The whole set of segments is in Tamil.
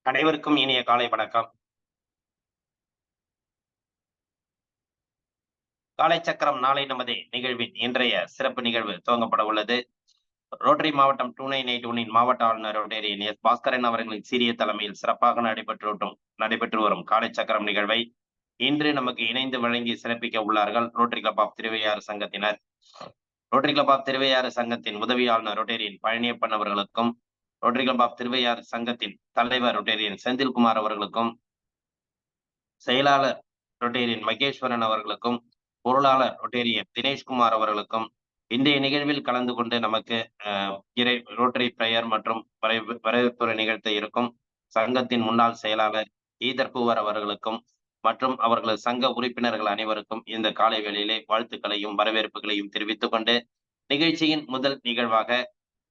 அனைவருக்கும் இனிய காலை வணக்கம். காலை சக்கரம் நாளை நமதே நிகழ்வின் இன்றைய சிறப்பு நிகழ்வு துவங்கப்பட உள்ளது. ரோட்டரி மாவட்டம் 2981 மாவட்ட ஆளுநர் ரோட்டேரியன் எஸ் பாஸ்கரன் அவர்களின் சீரிய தலைமையில் சிறப்பாக நடைபெற்று வரும் காலை சக்கரம் நிகழ்வை இன்று நமக்கு இணைந்து வழங்கி சிறப்பிக்க உள்ளார்கள் ரோட்டரி கிளப் ஆஃப் திருவையாறு சங்கத்தினர். ரோட்டரி கிளப் ஆஃப் திருவையாறு சங்கத்தின் உதவி ஆளுநர் ரோட்டேரியன் பழனியப்பன் அவர்களுக்கும், ரோட்டரி கிளப் ஆஃப் திருவையாறு சங்கத்தின் தலைவர் ரோட்டேரியன் செந்தில்குமார் அவர்களுக்கும், செயலாளர் ரொட்டேரியன் மகேஸ்வரன் அவர்களுக்கும், பொருளாளர் ரொட்டேரியன் தினேஷ்குமார் அவர்களுக்கும் இன்றைய நிகழ்வில் கலந்து கொண்டு நமக்கு ரோட்டரி பிரேயர் மற்றும் வரவேற்புரை நிகழ்த்த இருக்கும் சங்கத்தின் முன்னாள் செயலாளர் ஈதர்பூவர் அவர்களுக்கும் மற்றும் அவர்களது சங்க உறுப்பினர்கள் அனைவருக்கும் இந்த காலை வேளையிலே வாழ்த்துக்களையும் வரவேற்புகளையும் தெரிவித்துக் கொண்டு நிகழ்ச்சியின் முதல் நிகழ்வாக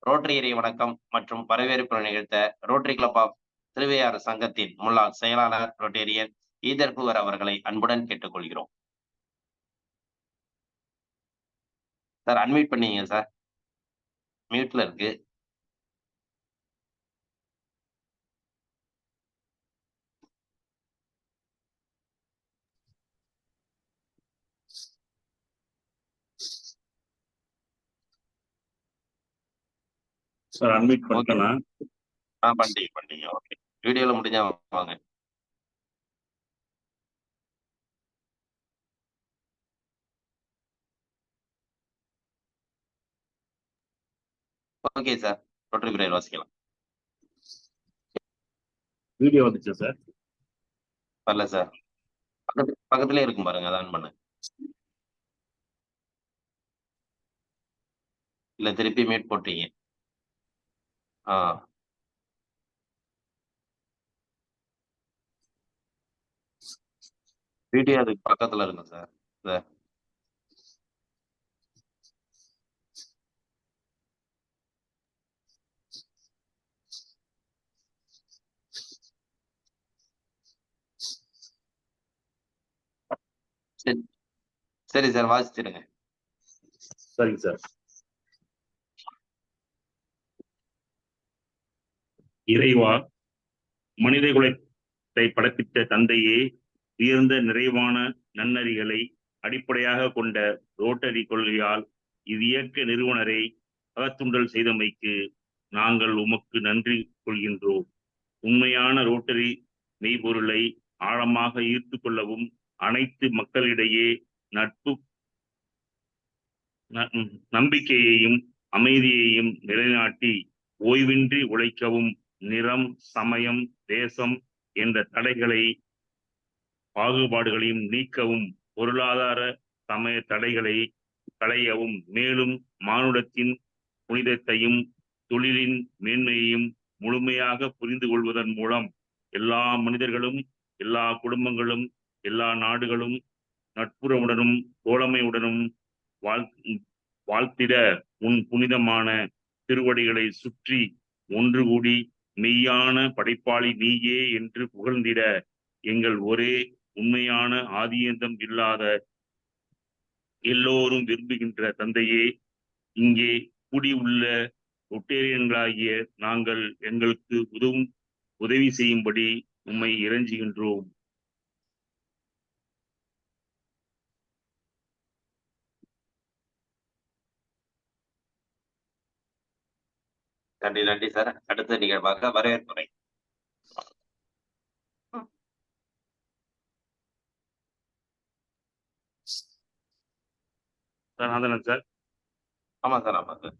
ரோட்டரி வணக்கம் மற்றும் வரவேற்புரை நிகழ்த்த ரோட்டரி கிளப் ஆஃப் திருவையாறு சங்கத்தின் முன்னாள் செயலாளர் ரொட்டேரியன் ஈதர்பூவர் அவர்களை அன்புடன் கேட்டுக்கொள்கிறோம். சார் அன்மியூட் பண்ணீங்க சார், மியூட்ல இருக்கு. சார் அன்மியூட் பண்ணலாம். பண்ணிட்டீங்க. ஓகே, வீடியோல முடிஞ்சா வாங்க. ஓகே சார், ரோட்டரி பிரேயர் வாசிக்கலாம். வீடியோ வந்துச்சா சார்? வரல சார், பக்கத்துலயே இருக்கும் பாருங்க, அதான் பண்ணு. இல்ல திருப்பி மியூட் போட்டீங்க. வீடியோ அதுக்கு பக்கத்துல இருக்கும் சார். சரி சார், வாசிச்சிருங்க. சரிங்க சார். இறைவா, மனித குலத்தை படைப்பித்த தந்தையே, உயர்ந்த நிறைவான நன்னறிகளை அடிப்படையாக கொண்ட ரோட்டரி கொள்கையால் இவ்வியக்க நிறுவனரை அகத்துண்டல் செய்தமைக்கு நாங்கள் உமக்கு நன்றி கொள்கின்றோம். உண்மையான ரோட்டரி மெய்பொருளை ஆழமாக ஈர்த்து கொள்ளவும், அனைத்து மக்களிடையே நம்பிக்கையையும் அமைதியையும் நிலைநாட்டி ஓய்வின்றி உழைக்கவும், நிறம், சமயம், தேசம் என்ற தடைகளை பாகுபாடுகளையும் நீக்கவும், பொருளாதார சமய தடைகளை களையவும், மேலும் மானுடத்தின் புனிதத்தையும் தொழிலின் மேன்மையையும் முழுமையாக புரிந்து கொள்வதன் மூலம் எல்லா மனிதர்களும், எல்லா குடும்பங்களும், எல்லா நாடுகளும் நட்புறவுடனும் தோழமையுடனும் வாழ்த்திட உன் புனிதமான திருவடிகளை சுற்றி ஒன்று கூடி மெய்யான படைப்பாளி நீயே என்று புகழ்ந்திட எங்கள் ஒரே உண்மையான ஆதியந்தம் இல்லாத எல்லோரும் விரும்புகின்ற தந்தையே, இங்கே கூடியுள்ள ரொட்டேரியன்களாகிய நாங்கள் எங்களுக்கு உதவி செய்யும்படி உம்மை இறைஞ்சுகின்றோம். நன்றி சார். அடுத்த நிகழ்வாக வரவேற்புரை. சார். ஆமா சார்.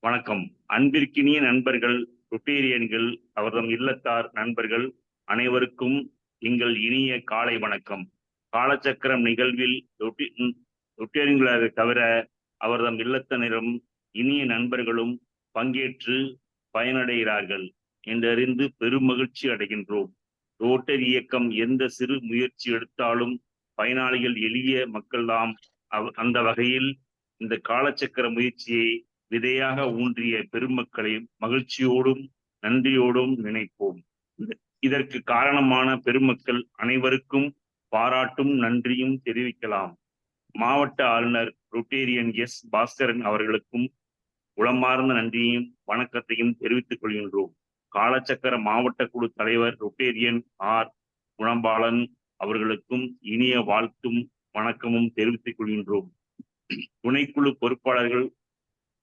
வணக்கம். அன்பிற்கினிய நண்பர்கள், ரொட்டேரியன்கள், அவர்தம் இல்லத்தார் நண்பர்கள் அனைவருக்கும் எங்கள் இனிய காலை வணக்கம். காலச்சக்கரம் நிகழ்வில் ரொட்டேரியன்களாக தவிர அவர்தம் இல்லத்தினரும் இனிய நண்பர்களும் பங்கேற்று பயனடைகிறார்கள் என்றறிந்து பெரும் மகிழ்ச்சி அடைகின்றோம். ரோட்டரி இயக்கம் எந்த சிறு முயற்சி எடுத்தாலும் பயனாளிகள் எளிய மக்கள்தாம். அந்த வகையில் இந்த காலச்சக்கர முயற்சியை விதையாக ஊன்றிய பெருமக்களை மகிழ்ச்சியோடும் நன்றியோடும் நினைப்போம். இதற்கு காரணமான பெருமக்கள் அனைவருக்கும் பாராட்டும் நன்றியும் தெரிவிக்கலாம். மாவட்ட ஆளுநர் ரொட்டேரியன் எஸ் பாஸ்கரன் அவர்களுக்கும் உளமார்ந்த நன்றியையும் வணக்கத்தையும் தெரிவித்துக் கொள்கின்றோம். காலச்சக்கர மாவட்ட குழு தலைவர் ரொட்டேரியன் ஆர் குணம்பாலன் அவர்களுக்கும் இனிய வாழ்த்தும் வணக்கமும் தெரிவித்துக் கொள்கின்றோம். துணைக்குழு பொறுப்பாளர்கள்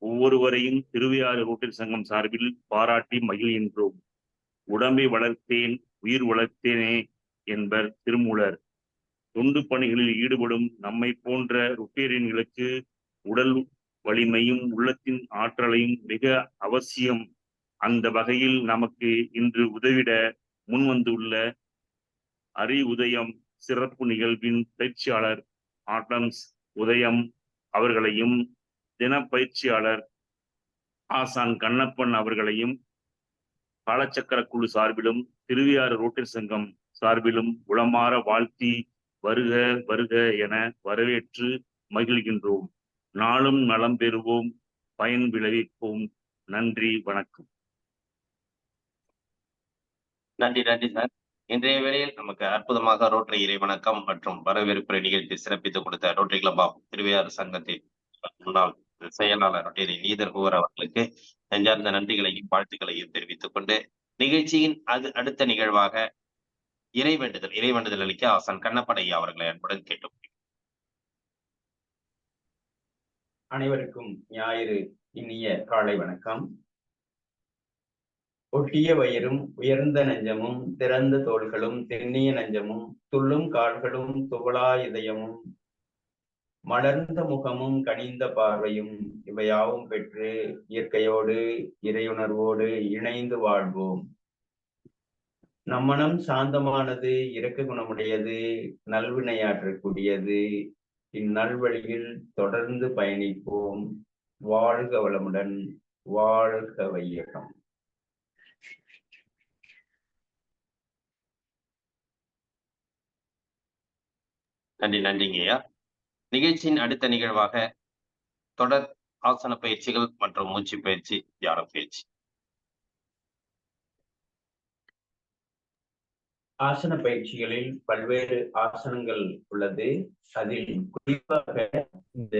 ஒவ்வொருவரையும் திருவையாறு ரோட்டரி சங்கம் சார்பில் பாராட்டி மகிழ்கின்றோம். உடம்பை வளர்த்தேன் உயிர் வளர்த்தேனே என்பர் திருமூலர். தொண்டு பணிகளில் ஈடுபடும் நம்மை போன்ற ரொட்டேரியன்களுக்கு உடல் வலிமையும் உள்ளத்தின் ஆற்றலையும் மிக அவசியம். அந்த வகையில் நமக்கு இன்று உதவிட முன்வந்துள்ள உதயம் சிறப்பு நிகழ்வின் பயிற்சியாளர் ஆட்டம்ஸ் உதயம் அவர்களையும் தினப்பயிற்சியாளர் ஆசான் கண்ணப்பன் அவர்களையும் காலச்சக்கர குழு சார்பிலும் திருவையாறு ரோட்டரி சங்கம் சார்பிலும் உளமாற வாழ்த்தி வருக வருக என வரவேற்று மகிழ்கின்றோம். நாளும் நலம் பெறுவோம், பயன் விளைவிப்போம். நன்றி, வணக்கம். நன்றி சார். இன்றைய வேளையில் நமக்கு அற்புதமாக ரோட்டரி இறை வணக்கம் மற்றும் வரவேற்புரை நிகழ்ச்சி சிறப்பித்துக் கொடுத்த ரோட்டரி கிளப் ஆஃப் திருவையாறு சங்கத்தின் முன்னாள் செயலாளர் ரொட்டேரி நீதர் குவர் அவர்களுக்கு நெஞ்சார்ந்த நன்றிகளையும் வாழ்த்துக்களையும் தெரிவித்துக் கொண்டு நிகழ்ச்சியின் அடுத்த நிகழ்வாக இறைவேண்டுதல் அளிக்க ஆசான் கண்ணப்பன் ஐயா அவர்களை அன்புடன் கேட்டு அனைவருக்கும் ஞாயிறு இனிய காலை வணக்கம். ஒட்டிய வயிறும் உயர்ந்த நெஞ்சமும் திறந்த தோள்களும் தென்னிய நெஞ்சமும் துள்ளும் கால்களும் துவளா இதயமும் மலர்ந்த முகமும் கனிந்த பார்வையும் இவையாவும் பெற்று இயற்கையோடு இறையுணர்வோடு இணைந்து வாழ்வோம். நம்மனம் சாந்தமானது, இரக்க குணமுடையது, நல்வினையாற்றக்கூடியது. இந்நல்வழியில் தொடர்ந்து பயணிப்போம். வாழ்க வளமுடன், வாழ்க வையகம். நன்றிங்கய்யா. நிகழ்ச்சியின் அடுத்த நிகழ்வாக தொடர் ஆசன பயிற்சிகள் மற்றும் மூச்சு பயிற்சி, தியான பயிற்சி. ஆசன பயிற்சிகளில் பல்வேறு ஆசனங்கள் உள்ளது. அதில் குறிப்பாக இந்த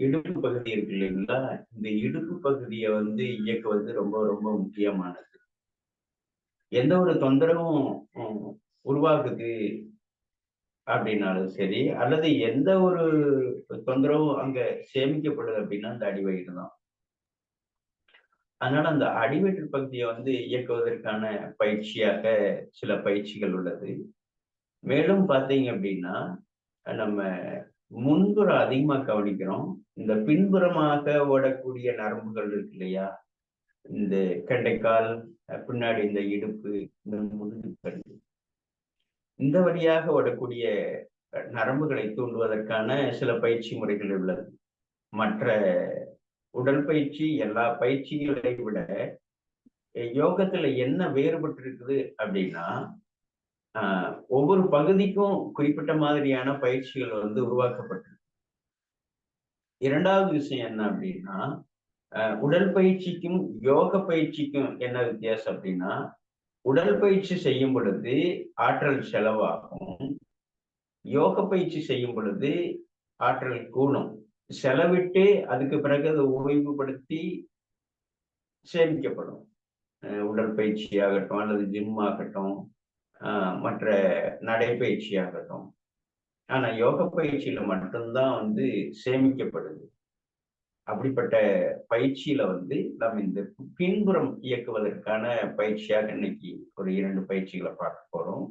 இடுப்பு பகுதி இருக்கு இல்லைங்களா, இந்த இடுப்பு பகுதியை இயக்குவது ரொம்ப ரொம்ப முக்கியமானது. எந்த ஒரு தொந்தரவும் உருவாகுது அப்படின்னாலும் சரி, அல்லது எந்த ஒரு தொந்தரவும் அங்க சேமிக்கப்படுது அப்படின்னா அந்த அடிவயிறு தான். அதனால அந்த அடிவயிற்று பகுதியை இயக்குவதற்கான பயிற்சியாக சில பயிற்சிகள் உள்ளது. மேலும் பார்த்தீங்க அப்படின்னா, நம்ம முன்புறம் அதிகமா கவனிக்கிறோம். இந்த பின்புறமாக ஓடக்கூடிய நரம்புகள் இருக்கு இல்லையா, இந்த கண்டைக்கால், பின்னாடி இந்த இடுப்பு, இந்த முதுகு, இந்த வழியாக ஓடக்கூடிய நரம்புகளை தூண்டுவதற்கான சில பயிற்சி முறைகள் உள்ளது. மற்ற உடல் பயிற்சி எல்லா பயிற்சிகளை விட யோகத்துல என்ன வேறுபட்டு இருக்குது அப்படின்னா, ஒவ்வொரு பகுதிக்கும் குறிப்பிட்ட மாதிரியான பயிற்சிகள் உருவாக்கப்பட்டிருக்கு. இரண்டாவது விஷயம் என்ன அப்படின்னா, உடல் பயிற்சிக்கும் யோக பயிற்சிக்கும் என்ன வித்தியாசம் அப்படின்னா, உடல் பயிற்சி செய்யும் பொழுது ஆற்றல் செலவாகும், யோக பயிற்சி செய்யும் பொழுது ஆற்றல் கூடும். செலவிட்டு அதுக்கு பிறகு அதை ஓய்வுபடுத்தி சேமிக்கப்படும். உடற்பயிற்சி ஆகட்டும், அல்லது ஜிம் ஆகட்டும், மற்ற நடைப்பயிற்சி ஆகட்டும். ஆனா யோக பயிற்சியில மட்டும்தான் சேமிக்கப்படுது. அப்படிப்பட்ட பயிற்சியில நம்ம இந்த பின்புறம் இயக்குவதற்கான பயிற்சியாக இன்னைக்கு ஒரு 2 பயிற்சிகளை பார்க்க போறோம்.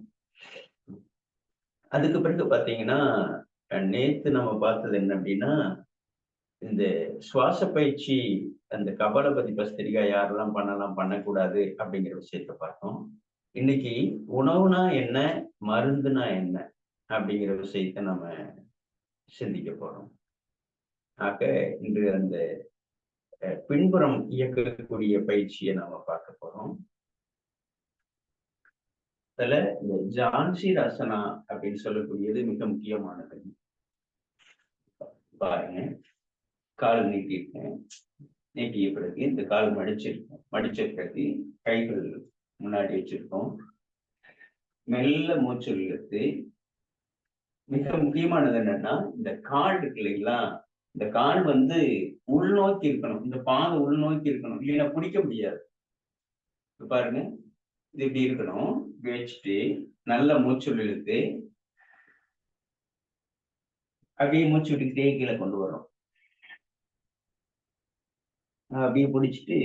அதுக்கு பிறகு பாத்தீங்கன்னா, நேத்து நம்ம பார்த்தது என்ன அப்படின்னா, இந்த சுவாச பயிற்சி, அந்த கபாலபதி பஸ்திரிகா யாரெல்லாம் பண்ணலாம் பண்ணக்கூடாது அப்படிங்கிற விஷயத்த பார்த்தோம். இன்னைக்கு உணவுனா என்ன, மருந்துனா என்ன அப்படிங்கிற விஷயத்த நம்ம சிந்திக்க போறோம். ஆக இன்று அந்த பின்புறம் இயக்கக்கூடிய பயிற்சியை நாம பார்க்க போறோம். அதுல இந்த ஜான்சிராசனா அப்படின்னு சொல்லக்கூடியது மிக முக்கியமானது. பாருங்க, கால் நீட்டிருக்கேன், நீட்டிய பிறகு இந்த கால் மடிச்சிருக்கோம், மடிச்ச பிறகு கைகள் முன்னாடி வச்சிருக்கோம். மெல்ல மூச்சு இழுத்து மிக முக்கியமானது என்னன்னா, இந்த கால் இருக்கு இல்லைங்களா, இந்த கால் வந்து உள்நோக்கி இருக்கணும். இந்த பாதம் உள்நோக்கி இருக்கணும். இல்லைன்னா பிடிக்க முடியாது. பாருங்க, இது இப்படி இருக்கணும். இப்படி வச்சுட்டு நல்ல மூச்சுள் இழுத்து அப்படியே மூச்சு விட்டுக்கிட்டே கீழே கொண்டு வரும். அப்படியே பிடிச்சிட்டு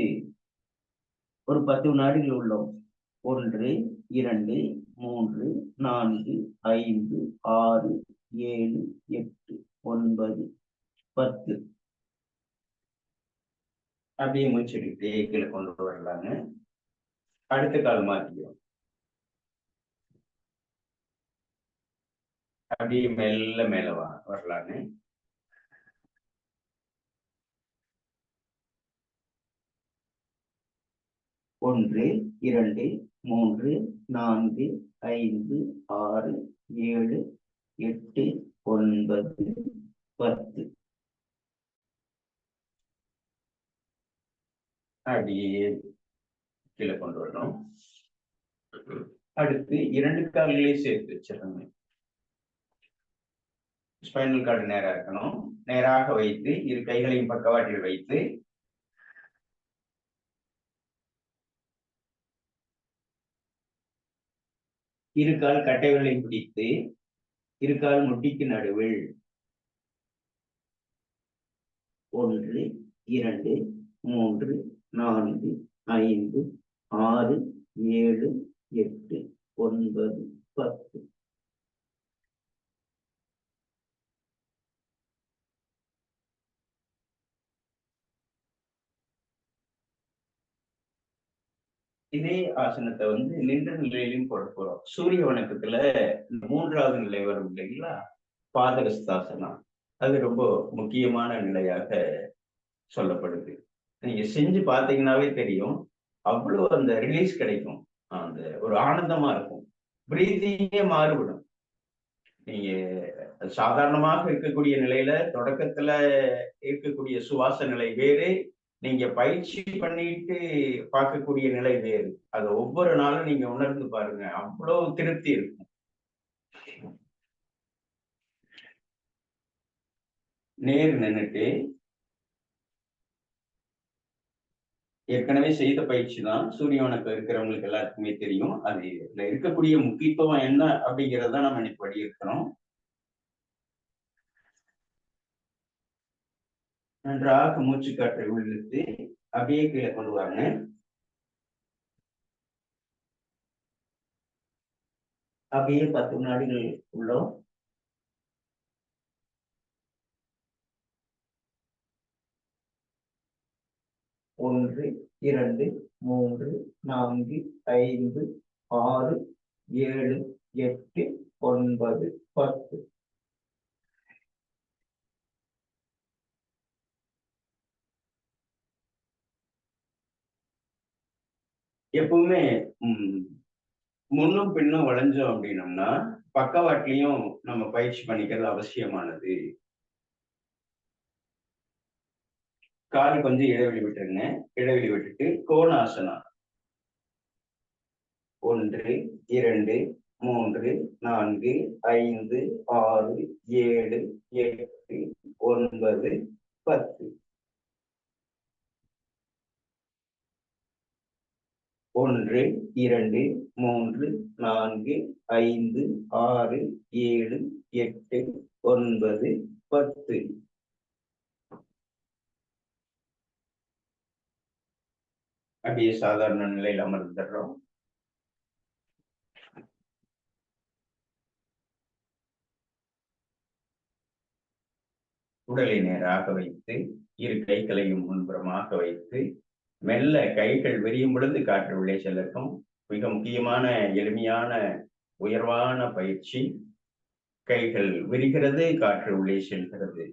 ஒரு 10 வினாடிகள் உள்ளோம். 1, 2, 3, 4, 5, 6, 7, 8, 9, 10. அப்படியே மூச்சு விட்டுக்கிட்டே கீழே கொண்டு வரலாங்க. அடுத்த கால் மாத்திக்கிறோம். அப்படியே மெல்ல மேல வரலாங்க. 1, 2, 3, 4, 5, 6, 7, 8, 9, 10. அப்படியே கீழே கொண்டு வரணும். அடுத்து 2 கால்களையும் சேர்த்து வச்சிடணும். ஸ்பைனல் கார்டு நேரா இருக்கணும். நேராக வைத்து இரு கைகளையும் பக்கவாட்டில் வைத்து இரு கால் கட்டைகளையும் பிடித்து இரு கால் முட்டிக்கு நடுவில் 1, 2, 3, 4, 5, 6, 7, 8, 9, 10. இதே ஆசனத்தை வந்து நின்ற நிலையிலும் போட போறோம். சூரிய வணக்கத்துல 3வது நிலை வரும் இல்லைங்களா, பாதகஸ்தாசனம். அது ரொம்ப முக்கியமான நிலையாக சொல்லப்படுது. நீங்க செஞ்சு பார்த்தீங்கன்னாவே தெரியும். அவ்வளவு அந்த ரிலீஸ் கிடைக்கும். அந்த ஒரு ஆனந்தமா இருக்கும். பிரீதிங்கே மாறுபடும். நீங்க சாதாரணமாக இருக்கக்கூடிய நிலையில தொடக்கத்துல இருக்கக்கூடிய சுவாச நிலை வேறு, நீங்க பயிற்சி பண்ணிட்டு பார்க்கக்கூடிய நிலை வேறு. அதை ஒவ்வொரு நாளும் நீங்க உணர்ந்து பாருங்க. அவ்வளவு திருப்தி இருக்கும். நேர் நின்னுட்டு ஏற்கனவே செய்த பயிற்சி தான். சூரிய வணக்கம் இருக்கிறவங்களுக்கு எல்லாருக்குமே தெரியும். அது இருக்கக்கூடிய முக்கியத்துவம் என்ன அப்படிங்கிறத நம்ம இன்னைக்கு படியிருக்கிறோம். நன்றாக மூச்சு காற்றை உள்ளிழுத்து அப்படியே கீழே கொண்டு வாங்க. அப்படியே 10 வினாடிகள் உள்ளோம். ஒன்று, 2, 3, 4, 5, 6, 7, 8, 9, 10. எப்பவுமே முன்னும் பின்னும் வளைஞ்சோம் அப்படின்னோம்னா பக்கவாட்டிலையும் நம்ம பயிற்சி பண்ணிக்கிறது அவசியமானது. கால் கொஞ்சம் இடைவெளி விட்டுருங்க. இடைவெளி விட்டுட்டு கோணாசனம் 1, 2, 3, 4, 5, 6, 7, 8, 9, 10. 1, 2, 3, 4, 5, 6, 7, 8, 9, 10. அப்படியே சாதாரண நிலையில் அமர்ந்துடுறோம். உடலை நேராக வைத்து இரு கைகளையும் முன்புறமாக வைத்து மெல்ல கைகள் விரியும் பொழுது காற்று உள்ளே செல்லட்டும். மிக முக்கியமான எளிமையான உயர்வான பயிற்சி. கைகள் விரிகிறது, காற்று உள்ளே செல்கிறது.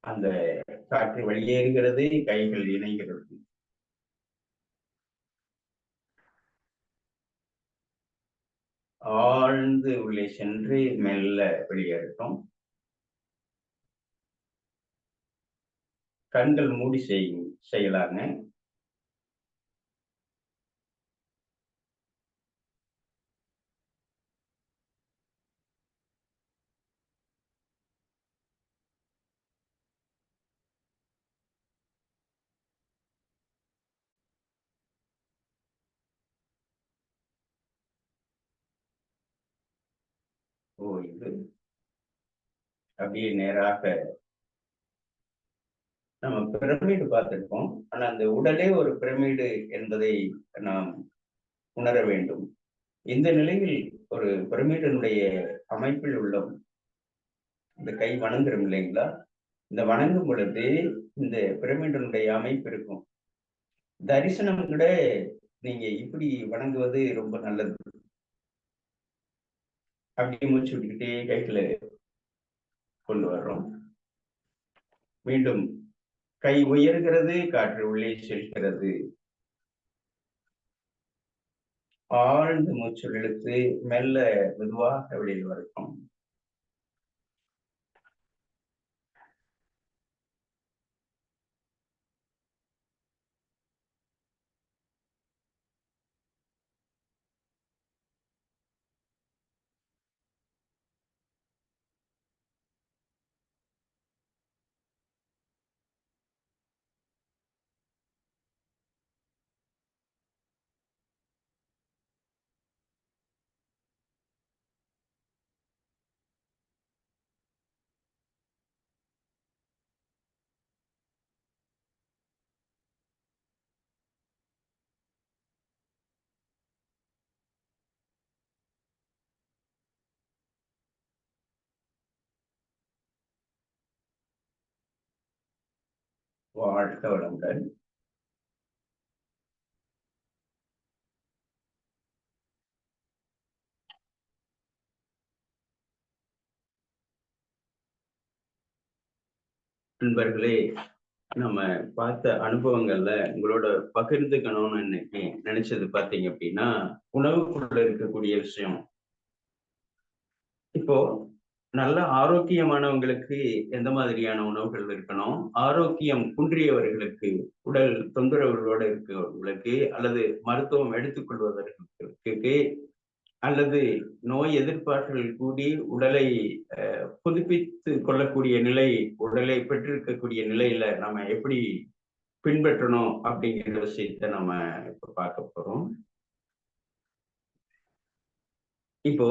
அந்த காற்று வெளியேறுகிறது, கைகள் இணைகிறது. ஆழ்ந்து உள்ளே சென்று மெல்ல வெளியேறட்டும். கண்கள் மூடி செய்யலாங்க. ஓய்வு. அப்படியே நேராக நம்ம பிரமிடு பார்த்திருக்கோம். ஆனா அந்த உடலே ஒரு பிரமிடு என்பதை நாம் உணர வேண்டும். இந்த நிலையில் ஒரு பிரமிடனுடைய அமைப்பில் உள்ள இந்த கை வணங்குறோம் இல்லைங்களா? இந்த வணங்கும் பொழுது இந்த பிரமிடனுடைய அமைப்பு இருக்கும். தரிசனம் கூட நீங்க இப்படி வணங்குவது ரொம்ப நல்லது. அப்படியே மூச்சு விட்டுக்கிட்டே கைகளை கொண்டு வர்றோம். மீண்டும் கை உயர்கிறது, காற்று உள்ளே செல்கிறது. ஆழ்ந்த மூச்சு இழுத்து மெல்ல மெதுவாக வெளியில் வரட்டும். வாழ்க வளங்கள். நண்பர்களே, நம்ம பார்த்த அனுபவங்கள்ல உங்களோட பகிர்ந்துக்கணும்னு இன்னைக்கு நினைச்சது பார்த்தீங்க அப்படின்னா, உணவுக்குள்ள இருக்கக்கூடிய விஷயம். இப்போ நல்ல ஆரோக்கியமானவங்களுக்கு எந்த மாதிரியான உணவுகள் இருக்கணும், ஆரோக்கியம் குன்றியவர்களுக்கு, உடல் தொந்தரவுகளோட இருக்கிறவர்களுக்கு, அல்லது மருத்துவம் எடுத்துக்கொள்வதற்கு, அல்லது நோய் எதிர்ப்பாற்றல் கூடி உடலை புதுப்பித்து கொள்ளக்கூடிய நிலை, உடலை பெற்றிருக்கக்கூடிய நிலையில நம்ம எப்படி பின்பற்றணும் அப்படிங்கிற விஷயத்த நம்ம இப்ப பார்க்க போறோம். இப்போ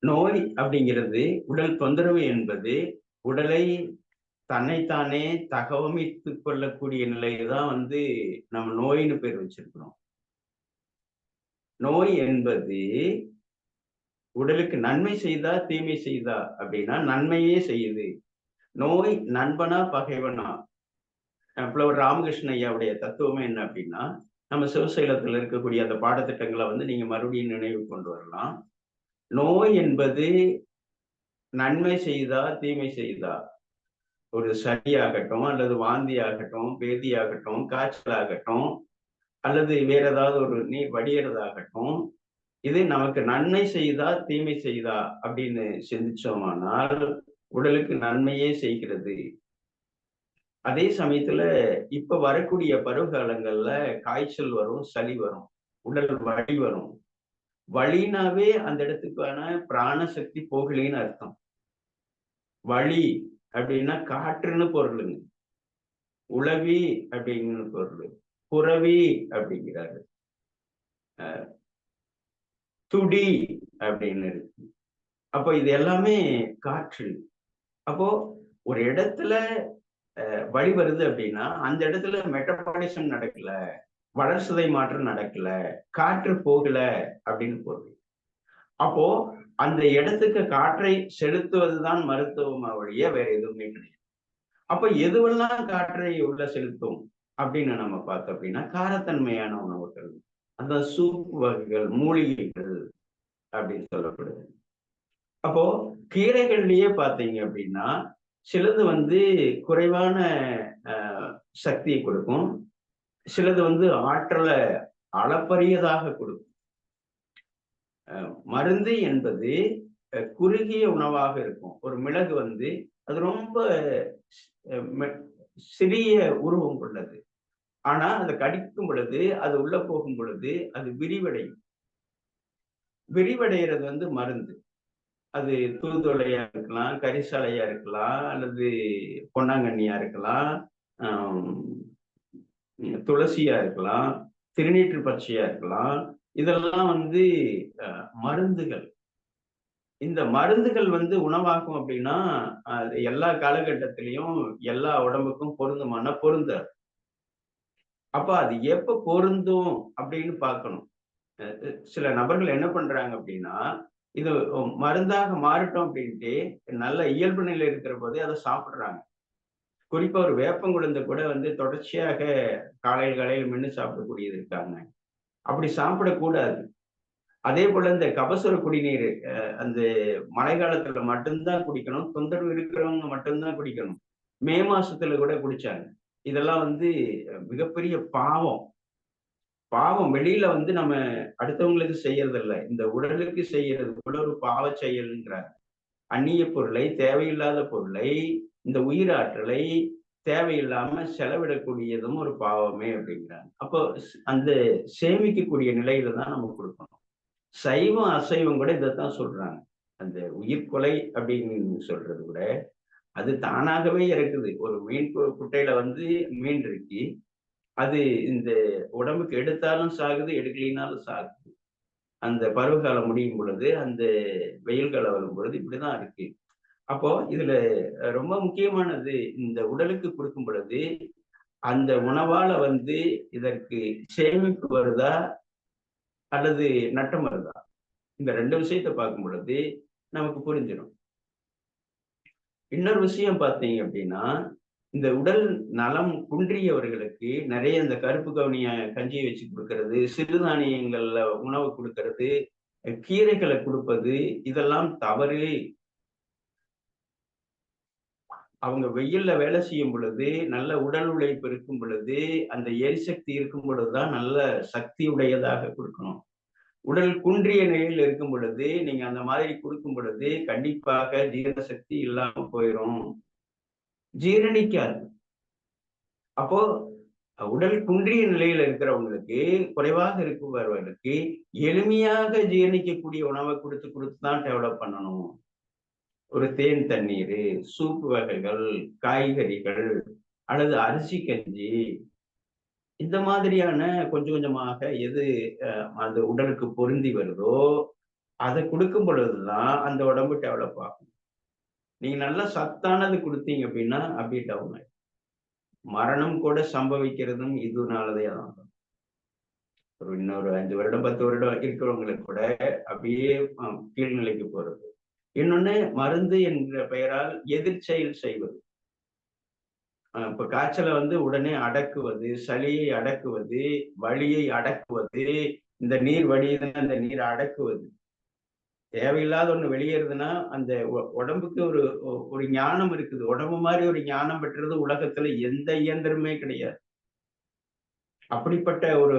நோய் அப்படிங்கிறது, உடல் தொந்தரவு என்பது உடலை தன்னைத்தானே தகவமைத்துக் கொள்ளக்கூடிய நிலையதான் நம்ம நோயின்னு பேர் வச்சிருக்கிறோம். நோய் என்பது உடலுக்கு நன்மை செய்தா தீமை செய்தா அப்படின்னா நன்மையே செய்யுது. நோய் நண்பனா பகைவனா? புலவர் ராமகிருஷ்ண ஐயாவுடைய தத்துவமே என்ன அப்படின்னா, நம்ம சிவசைலத்துல இருக்கக்கூடிய அந்த பாடத்திட்டங்களை நீங்க மறுபடியும் நினைவு கொண்டு வரலாம். நோய் என்பது நன்மை செய்தா தீமை செய்தா, ஒரு சளியாகட்டும், அல்லது வாந்தி ஆகட்டும், பேதி ஆகட்டும், காய்ச்சல் ஆகட்டும், அல்லது வேற ஏதாவது ஒரு நீர் வடிகிறதாகட்டும், இது நமக்கு நன்மை செய்தா தீமை செய்தா அப்படின்னு சிந்திச்சோமானால் உடலுக்கு நன்மையே செய்கிறது. அதே சமயத்துல இப்ப வரக்கூடிய பருவகாலங்கள்ல காய்ச்சல் வரும், சளி வரும், உடல் வலி வரும். வலினாவே அந்த இடத்துக்கான பிராண சக்தி போகலின்னு அர்த்தம். வலி அப்படின்னா காற்றுன்னு பொருளுங்க. உளவி அப்படிங்கிற பொருள், புறவி அப்படிங்கிறாரு, துடி அப்படின்னு இருக்கு. அப்போ இது எல்லாமே காற்று. அப்போ ஒரு இடத்துல வழி வருது அப்படின்னா அந்த இடத்துல மெட்டபாலிசம் நடக்கல, வளர்சிதை மாற்றம் நடக்கல, காற்று போகல அப்படின்னு பொருள். அப்போ அந்த இடத்துக்கு காற்றை செலுத்துவதுதான் மருத்துவமா வழிய வேற எதுவுமே கிடையாது. அப்ப எதுவெல்லாம் காற்றை உள்ள செலுத்தும் அப்படின்னு நம்ம பார்த்தோம் அப்படின்னா, காரத்தன்மையான உணவுகள், அந்த சூப் வகைகள், மூலிகைகள் அப்படின்னு சொல்லப்படுது. அப்போ கீரைகள்லயே பார்த்தீங்க அப்படின்னா சிலது குறைவான சக்தியை கொடுக்கும், சிலது ஆற்றலை அளப்பரியதாக கொடுக்கும். மருந்து என்பது குறுகிய உணவாக இருக்கும். ஒரு மிளகு அது ரொம்ப சிறிய உருவம் கொண்டது. ஆனா அதை கடிக்கும் பொழுது, அது உள்ள போகும் பொழுது அது விரிவடையும். விரிவடைகிறது மருந்து. அது தூதுவளையா இருக்கலாம், கரிசாலையா இருக்கலாம், அல்லது பொன்னாங்கண்ணியா இருக்கலாம், துளசியா இருக்கலாம், திருநீற்று பச்சையா இருக்கலாம். இதெல்லாம் மருந்துகள். இந்த மருந்துகள் வந்து உணவாகும் அப்படின்னா அது எல்லா காலகட்டத்திலையும் எல்லா உடம்புக்கும் பொருந்துமானா பொருந்தாது. அப்ப அது எப்ப பொருந்தும் அப்படின்னு பார்க்கணும். சில நபர்கள் என்ன பண்றாங்க அப்படின்னா, இது மருந்தாக மாறட்டும் அப்படின்ட்டு நல்ல இயல்பு நிலையில இருக்கிற போதே அதை சாப்பிடுறாங்க. குறிப்பா ஒரு வேப்பங்குழந்தை கூட வந்து தொடர்ச்சியாக காலையில் காலையில் மென்னு சாப்பிடக்கூடியது இருக்காங்க. அப்படி சாப்பிடக்கூடாது. அதே போல இந்த கபசுர குடிநீர் அந்த மழை காலத்துல மட்டும்தான் குடிக்கணும். தொந்தரவு இருக்கிறவங்க மட்டும்தான் குடிக்கணும். மே மாசத்துல கூட குடிச்சாங்க. இதெல்லாம் வந்து மிகப்பெரிய பாவம். பாவம் வெளியில வந்து நம்ம அடுத்தவங்களுக்கு செய்யறதில்ல. இந்த உடலுக்கு செய்யறது கூட ஒரு பாவச் செயல்ங்கிறாங்க. அந்நிய பொருளை, தேவையில்லாத பொருளை, இந்த உயிராற்றலை தேவையில்லாம செலவிடக்கூடியதும் ஒரு பாவமே அப்படிங்கிறாங்க. அப்போ அந்த சேமிக்கக்கூடிய நிலையில தான் நம்ம கொடுக்கணும். சைவம், அசைவம் கூட இதைத்தான் சொல்றாங்க. அந்த உயிர்கொலை அப்படின்னு சொல்றது கூட, அது தானாகவே இறக்குது. ஒரு மீன் குட்டையில வந்து மீன் இருக்கு. அது இந்த உடம்புக்கு எடுத்தாலும் சாகுது, எடுக்கலினாலும் சாகுது. அந்த பருவகாலம் முடியும் பொழுது, அந்த வெயில் காலம் வரும் பொழுது இப்படிதான் இருக்கு. அப்போ இதுல ரொம்ப முக்கியமானது இந்த உடலுக்கு கொடுக்கும் பொழுது, அந்த உணவால வந்து இதற்கு சேமிப்பு வருதா? அல்லது நட்டம் வருதா? இந்த 2 விஷயத்த பார்க்கும் பொழுது நமக்கு புரிஞ்சிடும். இன்னொரு விஷயம் பார்த்தீங்க அப்படின்னா, இந்த உடல் நலம் குன்றியவர்களுக்கு நிறைய இந்த கருப்பு கவுனிய கஞ்சிய வச்சு குடுக்கறது, சிறுதானியங்கள்ல உணவு குடுக்கறது, கீரைகள குடுப்பது, இதெல்லாம் தவறு. அவங்க வெயில்ல வேலை செய்யும் பொழுது, நல்ல உடல் உழைப்பு இருக்கும் பொழுது, அந்த எரிசக்தி இருக்கும் பொழுது தான் நல்ல சக்தி உடையதாக குடுக்கணும். உடல் குன்றிய நிலையில் இருக்கும் பொழுது, நீங்க அந்த மாதிரி குடுக்கும் பொழுது, கண்டிப்பாக ஜீரண சக்தி இல்லாம போயிரும். ஜீரணிக்காது. அப்போ உடல் குன்றிய நிலையில இருக்கிறவங்களுக்கு, குறைவாக இருக்குபவர்களுக்கு எளிமையாக ஜீரணிக்கக்கூடிய உணவை குடுத்து குடுத்து தான் டெவலப் பண்ணணும். ஒரு தேன் தண்ணீரு, சூப் வகைகள், காய்கறிகள் அல்லது அரிசி கஞ்சி, இந்த மாதிரியான கொஞ்சம் கொஞ்சமாக எது அந்த உடலுக்கு பொருந்தி வருதோ, அதை கொடுக்கும் பொழுதுதான் அந்த உடம்பு டெவலப் ஆகும். நீங்க நல்லா சத்தானது குடுத்தீங்க அப்படின்னா, அப்படியே டவுன் ஆயிடும். மரணம் கூட சம்பவிக்கிறதும் இதனாலதே தான். ஒரு இன்னொரு 5 வருடம், 10 வருடம் இருக்கிறவங்களுக்கு கூட அப்படியே கீழ்நிலைக்கு போறது. இன்னொன்னு மருந்து என்ற பெயரால் எதிர்ச்செயல் செய்வது. இப்ப காய்ச்சலை வந்து உடனே அடக்குவது, சளியை அடக்குவது, வலியை அடக்குவது, இந்த நீர் வடியுதுன்னா அந்த நீரை அடக்குவது. தேவையில்லாத ஒண்ணு வெளியேறுதுன்னா அந்த உடம்புக்கு ஒரு ஒரு ஞானம் இருக்குது. உடம்பு மாதிரி ஒரு ஞானம் பெற்றது உலகத்துல எந்த இயந்திரமே கிடையாது. அப்படிப்பட்ட ஒரு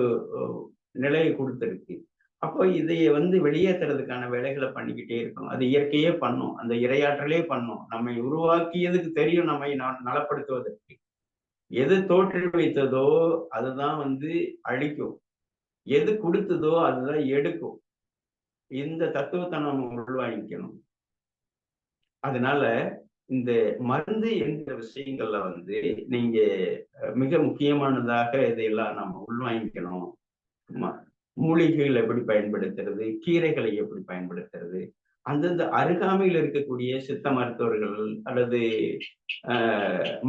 நிலையை கொடுத்திருக்கு. அப்போ இதைய வந்து வெளியேற்றுறதுக்கான வேலைகளை பண்ணிக்கிட்டே இருக்கணும். அது இயற்கையே பண்ணும். அந்த இறையாற்றலே பண்ணும். நம்மை உருவாக்கியதுக்கு தெரியும் நம்மை நலப்படுத்துவதற்கு. எது தோற்றுவித்ததோ அதுதான் வந்து அழிக்கும். எது கொடுத்ததோ அதுதான் எடுக்கும். இந்த தத்துவத்தை நம்ம உள்வாங்கிக்கணும். அதனால இந்த மருந்து என்ற விஷயங்கள்ல வந்து நீங்க மிக முக்கியமானதாக இதையெல்லாம் நம்ம உள்வாங்கிக்கணும். மூலிகைகள் எப்படி பயன்படுத்துறது, கீரைகளை எப்படி பயன்படுத்துறது, அந்தந்த அருகாமையில் இருக்கக்கூடிய சித்த மருத்துவர்கள் அல்லது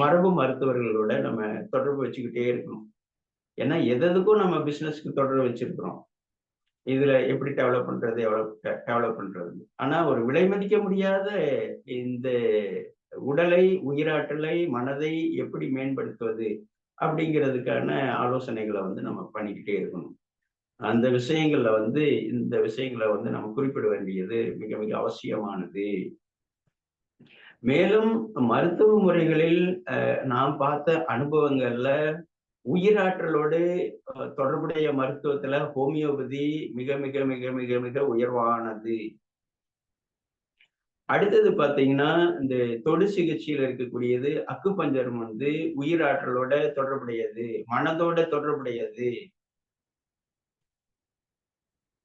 மரபு மருத்துவர்களோட நம்ம தொடர்பு வச்சுக்கிட்டே இருக்கணும். ஏன்னா எதுக்கும் நம்ம பிசினஸ்க்கு தொடர்பு வச்சிருக்கிறோம். இதுல எப்படி டெவலப் பண்றது, எவ்வளவு டெவலப் பண்றது. ஆனா ஒரு விலை மதிக்க முடியாத இந்த உடலை, உயிராற்றலை, மனதை எப்படி மேம்படுத்துவது அப்படிங்கிறதுக்கான ஆலோசனைகளை வந்து நம்ம பண்ணிக்கிட்டே இருக்கணும். அந்த விஷயங்கள்ல வந்து இந்த விஷயங்களை வந்து நம்ம குறிப்பிட வேண்டியது மிக மிக அவசியமானது. மேலும் மருத்துவ முறைகளில் நாம் பார்த்த அனுபவங்கள்ல உயிராற்றலோடு தொடர்புடைய மருத்துவத்துல ஹோமியோபதி மிக மிக மிக மிக மிக உயர்வானது. அடுத்தது பாத்தீங்கன்னா இந்த தொடு சிகிச்சையில் இருக்கக்கூடியது அக்குபஞ்சரும் வந்து உயிராற்றலோட தொடர்புடையது, மனதோட தொடர்புடையது.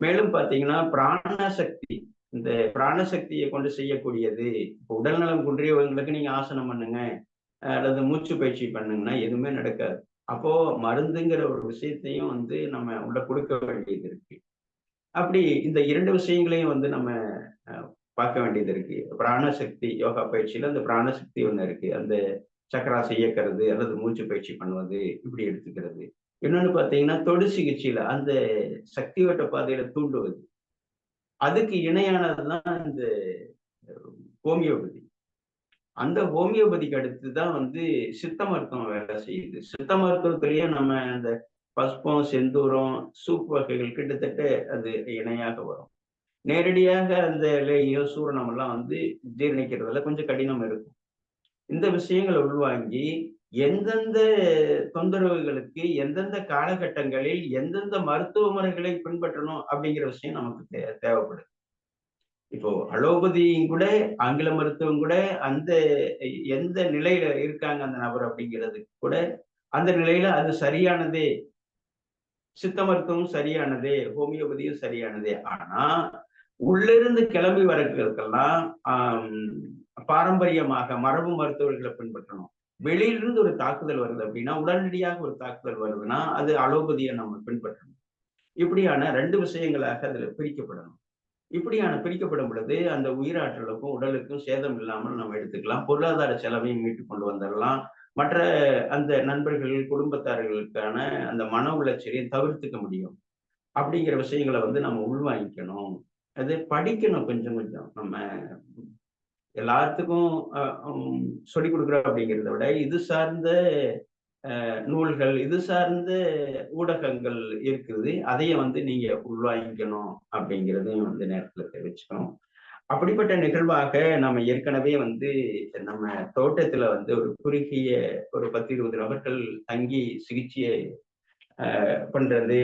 மேலும் பாத்தீங்கன்னா பிராணசக்தி, இந்த பிராணசக்தியை கொண்டு செய்யக்கூடியது. இப்போ உடல்நலம் குன்றியவங்களுக்கு நீங்க ஆசனம் பண்ணுங்க அல்லது மூச்சு பயிற்சி பண்ணுங்கன்னா எதுவுமே நடக்காது. அப்போ மருந்துங்கிற ஒரு விஷயத்தையும் வந்து நம்ம உள்ள கொடுக்க வேண்டியது இருக்கு. அப்படி இந்த 2 விஷயங்களையும் வந்து நம்ம பார்க்க வேண்டியது இருக்கு. பிராணசக்தி யோகா பயிற்சியில அந்த பிராணசக்தி ஒண்ணு இருக்கு. அந்த சக்கராசை இயக்கிறது அல்லது மூச்சு பயிற்சி பண்ணுவது இப்படி எடுத்துக்கிறது. இன்னொன்னு பார்த்தீங்கன்னா, தொடு சிகிச்சையில அந்த சக்தி ஓட்ட பாதையில தூண்டுவது. அதுக்கு இணையானதுதான் இந்த ஹோமியோபதி. அந்த ஹோமியோபதிக்கு அடுத்து தான் வந்து சித்த மருத்துவம் வேலை செய்யுது. சித்த மருத்துவத்திலேயே நம்ம அந்த பஸ்பம், செந்தூரம், சூப் வகைகள் கிட்டத்தட்ட அது இணையாக வரும். நேரடியாக அந்த இலையோ, சூரணம் எல்லாம் வந்து ஜீரணிக்கிறதுல கொஞ்சம் கடினம் இருக்கும். இந்த விஷயங்களை உள்வாங்கி எந்தெந்த தொந்தரவுகளுக்கு எந்தெந்த காலகட்டங்களில் எந்தெந்த மருத்துவ முறைகளை பின்பற்றணும் அப்படிங்கிற விஷயம் நமக்கு தேவைப்படுது. இப்போ அலோபதியும் கூட ஆங்கில மருத்துவம் கூட அந்த எந்த நிலையில இருக்காங்க அந்த நபர் அப்படிங்கிறது கூட அந்த நிலையில அது சரியானதே. சித்த மருத்துவம் சரியானதே, ஹோமியோபதியும் சரியானதே. ஆனா உள்ளிருந்து கிளம்பி வரங்களுக்கெல்லாம் பாரம்பரியமாக மரபு மருத்துவர்களை பின்பற்றணும். வெளியிலிருந்து ஒரு தாக்குதல் வருது அப்படின்னா, உடனடியாக ஒரு தாக்குதல் வருதுன்னா அது அலோபதியை நம்ம பின்பற்றணும். இப்படியான 2 விஷயங்களாக அதுல பிரிக்கப்படணும். இப்படியான பிரிக்கப்படும் பொழுது அந்த உயிராற்றலுக்கும் உடலுக்கும் சேதம் இல்லாமல் நம்ம எடுத்துக்கலாம். பொருளாதார செலவையும் மீட்டு கொண்டு வந்துடலாம். மற்ற அந்த நண்பர்கள், குடும்பத்தார்களுக்கான அந்த மன உளைச்சலையும் தவிர்த்துக்க முடியும். அப்படிங்கிற விஷயங்களை வந்து நம்ம உள்வாங்கிக்கணும். அது படிக்கணும் கொஞ்சம் கொஞ்சம். நம்ம எல்லாத்துக்கும் சொல்லிக் கொடுக்குறோம் அப்படிங்கிறத விட இது சார்ந்த நூல்கள், இது சார்ந்த ஊடகங்கள் இருக்குது. அதையும் வந்து நீங்க உள்வாங்கிக்கணும் அப்படிங்கிறதையும் வந்து நேரத்துல தெரிவிச்சுக்கணும். அப்படிப்பட்ட நிகழ்வாக நம்ம ஏற்கனவே வந்து நம்ம தோட்டத்துல வந்து ஒரு குறுகிய ஒரு 10-20 நபர்கள் தங்கி சிகிச்சையை பண்றது,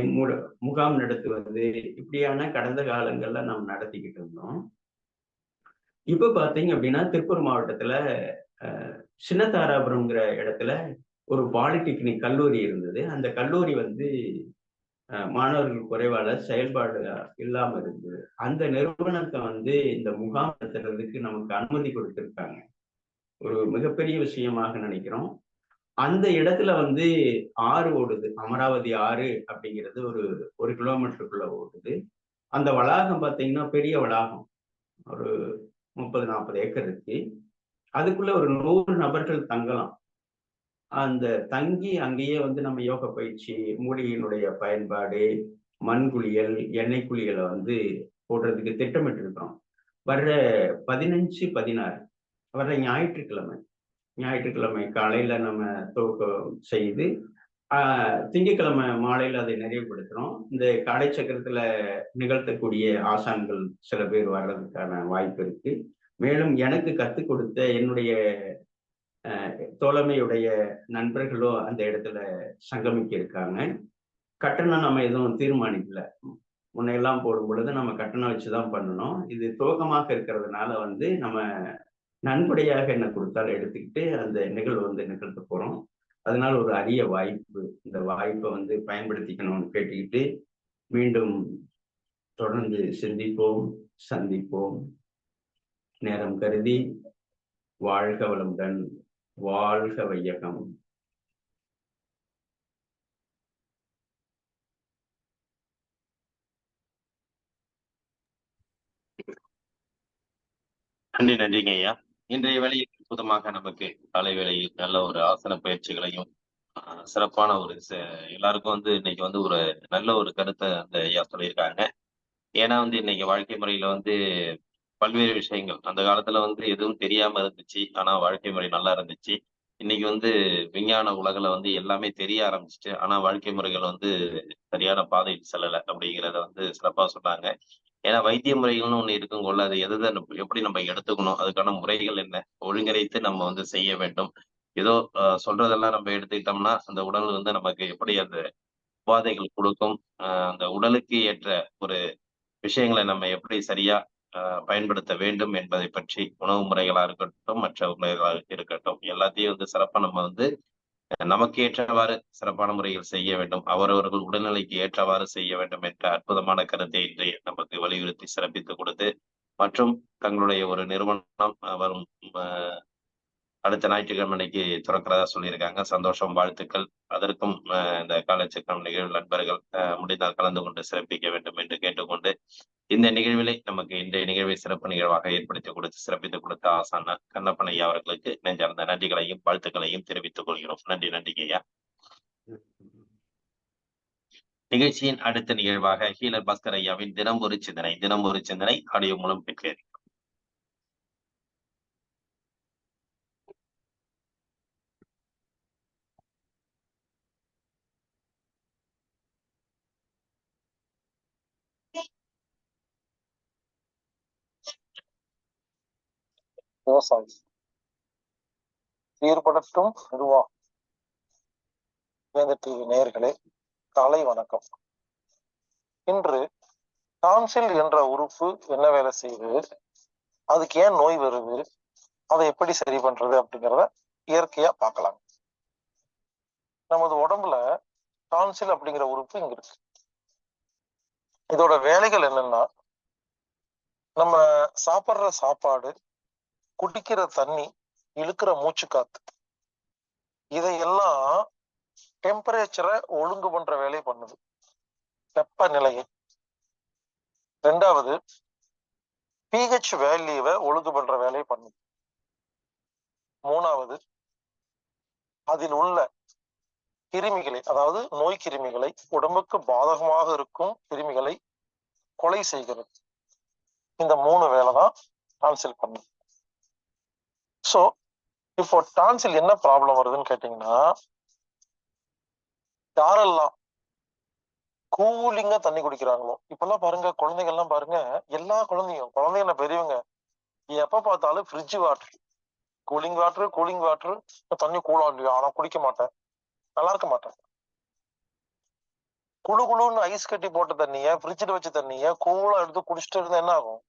முகாம் நடத்துவது இப்படியான கடந்த காலங்கள்ல நம்ம நடத்திக்கிட்டு இருந்தோம். இப்ப பாத்தீங்க அப்படின்னா திருப்பூர் மாவட்டத்துல சின்னதாராபுரம்ங்கிற இடத்துல ஒரு பாலிடெக்னிக் கல்லூரி இருந்தது. அந்த கல்லூரி வந்து மாணவர்கள் குறைவால செயல்பாடு இல்லாம இருந்தது. அந்த நிறுவனத்தை வந்து இந்த முகாம் நடத்துறதுக்கு நமக்கு அனுமதி கொடுத்திருக்காங்க. ஒரு மிகப்பெரிய விஷயமாக நினைக்கிறோம். அந்த இடத்துல வந்து ஆறு ஓடுது. அமராவதி ஆறு அப்படிங்கிறது ஒரு 1 கிலோமீட்டருக்குள்ள ஓடுது. அந்த வளாகம் பார்த்தீங்கன்னா பெரிய வளாகம். ஒரு 30-40 ஏக்கர் இருக்கு. அதுக்குள்ள ஒரு 100 நபர்கள் தங்கலாம். அந்த தங்கி அங்கேயே வந்து நம்ம யோக பயிற்சி, மூலிகையினுடைய பயன்பாடு, மண் குளியல், எண்ணெய் குளியலை வந்து போடுறதுக்கு திட்டமிட்டு இருக்கிறோம். வர்ற 15, 16 வர்ற ஞாயிற்றுக்கிழமை காலையில நம்ம துவக்கம் செய்து திங்கட்கிழமை மாலையில அதை நிறைவுபடுத்துறோம். இந்த காலை சக்கரத்துல நிகழ்த்தக்கூடிய ஆசான்கள் சில பேர் வர்றதுக்கான வாய்ப்பு இருக்கு. மேலும் எனக்கு கற்றுக் கொடுத்த என்னுடைய தோழமையுடைய நண்பர்களும் அந்த இடத்துல சங்கமிக்க இருக்காங்க. கட்டணம் நம்ம எதுவும் தீர்மானிக்கல. முன்னையெல்லாம் போடும் பொழுது நம்ம கட்டணம் வச்சுதான் பண்ணணும். இது துவக்கமாக இருக்கிறதுனால வந்து நம்ம நன்கொடையாக என்ன கொடுத்தாலும் எடுத்துக்கிட்டு அந்த நிகழ்வு வந்து நிகழ்த்த போறோம். அதனால ஒரு அரிய வாய்ப்பு. இந்த வாய்ப்பை வந்து பயன்படுத்திக்கணும்னு கேட்டுக்கிட்டு மீண்டும் தொடர்ந்து சிந்திப்போம், சந்திப்போம். நேரம் கருதி வாழ்க வளமுடன், வாழ்க வையகம். நன்றிங்க ஐயா. இன்றைய வேளையில் அற்புதமாக நமக்கு காலை வேளையில் நல்ல ஒரு ஆசன பயிற்சிகளையும் சிறப்பான ஒரு எல்லாருக்கும் வந்து இன்னைக்கு வந்து ஒரு நல்ல ஒரு கருத்தை அந்த ஐயா சொல்லியிருக்காங்க. ஏன்னா வந்து இன்னைக்கு வாழ்க்கை முறையில வந்து பல்வேறு விஷயங்கள் அந்த காலத்துல வந்து எதுவும் தெரியாம இருந்துச்சு. ஆனா வாழ்க்கை முறை நல்லா இருந்துச்சு. இன்னைக்கு வந்து விஞ்ஞான உலகில வந்து எல்லாமே தெரிய ஆரம்பிச்சுட்டு. ஆனா வாழ்க்கை முறைகள் வந்து சரியான பாதையில் செல்லல அப்படிங்கிறத வந்து சிறப்பா சொன்னாங்க. ஏன்னா வைத்திய முறைகள்னு ஒண்ணு இருக்குங்கொள்ள அது எப்படி நம்ம எடுத்துக்கணும், அதுக்கான முறைகள் என்ன, ஒழுங்கரைத்து நம்ம வந்து செய்ய வேண்டும். ஏதோ சொல்றதெல்லாம் நம்ம எடுத்துக்கிட்டோம்னா அந்த உடல் வந்து நமக்கு எப்படி அந்த உபாதைகள் கொடுக்கும், அந்த உடலுக்கு ஏற்ற ஒரு விஷயங்களை நம்ம எப்படி சரியா பயன்படுத்த வேண்டும் என்பதை பற்றி உணவு முறைகளா இருக்கட்டும், மற்ற முறைகளாக இருக்கட்டும், எல்லாத்தையும் வந்து சிறப்பா நம்ம வந்து நமக்கு ஏற்றவாறு சிறப்பான முறையில் செய்ய வேண்டும். அவரவர்கள் உடல்நிலைக்கு ஏற்றவாறு செய்ய வேண்டும் என்ற அற்புதமான கருத்தை இன்று நமக்கு வலியுறுத்தி சிறப்பித்துக் கொடுத்து, மற்றும் தங்களுடைய ஒரு நிறுவனம் வரும் அடுத்த ஞாயிற்றுக்கிழமை அன்னைக்கு திறக்கிறதா சொல்லியிருக்காங்க. சந்தோஷம், வாழ்த்துக்கள். அதற்கும் இந்த காலச்சக்கரம் நிகழ்வு நண்பர்கள் முடிந்தால் கலந்து கொண்டு சிறப்பிக்க வேண்டும் என்று கேட்டுக்கொண்டு இந்த நிகழ்விலே நமக்கு இன்றைய நிகழ்வை சிறப்பு நிகழ்வாக ஏற்படுத்தி கொடுத்து சிறப்பித்து கொடுத்த ஆசான கண்ணப்பன் ஐயா அவர்களுக்கு நெஞ்சார்ந்த நன்றிகளையும் வாழ்த்துக்களையும் தெரிவித்துக் கொள்கிறோம். நன்றி ஐயா. நிகழ்ச்சியின் அடுத்த நிகழ்வாக ஹீலர் பாஸ்கர் ஐயாவின் தினம் ஒரு சிந்தனை ஆடியோ மூலம் பெற்றேன். விவசாயி சீர்படட்டும் நிர்வாகம். வேந்த டிவி நேயர்களே, காலை வணக்கம். இன்று டான்சில் என்ற உறுப்பு என்ன வேலை செய்யுது, அதுக்கு ஏன் நோய் வருது, அதை எப்படி சரி பண்றது அப்படிங்கிறத இயற்கையா பார்க்கலாம். நமது உடம்புல டான்சில் அப்படிங்கிற உறுப்பு இங்க இருக்கு. இதோட வேலைகள் என்னன்னா, நம்ம சாப்பிட்ற சாப்பாடு, குடிக்கிற தண்ணி, இழுக்கிற மூச்சு காத்து, இதையெல்லாம் டெம்பரேச்சரை ஒழுங்கு பண்ற வேலையை பண்ணுது, வெப்பநிலையை. ரெண்டாவது, பிஹெச் வேல்யூவை ஒழுங்கு பண்ற வேலையை பண்ணுது. மூணாவது, அதில் உள்ள கிருமிகளை, அதாவது நோய் கிருமிகளை, உடம்புக்கு பாதகமாக இருக்கும் கிருமிகளை கொலை செய்கிறது. இந்த 3 வேலை தான் டான்சில் பண்ணுது. ஸோ இப்போ டான்சில் என்ன ப்ராப்ளம் வருதுன்னு கேட்டீங்கன்னா, யாரெல்லாம் கூலிங்கா தண்ணி குடிக்கிறாங்களோ, இப்பெல்லாம் பாருங்க, குழந்தைகள்லாம் பாருங்க, எல்லா குழந்தைங்க பெரியவங்க எப்ப பார்த்தாலும் ஃப்ரிட்ஜ் வாட்டர், கூலிங் வாட்டர், தண்ணி கூலா இல்லையா, ஆனா குடிக்க மாட்டேன், நல்லா இருக்க மாட்டேன். குழுன்னு ஐஸ் கட்டி போட்ட தண்ணிய, ஃப்ரிட்ஜில் வச்ச தண்ணிய கூலா எடுத்து குடிச்சிட்டு இருந்தா என்ன ஆகும்?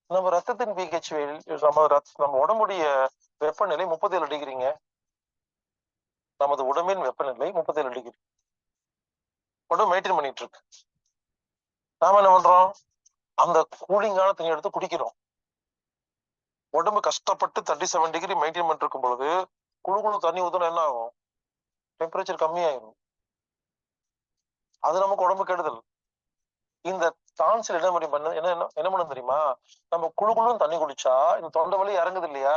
நம்ம ரத்தத்தின் பிஹெச், நம்ம உடம்புடைய வெப்பநிலை 37 டிகிரிங்க. நமது உடம்பின் வெப்பநிலை 37 டிகிரி. உடம்பு மெயின்டைன் பண்ணிட்டு இருக்கு. நாம என்ன பண்றோம்? அந்த கூலிங்கான தண்ணி எடுத்து குடிக்கிறோம். உடம்பு கஷ்டப்பட்டு 37 டிகிரி மெயின்டைன் பண்ணிட்டு இருக்கும் பொழுது குழு தண்ணி ஊத்துனா என்ன ஆகும்? டெம்பரேச்சர் கம்மியாயிரும். அது நமக்கு உடம்பு கெடுதல். இந்த டான்சில் என்ன பண்ணும் தெரியுமா? நம்ம குழுன்னு தண்ணி குடிச்சா இந்த தொண்டை வலி இறங்குது இல்லையா,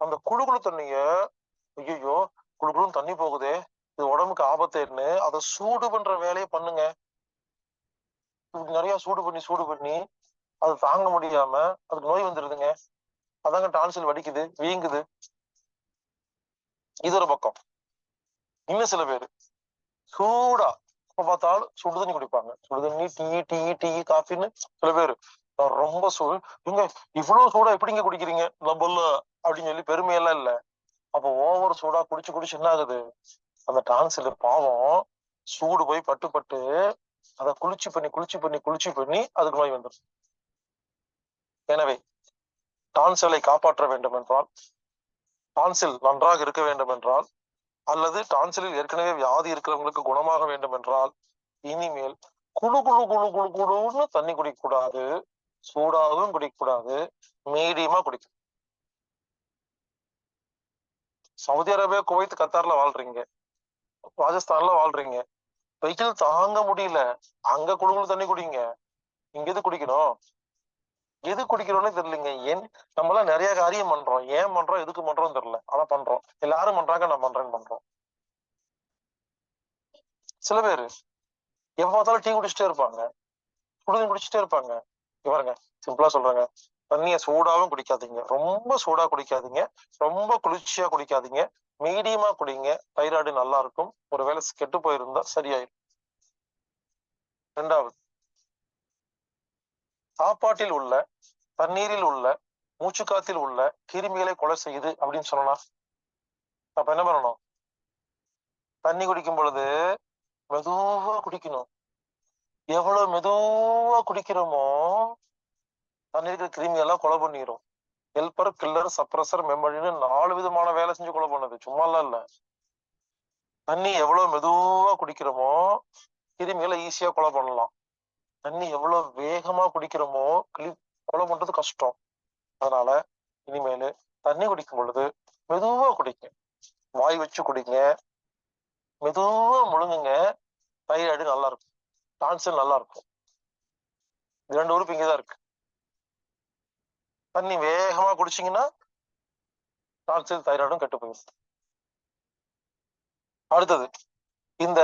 அந்த குழு தண்ணிய, ஐயோ குழுன்னு தண்ணி போகுதே, இது உடம்புக்கு ஆபத்துன்னு அதை சூடு பண்ற வேலையை பண்ணுங்க. நிறைய சூடு பண்ணி அது தாங்க முடியாம அதுக்கு நோய் வந்துருதுங்க. அதாங்க டான்சில் வடிக்குது, வீங்குது. இது ஒரு பக்கம். இன்னும் சில பேர் சூடா எப்ப பார்த்தாலும் சுடு தண்ணி குடிப்பாங்க. சுடு தண்ணி, டீ, காஃபின்னு சில பேர் ரொம்ப சூடு. இங்க இவ்வளவு சூடா எப்படிங்க குடிக்கிறீங்க நம்மள அப்படின்னு சொல்லி பெருமையெல்லாம் இல்ல. அப்போ ஓவர் சூடா குடிச்சு என்ன ஆகுது? அந்த டான்சில் பாவம் சூடு போய் பட்டு அதை குளிச்சு பண்ணி அதுக்கு நோய் வந்துடும். எனவே டான்சிலை காப்பாற்ற வேண்டும் என்றால், டான்சில் நன்றாக இருக்க வேண்டும் என்றால், அல்லது டான்சிலில் ஏற்கனவே வியாதி இருக்கிறவங்களுக்கு குணமாக வேண்டும் என்றால், இனிமேல் குழுன்னு தண்ணி குடிக்க கூடாது, சூடாகவும் குடிக்கக்கூடாது, மீடியமா குடிக்கணும். சவுதி அரேபியா, குவைத், கத்தார்ல வாழ்றீங்க, ராஜஸ்தான்ல வாழ்றீங்க, வெயில் தாங்க முடியல, அங்க குழுகுழு தண்ணி குடிங்க. இங்க எது குடிக்கணும்? எது குடிக்கிறோம்னு தெரியலங்க. நம்மளாம் நிறைய காரியம் பண்றோம், ஏன் பண்றோம், எதுக்கு பண்றோம்னு தெரியல, ஆனா பண்றோம். எல்லாரும் பண்றாங்க, நான் பண்றோம். சில பேரு எப்ப பார்த்தாலும் டீ குடிச்சிட்டே இருப்பாங்க, சுடுதண்ணி குடிச்சிட்டே இருப்பாங்க. பாருங்க, சிம்பிளா சொல்றாங்க, தண்ணிய சூடாவும் குடிக்காதீங்க, ரொம்ப சூடா குடிக்காதீங்க, ரொம்ப குளிர்ச்சியா குடிக்காதீங்க, மீடியமா குடிங்க. தைராய்டு நல்லா இருக்கும். ஒருவேளை கெட்டு போயிருந்தா சரியாயிடும். ரெண்டாவது, சாப்பாட்டில் உள்ள, தண்ணீரில் உள்ள, மூச்சுக்காத்தில் உள்ள கிருமிகளை கொலை செய்யுது அப்படின்னு சொல்லலாம். அப்ப என்ன பண்ணணும்? தண்ணி குடிக்கும் பொழுது மெதுவா குடிக்கணும். எவ்வளவு மெதுவா குடிக்கிறோமோ தண்ணீருக்கு கிருமி எல்லாம் கொலை பண்ணிடும். ஹெல்பர், கில்லர், சப்ரஸர், மெமரின்னு 4 விதமான வேலை செஞ்சு கொலை பண்ணுது, சும்மாலாம் இல்ல. தண்ணி எவ்வளவு மெதுவா குடிக்கிறோமோ கிருமிகளை ஈஸியா கொலை பண்ணலாம். தண்ணி எவ்வளவு வேகமா குடிக்கிறோமோ கொலை பண்றது கஷ்டம். அதனால இனிமேல் தண்ணி குடிக்கும் பொழுது மெதுவா குடிங்க, வாய் வச்சு குடிங்க, மெதுவா முழுங்குங்க. தைராய்டு நல்லா இருக்கும், டான்சில் நல்லா இருக்கும். 2 உறுப்பு இங்கதான் இருக்கு. தண்ணி வேகமா குடிச்சீங்கன்னா டான்சில் தைராய்டும் கெட்டு போயிடும். அடுத்தது, இந்த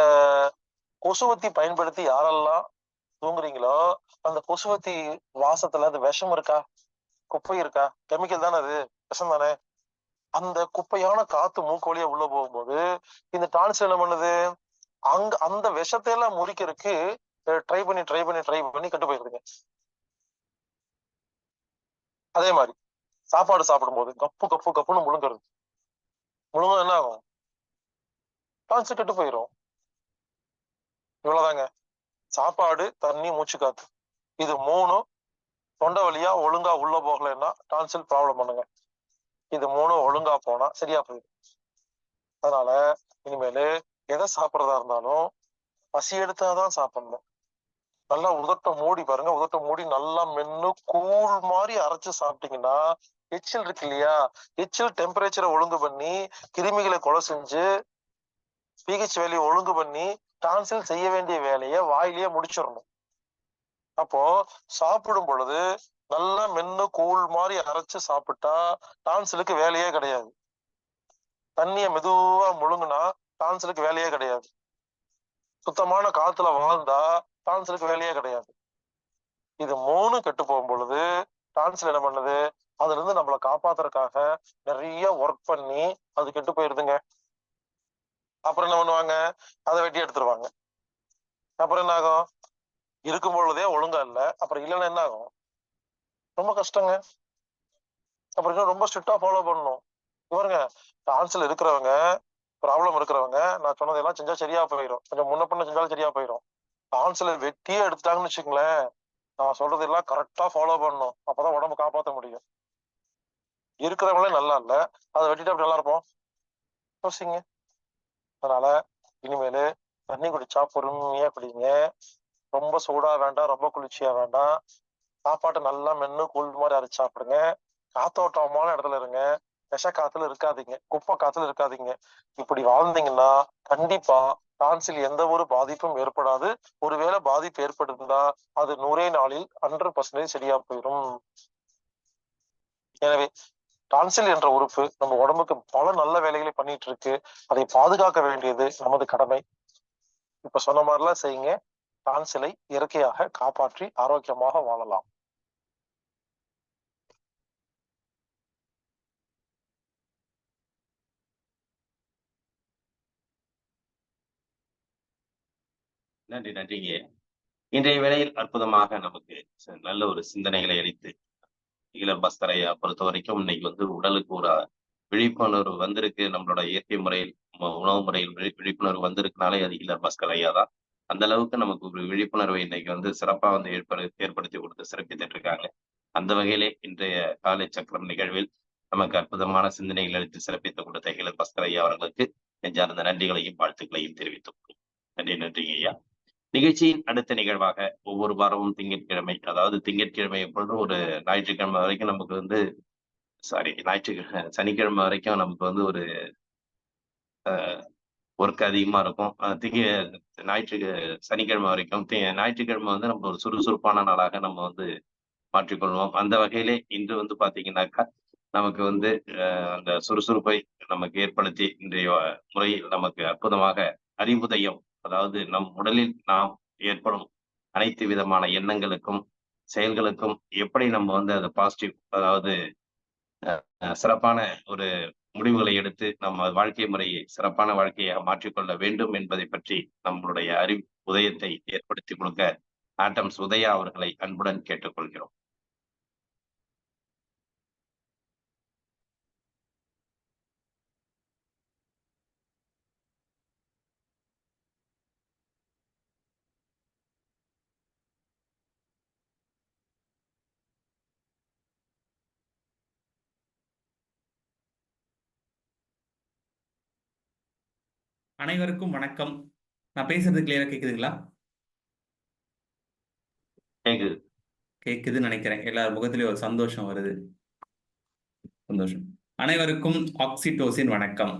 கொசுவத்தி பயன்படுத்தி யாரெல்லாம் தூங்குறீங்களோ அந்த கொசுவத்தி வாசத்துல அந்த விஷம் இருக்கா, குப்பை இருக்கா? கெமிக்கல் தானே, அது விஷம் தானே. அந்த குப்பையான காத்து மூக்கு வழியா உள்ள போகும்போது இந்த டான்சில் என்ன பண்ணுது, அந்த விஷத்தை எல்லாம் முறிக்கிறதுக்கு ட்ரை பண்ணி கெட்டு போயிருதுங்க. அதே மாதிரி சாப்பாடு சாப்பிடும்போது கப்புன்னு முழுங்குறது என்ன ஆகும், டான்சில் கெட்டு போயிடும். இவ்வளவுதாங்க. சாப்பாடு, தண்ணி, மூச்சு காத்து, இது 3 தொண்டை வழியா ஒழுங்கா உள்ள போகலைன்னா டான்சில் ப்ராப்ளம் பண்ணுங்க. இது 3 ஒழுங்கா போனா சரியா போயிடும். அதனால இனிமேலு எதை சாப்பிட்றதா இருந்தாலும் பசி எடுத்தாதான் சாப்பிடணும். நல்லா உதட்ட மூடி பாருங்க, உதட்ட மூடி நல்லா மென்னு கூழ் மாதிரி அரைச்சு சாப்பிட்டீங்கன்னா எச்சில் இருக்கு இல்லையா, எச்சில் டெம்பரேச்சரை ஒழுங்கு பண்ணி கிருமிகளை கொலை செஞ்சு பிஹெச் வேலையை ஒழுங்கு பண்ணி டான்சில் செய்ய வேண்டிய வேலையை வாயிலேயே முடிச்சிடணும். அப்போ சாப்பிடும் பொழுது நல்லா மென்னு கூழ் மாதிரி அரைச்சு சாப்பிட்டா டான்சிலுக்கு வேலையே கிடையாது. தண்ணிய மெதுவா முழுங்குனா டான்சிலுக்கு வேலையே கிடையாது. சுத்தமான காத்துல வாழ்ந்தா டான்சிலுக்கு வேலையே கிடையாது. இது 3 கெட்டு போகும் பொழுது டான்சில் என்ன பண்ணுது, அதுல இருந்து நம்மளை காப்பாத்துறதுக்காக நிறைய ஒர்க் பண்ணி அது கெட்டு போயிருதுங்க. அப்புறம் என்ன பண்ணுவாங்க, அதை வெட்டி எடுத்துருவாங்க. அப்புறம் என்ன ஆகும், இருக்கும் பொழுதே ஒழுங்கா இல்லை, அப்புறம் இல்லைன்னா என்ன ஆகும், ரொம்ப கஷ்டங்க. அப்புறம் ரொம்ப ஸ்ட்ரிக்டா ஃபாலோ பண்ணணும். இவருங்க டான்சில் இருக்கிறவங்க, ப்ராப்ளம் இருக்கிறவங்க நான் சொன்னதெல்லாம் செஞ்சா சரியா போயிடும், கொஞ்சம் முன்ன பண்ண செஞ்சாலும் சரியா போயிடும். டான்சில வெட்டியே எடுத்துட்டாங்கன்னு வச்சுக்கோங்களேன், நான் சொல்றதெல்லாம் கரெக்டா ஃபாலோ பண்ணணும், அப்பதான் உடம்பு காப்பாற்ற முடியும். இருக்கிறவங்களே நல்லா இல்ல, அதை வெட்டிட்டு அப்படி நல்லா இருப்போம், யோசிங்க. அதனால இனிமேலு தண்ணி குடிச்சா பொறுமையா குடிங்க. ரொம்ப சூடா வேண்டாம், ரொம்ப குளிர்ச்சியா வேண்டாம். சாப்பாட்டை நல்லா மென்னு கூழ் மாதிரி அரைச்சு சாப்பிடுங்க. காத்தோட்டமான இடத்துல இருங்க, விஷ காத்துல இருக்காதீங்க, குப்பை காத்துல இருக்காதீங்க. இப்படி வாழ்ந்தீங்கன்னா கண்டிப்பா டான்சில் எந்த ஒரு பாதிப்பும் ஏற்படாது. ஒருவேளை பாதிப்பு ஏற்பட்டிருந்தா அது 100 நாளில் 100% சரியா போயிடும். எனவே டான்சில் என்ற உறுப்பு நம்ம உடம்புக்கு பல நல்ல வேலைகளை பண்ணிட்டு இருக்கு. அதை பாதுகாக்க வேண்டியது நமது கடமை. இப்ப சொன்ன மாதிரிலாம் செய்யுங்க. டான்சிலை இயற்கையாக காப்பாற்றி ஆரோக்கியமாக வாழலாம். நன்றிங்க. இன்றைய வேளையில் அற்புதமாக நமக்கு நல்ல ஒரு சிந்தனைகளை அளித்து ஈழர் பாஸ்கர் ஐயா பொறுத்த வரைக்கும் இன்னைக்கு உடலுக்கு ஒரு விழிப்புணர்வு வந்திருக்கு. நம்மளோட இயற்கை முறையில் உணவு முறையில் விழிப்புணர்வு வந்திருக்குனாலே அது ஈழர் பாஸ்கர் ஐயா தான். அந்த அளவுக்கு நமக்கு ஒரு விழிப்புணர்வை இன்னைக்கு சிறப்பா ஏற்படுத்தி கொடுத்து சிறப்பித்துட்டு இருக்காங்க. அந்த வகையிலே இன்றைய காலை சக்கரம் நிகழ்வில் நமக்கு அற்புதமான சிந்தனைகள் அளித்து சிறப்பித்து கொடுத்த ஈழர் பாஸ்கர் ஐயா அவர்களுக்கு நெஞ்சார்ந்த நன்றிகளையும் வாழ்த்துக்களையும் தெரிவித்துக் நன்றிங்க ஐயா. நிகழ்ச்சியின் அடுத்த நிகழ்வாக ஒவ்வொரு வாரமும் திங்கட்கிழமை, அதாவது திங்கட்கிழமை எப்பொழுதும் ஒரு ஞாயிற்றுக்கிழமை வரைக்கும் நமக்கு சனிக்கிழமை வரைக்கும் நமக்கு ஒரு ஒர்க் அதிகமா இருக்கும். சனிக்கிழமை வரைக்கும் ஞாயிற்றுக்கிழமை நம்ம ஒரு சுறுசுறுப்பான நாளாக நம்ம மாற்றிக்கொள்வோம். அந்த வகையிலே இன்று பாத்தீங்கன்னாக்கா நமக்கு அந்த சுறுசுறுப்பை நமக்கு ஏற்படுத்தி இன்றைய முறையில் நமக்கு அற்புதமாக அறிவுதயம், அதாவது நம் உடலில் நாம் ஏற்படும் அனைத்து விதமான எண்ணங்களுக்கும் செயல்களுக்கும் எப்படி நம்ம அதை பாசிட்டிவ், அதாவது சிறப்பான ஒரு முடிவுகளை எடுத்து நம்ம வாழ்க்கை முறையை சிறப்பான வாழ்க்கையாக மாற்றிக்கொள்ள வேண்டும் என்பதை பற்றி நம்மளுடைய அறிவு உதயத்தை ஏற்படுத்தி கொடுக்க ஆட்டம்ஸ் உதயா அவர்களை அன்புடன் கேட்டுக்கொள்கிறோம். அனைவருக்கும் வணக்கம். நான் பேசுறது கிளியரா கேக்குதுங்களா? கேக்குதுன்னு நினைக்கிறேன். எல்லார் முகத்திலேயும் ஒரு சந்தோஷம் வருது. சந்தோஷம். அனைவருக்கும் ஆக்சிடோசின் வணக்கம்.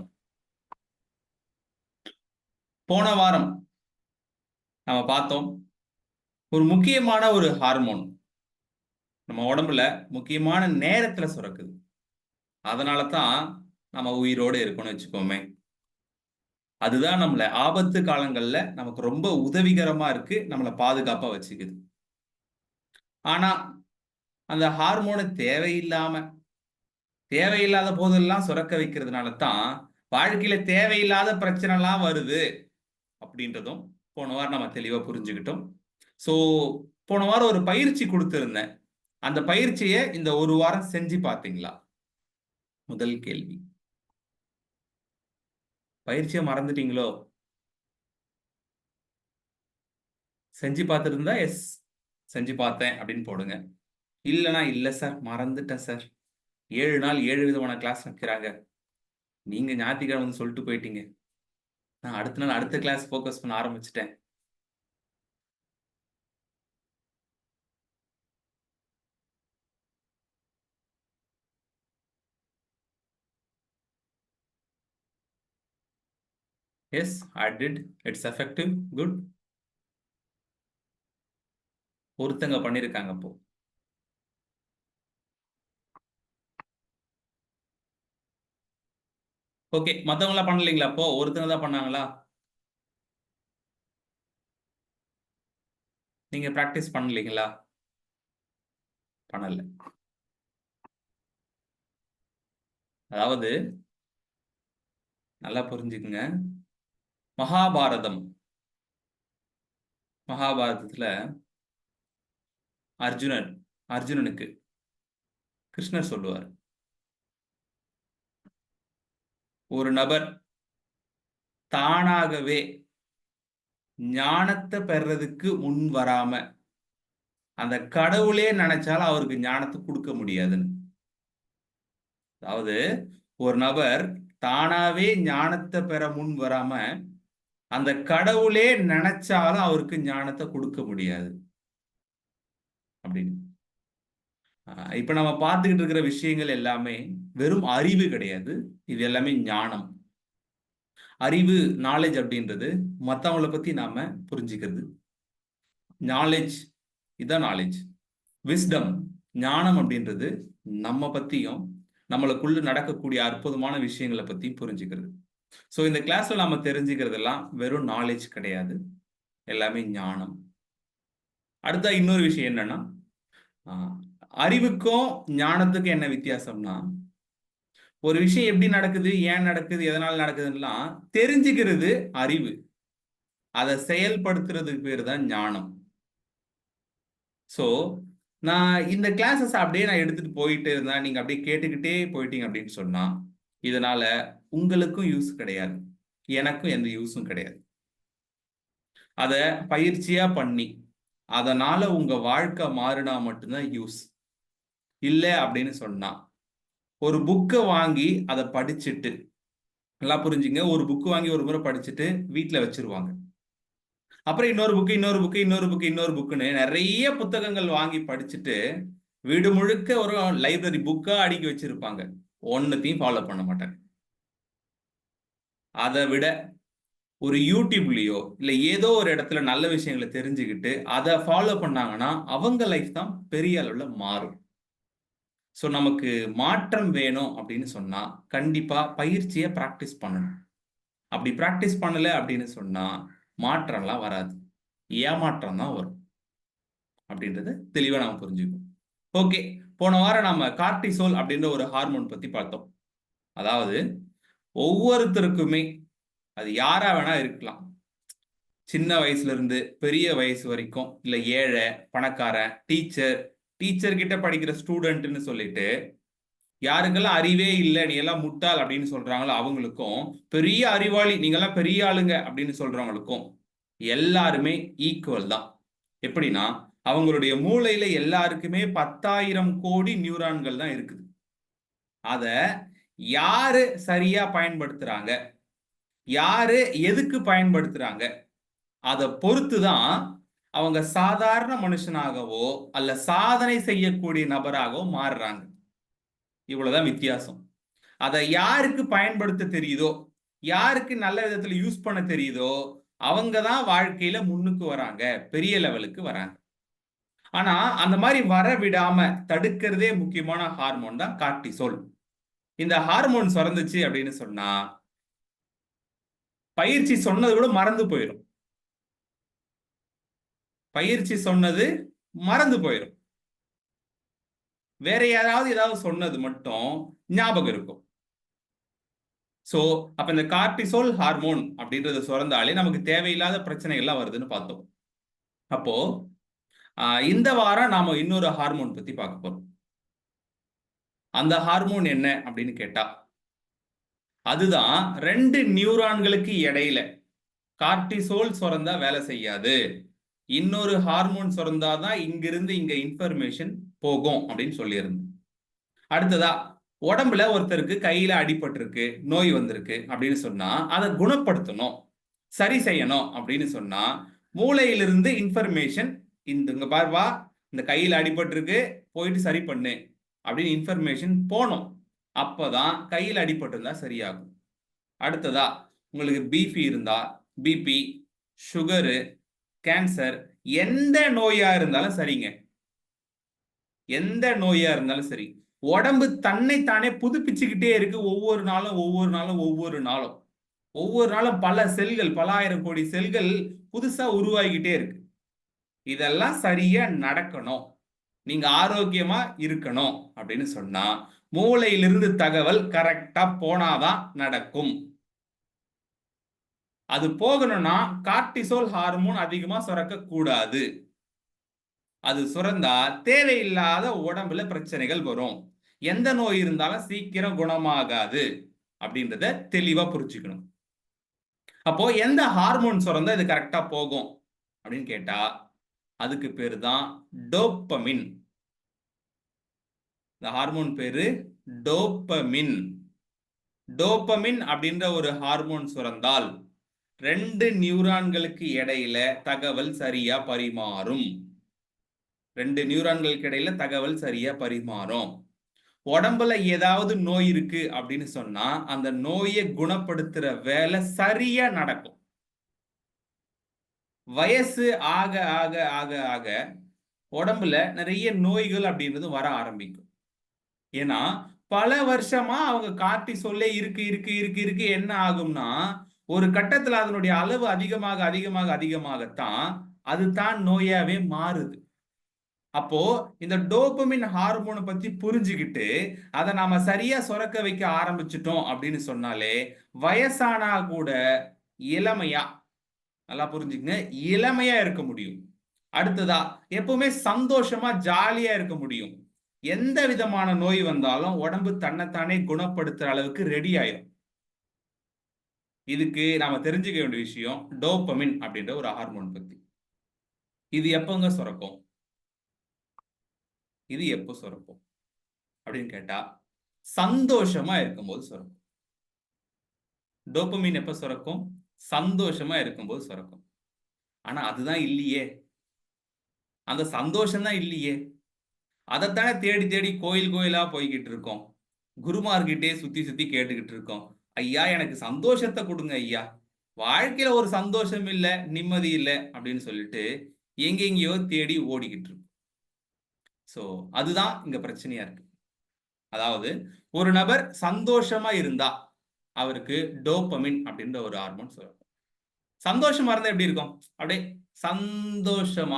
போன வாரம் நம்ம பார்த்தோம் ஒரு முக்கியமான ஒரு ஹார்மோன் நம்ம உடம்புல முக்கியமான நேரத்துல சுரக்குது. அதனால தான் நம்ம உயிரோடு இருக்கணும்னு வச்சுக்கோமே. அதுதான் நம்மள ஆபத்து காலங்கள்ல நமக்கு ரொம்ப உதவிகரமா இருக்கு, நம்மளை பாதுகாப்பா வச்சுக்குது. ஆனா அந்த ஹார்மோனை தேவையில்லாத போதெல்லாம் சுரக்க வைக்கிறதுனால தான் வாழ்க்கையில தேவையில்லாத பிரச்சனை எல்லாம் வருது அப்படின்றதும் போன வாரம் நம்ம தெளிவா புரிஞ்சுக்கிட்டோம். சோ போன வாரம் ஒரு பயிற்சி கொடுத்திருந்தேன். அந்த பயிற்சியை இந்த ஒரு வாரம் செஞ்சு பார்த்தீங்களா? முதல் கேள்வி. பயிற்சியை மறந்துட்டீங்களோ? செஞ்சு பார்த்துருந்தா எஸ் செஞ்சு பார்த்தேன் அப்படின்னு போடுங்க. இல்லைனா இல்லை சார் மறந்துட்டேன் சார், 7 நாள் 7 விதமான கிளாஸ் வைக்கிறாங்க, நீங்க ஞாயிற்றுக்கிழமை வந்து சொல்லிட்டு போயிட்டீங்க, நான் அடுத்த நாள் அடுத்த கிளாஸ் ஃபோக்கஸ் பண்ண ஆரம்பிச்சிட்டேன். Yes I did, it's effective, good. ஒருத்தங்க பண்ணியிருக்காங்க. அப்போ ஓகே, மற்றவங்களாம் பண்ணலைங்களா? அப்போ ஒருத்தங்க தான் பண்ணாங்களா? நீங்க ப்ராக்டிஸ் பண்ணலைங்களா? பண்ணல. அதாவது நல்லா புரிஞ்சுக்குங்க. மகாபாரதத்துல அர்ஜுனனுக்கு கிருஷ்ணர் சொல்லுவார், ஒரு நபர் தானாகவே ஞானத்தை பெறதுக்கு முன் வராம அந்த கடவுளே நினைச்சாலும் அவருக்கு ஞானத்தை கொடுக்க முடியாதுன்னு. அதாவது ஒரு நபர் தானாவே ஞானத்தை பெற முன் வராம அந்த கடவுளே நினைச்சாலும் அவருக்கு ஞானத்தை கொடுக்க முடியாது அப்படின்னு. இப்ப நம்ம பார்த்துக்கிட்டு இருக்கிற விஷயங்கள் எல்லாமே வெறும் அறிவு கிடையாது, இது எல்லாமே ஞானம். அறிவு, நாலேஜ் அப்படின்றது மற்றவங்களை பத்தி நாம புரிஞ்சுக்கிறது. நாலேஜ், இதான் நாலேஜ். விஸ்டம், ஞானம் அப்படின்றது நம்ம பத்தியும் நம்மளுக்குள்ள நடக்கக்கூடிய அற்புதமான விஷயங்களை பத்தி புரிஞ்சுக்கிறது. ஸோ இந்த கிளாஸ்ல நம்ம தெரிஞ்சுக்கிறதெல்லாம் வெறும் நாலேஜ் கிடையாது, எல்லாமே ஞானம். அடுத்த இன்னொரு விஷயம் என்னன்னா, அறிவுக்கும் ஞானத்துக்கும் என்ன வித்தியாசம்னா, ஒரு விஷயம் எப்படி நடக்குது, ஏன் நடக்குது, எதனால நடக்குதுலாம் தெரிஞ்சுக்கிறது அறிவு, அதை செயல்படுத்துறதுக்கு பேர் தான் ஞானம். ஸோ நான் இந்த கிளாஸஸ் அப்படியே நான் எடுத்துட்டு போயிட்டு இருந்தா, நீங்க அப்படியே கேட்டுக்கிட்டே போயிட்டீங்க அப்படின்னு சொன்னா, இதனால உங்களுக்கும் யூஸ் கிடையாது, எனக்கும் எந்த யூஸும் கிடையாது. அதை பயிற்சியா பண்ணி அதனால உங்க வாழ்க்கை மாறினா மட்டும்தான் யூஸ். இல்லை அப்படின்னு சொன்னா, ஒரு புக்கை வாங்கி அதை படிச்சுட்டு, நல்லா புரிஞ்சுங்க, ஒரு புக்கு வாங்கி ஒரு முறை படிச்சுட்டு வீட்டுல வச்சிருவாங்க. அப்புறம் இன்னொரு புக்குன்னு நிறைய புத்தகங்கள் வாங்கி படிச்சுட்டு வீடு முழுக்க ஒரு லைப்ரரி புக்கா அடுக்கி வச்சிருப்பாங்க, ஒன்னத்தையும் ஃபாலோ பண்ண மாட்டாங்க. அதை விட ஒரு யூடியூப்லயோ இல்ல ஏதோ ஒரு இடத்துல நல்ல விஷயங்களை தெரிஞ்சுக்கிட்டு அதை ஃபாலோ பண்ணாங்கன்னா அவங்க லைஃப் தான் பெரிய அளவுல மாறும். ஸோ நமக்கு மாற்றம் வேணும் அப்படின்னு சொன்னா கண்டிப்பா பயிற்சியை ப்ராக்டிஸ் பண்ணணும். அப்படி ப்ராக்டிஸ் பண்ணல அப்படின்னு சொன்னா மாற்றம்லாம் வராது, ஏமாற்றம் தான் வரும் அப்படின்றது தெளிவா நாம புரிஞ்சுக்கணும். ஓகே, போன வாரம் நம்ம கார்டிசோல் அப்படின்ற ஒரு ஹார்மோன் பத்தி பார்த்தோம். அதாவது ஒவ்வொருத்தருக்குமே, அது யாரா வேணா இருக்கலாம், சின்ன வயசுல இருந்து பெரிய வயசு வரைக்கும், இல்ல ஏழை பணக்காரன், டீச்சர் கிட்ட படிக்கிற ஸ்டூடெண்ட்னு சொல்லிட்டு, யாருக்கெல்லாம் அறிவே இல்லை நீ எல்லாம் முட்டாள் அப்படின்னு சொல்றாங்களோ அவங்களுக்கும், பெரிய அறிவாளி நீங்க எல்லாம் பெரிய ஆளுங்க அப்படின்னு சொல்றவங்களுக்கும் எல்லாருமே ஈக்குவல் தான். எப்படின்னா, அவங்களுடைய மூளையில எல்லாருக்குமே 10,000 கோடி நியூரான்கள் தான் இருக்குது. அத யாரு சரியா பயன்படுத்துறாங்க, யாரு எதுக்கு பயன்படுத்துறாங்க, அதை பொறுத்து தான் அவங்க சாதாரண மனுஷனாகவோ அல்ல சாதனை செய்யக்கூடிய நபராகவோ மாறுறாங்க. இவ்வளவுதான் வித்தியாசம். அதை யாருக்கு பயன்படுத்த தெரியுதோ, யாருக்கு நல்ல விதத்துல யூஸ் பண்ண தெரியுதோ அவங்க தான் வாழ்க்கையில முன்னுக்கு வராங்க, பெரிய லெவலுக்கு வராங்க. ஆனா அந்த மாதிரி வர விடாம தடுக்கிறதே முக்கியமான ஹார்மோன் தான் கார்டிசோல். இந்த ஹார்மோன் சுரந்துச்சு அப்படின்னு சொன்னா பயிற்சி சொன்னது கூட மறந்து போயிடும். பயிற்சி சொன்னது மறந்து போயிடும். வேற யாராவது ஏதாவது சொன்னது மட்டும் ஞாபகம் இருக்கும். சோ அப்ப இந்த கார்டிசோல் ஹார்மோன் அப்படின்றத சுரந்தாலே நமக்கு தேவையில்லாத பிரச்சனைகள்லாம் வருதுன்னு பார்த்தோம். அப்போ இந்த வாரம் நாம இன்னொரு ஹார்மோன் பத்தி பார்க்க போறோம். அந்த ஹார்மோன் என்ன அப்படின்னு கேட்டா அதுதான் 2 நியூரான்களுக்கு இடையில கார்டிசோல் சுரந்தா வேலை செய்யாது, இன்னொரு ஹார்மோன் சுரந்தாதான் இங்கிருந்து இங்க இன்ஃபர்மேஷன் போகும் அப்படின்னு சொல்லியிருந்தோம். அடுத்ததா உடம்புல ஒருத்தருக்கு கையில அடிபட்டிருக்கு, நோய் வந்திருக்கு அப்படின்னு சொன்னா அதை குணப்படுத்தணும், சரி செய்யணும் அப்படின்னு சொன்னா மூளையிலிருந்து இன்ஃபர்மேஷன் இங்க பார்வா இந்த கையில அடிபட்டிருக்கு போயிட்டு சரி பண்ணு அப்படின்னு இன்ஃபர்மேஷன் போனோம். அப்பதான் கையில் அடிபட்டிருந்தா சரியாகும். அடுத்ததா உங்களுக்கு பிபி, சுகரு, கேன்சர், எந்த நோயா இருந்தாலும் சரிங்க, எந்த நோயா இருந்தாலும் சரி, உடம்பு தன்னைத்தானே புதுப்பிச்சுக்கிட்டே இருக்கு. ஒவ்வொரு நாளும் பல செல்கள், பல ஆயிரம் கோடி செல்கள் புதுசா உருவாகிக்கிட்டே இருக்கு. இதெல்லாம் சரியா நடக்கணும், நீங்க ஆரோக்கியமா இருக்கணும் அப்படின்னு சொன்னா மூளையிலிருந்து தகவல் கரெக்டா போனாதான் நடக்கும். அது போகணும்னா கார்டிசோல் ஹார்மோன் அதிகமா சுரக்க கூடாது. அது சுரந்தா தேவையில்லாத உடம்புல பிரச்சனைகள் வரும், எந்த நோய் இருந்தாலும் சீக்கிரம் குணமாகாது அப்படின்றத தெளிவா புரிஞ்சுக்கணும். அப்போ எந்த ஹார்மோன் சுரந்தா இது கரெக்டா போகும் அப்படின்னு கேட்டா அதுக்கு பேரு தான் டோப்பமின். இந்த ஹார்மோன் பேரு டோப்பமின். டோப்பமின் அப்படின்ற ஒரு ஹார்மோன் சுரந்தால் 2 நியூரான்களுக்கு இடையில தகவல் சரியா பரிமாறும். 2 நியூரான்களுக்கு இடையில தகவல் சரியா பரிமாறும். உடம்புல ஏதாவது நோய் இருக்கு அப்படின்னு சொன்னா அந்த நோயை குணப்படுத்துற வேலை சரியா நடக்கும். வயசு ஆக ஆக ஆக ஆக உடம்புல நிறைய நோய்கள் அப்படின்றது வர ஆரம்பிக்கும். ஏன்னா பல வருஷமா அவங்க கார்டிசோல்லே இருக்கு. என்ன ஆகும்னா ஒரு கட்டத்துல அதனுடைய அளவு அதிகமாகத்தான் அது தான் நோயாவே மாறுது. அப்போ இந்த டோபமின் ஹார்மோனை பத்தி புரிஞ்சுக்கிட்டு அதை நாம சரியா சுரக்க வைக்க ஆரம்பிச்சிட்டோம் அப்படின்னு சொன்னாலே வயசானா கூட இளமையா, நல்லா புரிஞ்சுக்கங்க, இளமையா இருக்க முடியும். அடுத்ததா எப்பவுமே சந்தோஷமா ஜாலியா இருக்க முடியும். எந்த விதமான நோய் வந்தாலும் உடம்பு தன்னைத்தானே குணப்படுத்துற அளவுக்கு ரெடி ஆயிரும். இதுக்கு நாம தெரிஞ்சுக்க வேண்டிய விஷயம் டோபமின் அப்படின்ற ஒரு ஹார்மோன் பத்தி. இது எப்பங்க சுரக்கும், இது எப்போ சுரக்கும் அப்படின்னு கேட்டா சந்தோஷமா இருக்கும்போது சுரக்கும். டோபமின் எப்ப சுரக்கும்? சந்தோஷமா இருக்கும்போது சுரக்கும். ஆனா அதுதான் இல்லையே, அந்த சந்தோஷம் தான் இல்லையே. அதைத்தானே தேடி தேடி கோயிலா போய்கிட்டு இருக்கோம், குருமார்கிட்டே சுத்தி கேட்டுக்கிட்டு இருக்கோம், ஐயா எனக்கு சந்தோஷத்தை கொடுங்க ஐயா, வாழ்க்கையில ஒரு சந்தோஷம் இல்லை, நிம்மதி இல்லை அப்படின்னு சொல்லிட்டு எங்கெங்கயோ தேடி ஓடிக்கிட்டு இருக்கோம். சோ அதுதான் இங்க பிரச்சனையா இருக்கு. அதாவது ஒரு நபர் சந்தோஷமா இருந்தா அவருக்கு டோபமின் அப்படின்ற ஒரு ஹார்மோன் சுரக்கும். சந்தோஷமா இருந்தா எப்படி இருக்கும்? அப்படியே சந்தோஷம்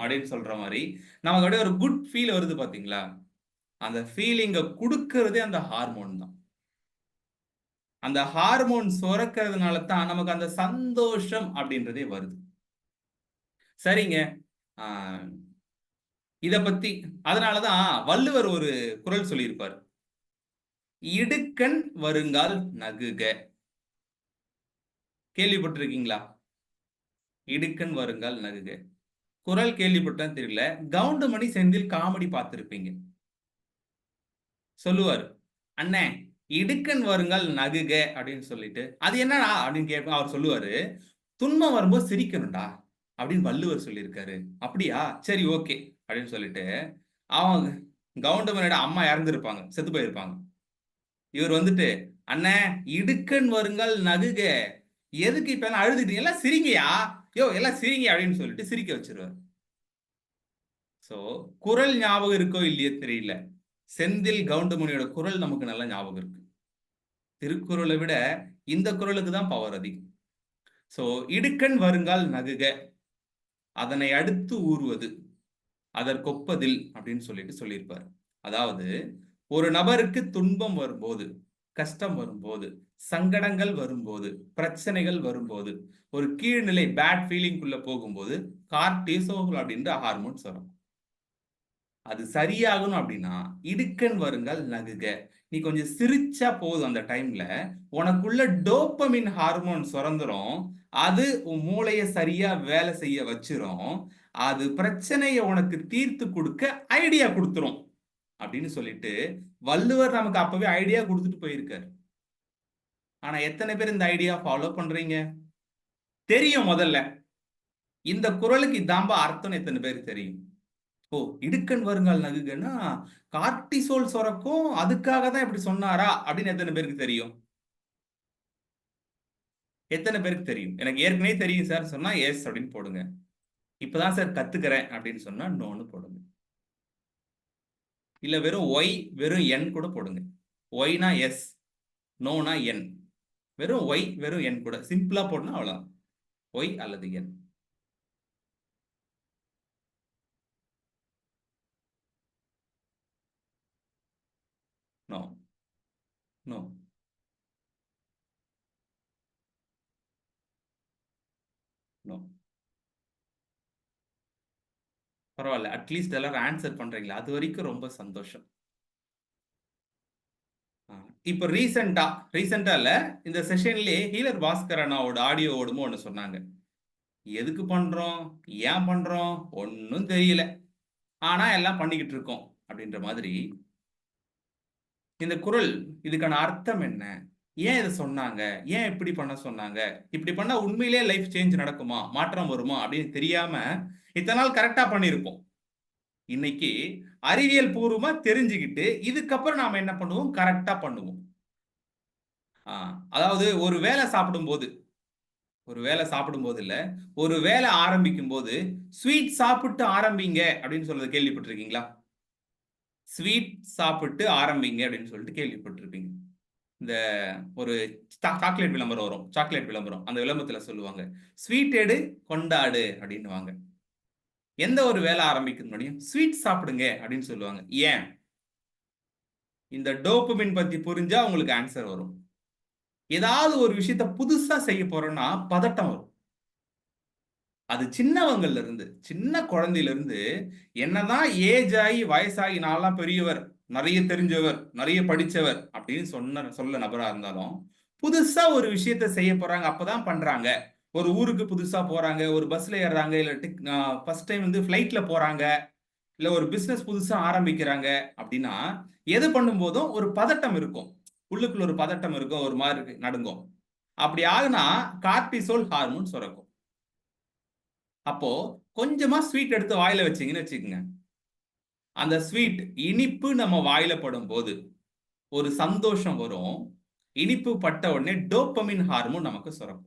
அப்படின்னு சொல்ற மாதிரி நமக்கு அப்படியே ஒரு குட் ஃபீல் வருது பாத்தீங்களா? அந்த ஃபீலிங்க கொடுக்கறதே அந்த ஹார்மோன் தான். அந்த ஹார்மோன் சுரக்கிறதுனால தான் நமக்கு அந்த சந்தோஷம் அப்படின்றதே வருது. சரிங்க, இத பத்தி அதனாலதான் வள்ளுவர் ஒரு குறள் சொல்லியிருப்பார், இடுக்கண் வருங்கால் நகுக. கேள்விப்பட்டிருக்கீங்களா? இடுக்கண் வருங்கால் நகுக குறள் கேள்விப்பட்டா தெரியல, கவுண்டமணி செந்தில் காமெடி பார்த்திருப்பீங்க. சொல்லுவார், அண்ணே இடுக்கண் வருங்கால் நகுக அப்படின்னு சொல்லிட்டு அது என்னடா அப்படின்னு கேட்ப. அவர் சொல்லுவாரு, துன்பம் வரும்போது சிரிக்கணும்டா அப்படின்னு வள்ளுவர் சொல்லியிருக்காரு. அப்படியா, சரி ஓகே அப்படின்னு சொல்லிட்டு அவங்க கவுண்டமணியோட அம்மா இறந்துருப்பாங்க, செத்து போயிருப்பாங்க. இவர் வந்துட்டு, அண்ணே இடுக்கண் வருங்கால் நகுக, எதுக்கு இப்ப எல்லாம் அழுதுட்டீங்க, எல்லாம் சிரிங்கயா, யோ எல்லாம் சிரிங்க அப்படின்னு சொல்லிட்டு சிரிக்க வச்சிருவாரு. சோ குரல் ஞாபகம் இருக்கோ இல்லையோ தெரியல, செந்தில் கவுண்டமணியோட குரல் நமக்கு நல்லா ஞாபகம் இருக்கு. திருக்குறளை விட இந்த குரலுக்கு தான் பவர் அதிகம். சோ இடுக்கண் வருங்கால் நகுக, அதனை அடுத்து ஊறுவது அதற்கொப்பதில் அப்படின்னு சொல்லியிருப்பார். அதாவது ஒரு நபருக்கு துன்பம் வரும்போது, கஷ்டம் வரும்போது, சங்கடங்கள் வரும்போது, பிரச்சனைகள் வரும்போது, ஒரு கீழ்நிலை பேட் ஃபீலிங்குள்ள போகும்போது கார்டிசோல் அப்படின்ற ஹார்மோன்ஸ் வரும். அது சரியாகணும் அப்படின்னா இடுக்கண் வருங்கால் நகுக, நீ கொஞ்சம் சிரிச்சா போதும், அந்த டைம்ல உனக்குள்ள டோப்பமின் ஹார்மோன் சுரந்துரும். அது உன் மூளைய சரியா வேலை செய்ய வச்சிரும். அது பிரச்சனையை உனக்கு தீர்த்து கொடுக்க ஐடியா கொடுத்துரும் அப்படின்னு சொல்லிட்டு வள்ளுவர் நமக்கு அப்பவே ஐடியா கொடுத்துட்டு போயிருக்காரு. ஆனா எத்தனை பேர் இந்த ஐடியா ஃபாலோ பண்றீங்க? தெரியும் முதல்ல இந்த குறளுக்கு இதாம்பா அர்த்தம், எத்தனை பேருக்கு தெரியும்? ஓ, இடுக்கண் வருங்கால் நகுகன்னா கார்டிசோல் சுரக்கும், அதுக்காக தான் இப்படி சொன்னாரா அப்படின்னு எத்தனை பேருக்கு தெரியும்? எத்தனை பேருக்கு தெரியும்? எனக்கு ஏற்கனவே தெரியும் சார் சொன்னா எஸ் அப்படின்னு போடுங்க. இப்பதான் சார் கத்துக்கிறேன் அப்படின்னு சொன்னா நோன்னு போடுங்க. இல்ல வெறும் ஒய் வெறும் என் கூட போடுங்க. ஒய்னா எஸ், நோனா என். வெறும் ஒய் வெறும் என் கூட சிம்பிளா போடணும், அவ்வளவுதான். ஒய் அல்லது என். No no no. பரவாயில்ல, அட்லீஸ்ட் எல்லாரும் ஆன்சர் பண்றீங்களா? அது வரைக்கும் ரொம்ப சந்தோஷம். இப்போ ரீசெண்டா இல்ல, இந்த செஷன்லயே ஹீலர் பாஸ்கர் அண்ணாவோட ஆடியோ ஓடுமோ ஒன்று சொன்னாங்க. எதுக்கு பண்றோம், ஏன் பண்றோம் ஒன்னும் தெரியல, ஆனா எல்லாம் பண்ணிக்கிட்டு இருக்கோம் அப்படின்ற மாதிரி. இந்த குறள் இதுக்கான அர்த்தம் என்ன, ஏன் இதை சொன்னாங்க, ஏன் இப்படி பண்ண சொன்னாங்க, இப்படி பண்ணா உண்மையிலேயே லைஃப் சேஞ்ச் நடக்குமா, மாற்றம் வருமா அப்படின்னு தெரியாம இத்தனை நாள் கரெக்டா பண்ணியிருப்போம். இன்னைக்கு அறிவியல் பூர்வமா தெரிஞ்சுக்கிட்டு இதுக்கப்புறம் நாம என்ன பண்ணுவோம், கரெக்டா பண்ணுவோம். அதாவது ஒரு வேலை சாப்பிடும் போது இல்ல, ஒரு வேலை ஆரம்பிக்கும் போது ஸ்வீட் சாப்பிட்டு ஆரம்பிங்க அப்படின்னு சொல்றது கேள்விப்பட்டிருக்கீங்களா? ஸ்வீட் சாப்பிட்டு ஆரம்பிங்க அப்படின்னு சொல்லிட்டு கேள்விப்பட்டிருப்பீங்க. இந்த ஒரு சாக்லேட் விளம்பரம் வரும், சாக்லேட் விளம்பரம், அந்த விளம்பரத்துல சொல்லுவாங்க ஸ்வீட் எடு கொண்டாடு அப்படின்னு வாங்க. எந்த ஒரு வேலை ஆரம்பிக்கிறது முன்னாடியும் ஸ்வீட் சாப்பிடுங்க அப்படின்னு சொல்லுவாங்க. ஏன்? இந்த டோபமின் பத்தி புரிஞ்சா உங்களுக்கு ஆன்சர் வரும். ஏதாவது ஒரு விஷயத்த புதுசா செய்ய போறோம்னா பதட்டம் வரும். அது சின்னவங்கள்ல இருந்து, சின்ன குழந்தையில இருந்து, என்னதான் ஏஜ் ஆகி வயசாகி நான்லாம் பெரியவர், நிறைய தெரிஞ்சவர், நிறைய படிச்சவர் அப்படின்னு சொல்ல நபரா இருந்தாலும் புதுசா ஒரு விஷயத்த செய்ய போறாங்க, அப்பதான் பண்றாங்க. ஒரு ஊருக்கு புதுசா போறாங்க, ஒரு பஸ்ல ஏறுறாங்க, இல்ல ஃபர்ஸ்ட் டைம் வந்து ஃபிளைட்ல போறாங்க, இல்ல ஒரு பிசினஸ் புதுசா ஆரம்பிக்கிறாங்க அப்படின்னா எது பண்ணும் போதும் ஒரு பதட்டம் இருக்கும், உள்ளுக்குள்ள ஒரு பதட்டம் இருக்கும், ஒரு மாதிரி நடுங்கும். அப்படி ஆகுனா கார்டிசோல் ஹார்மோன் சுரக்கும். அப்போ கொஞ்சமா ஸ்வீட் எடுத்து வாயில வச்சீங்கன்னு வச்சுக்கோங்க, அந்த ஸ்வீட் இனிப்பு நம்ம வாயில படும் போது ஒரு சந்தோஷம் வரும். இனிப்பு பட்ட உடனே டோபமின் ஹார்மோன் நமக்கு சுரக்கும்.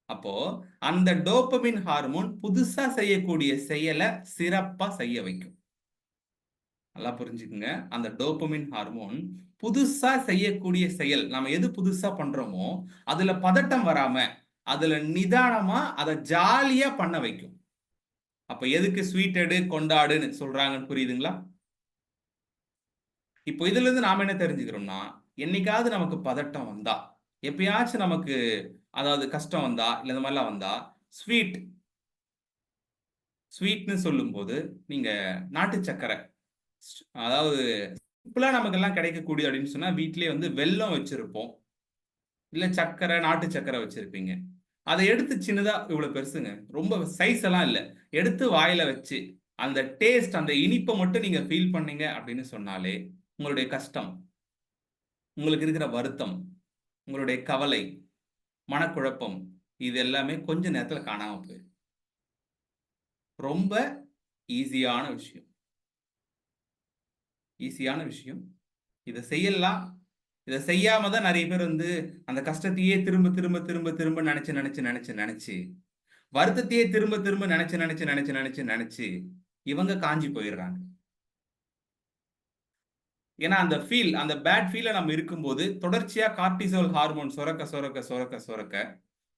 அப்போ அந்த டோபமின் ஹார்மோன் புதுசா செய்யக்கூடிய செயலை சிறப்பா செய்ய வைக்கும். நல்லா புரிஞ்சுக்குங்க, அந்த டோபமின் ஹார்மோன் புதுசா செய்யக்கூடிய செயல், நம்ம எது புதுசா பண்றோமோ அதுல பதட்டம் வராம, அதுல நிதானமா அதை ஜாலியா பண்ண வைக்கும். அப்ப எதுக்கு ஸ்வீட் எடு கொண்டாடுன்னு சொல்றாங்கன்னு புரியுதுங்களா? இப்போ இதுல இருந்து நாம என்ன தெரிஞ்சுக்கிறோம்னா, என்னைக்காவது நமக்கு பதட்டம் வந்தா, எப்பயாச்சும் நமக்கு அதாவது கஷ்டம் வந்தா, இல்ல இந்த மாதிரிலாம் வந்தா, ஸ்வீட்னு சொல்லும் போது நீங்க நாட்டு சக்கரை, அதாவது சிம்பிளா நமக்கு எல்லாம் கிடைக்கக்கூடிய அப்படின்னு சொன்னா வீட்லயே வந்து வெல்லம் வச்சிருப்போம், இல்ல சக்கரை, நாட்டு சக்கரை வச்சிருப்பீங்க. அதை எடுத்து சின்னதா இவ்வளவு பெருசுங்க, ரொம்ப சைஸ் எல்லாம் இல்ல, எடுத்து வாயில வச்சு அந்த டேஸ்ட், அந்த இனிப்பை மட்டும் நீங்க ஃபீல் பண்ணீங்க அப்படின்னு சொன்னாலே உங்களுடைய கஷ்டம், உங்களுக்கு இருக்கிற வருத்தம், உங்களுடைய கவலை, மனக்குழப்பம், இது எல்லாமே கொஞ்ச நேரத்துல காணாம போயிடும். ரொம்ப ஈஸியான விஷயம். இதை செய்யலாம். இதை செய்யாம தான் நிறைய பேர் வந்து அந்த கஷ்டத்தையே திரும்ப திரும்ப திரும்ப திரும்ப நினைச்சு வருத்தத்தையே திரும்ப திரும்ப நினைச்சு இவங்க காஞ்சி போயிடுறாங்க. ஏன்னா அந்த பேட் ஃபீல நம்ம இருக்கும்போது தொடர்ச்சியா கார்டிசோல் ஹார்மோன் சுரக்க சுரக்க சுரக்க சுரக்க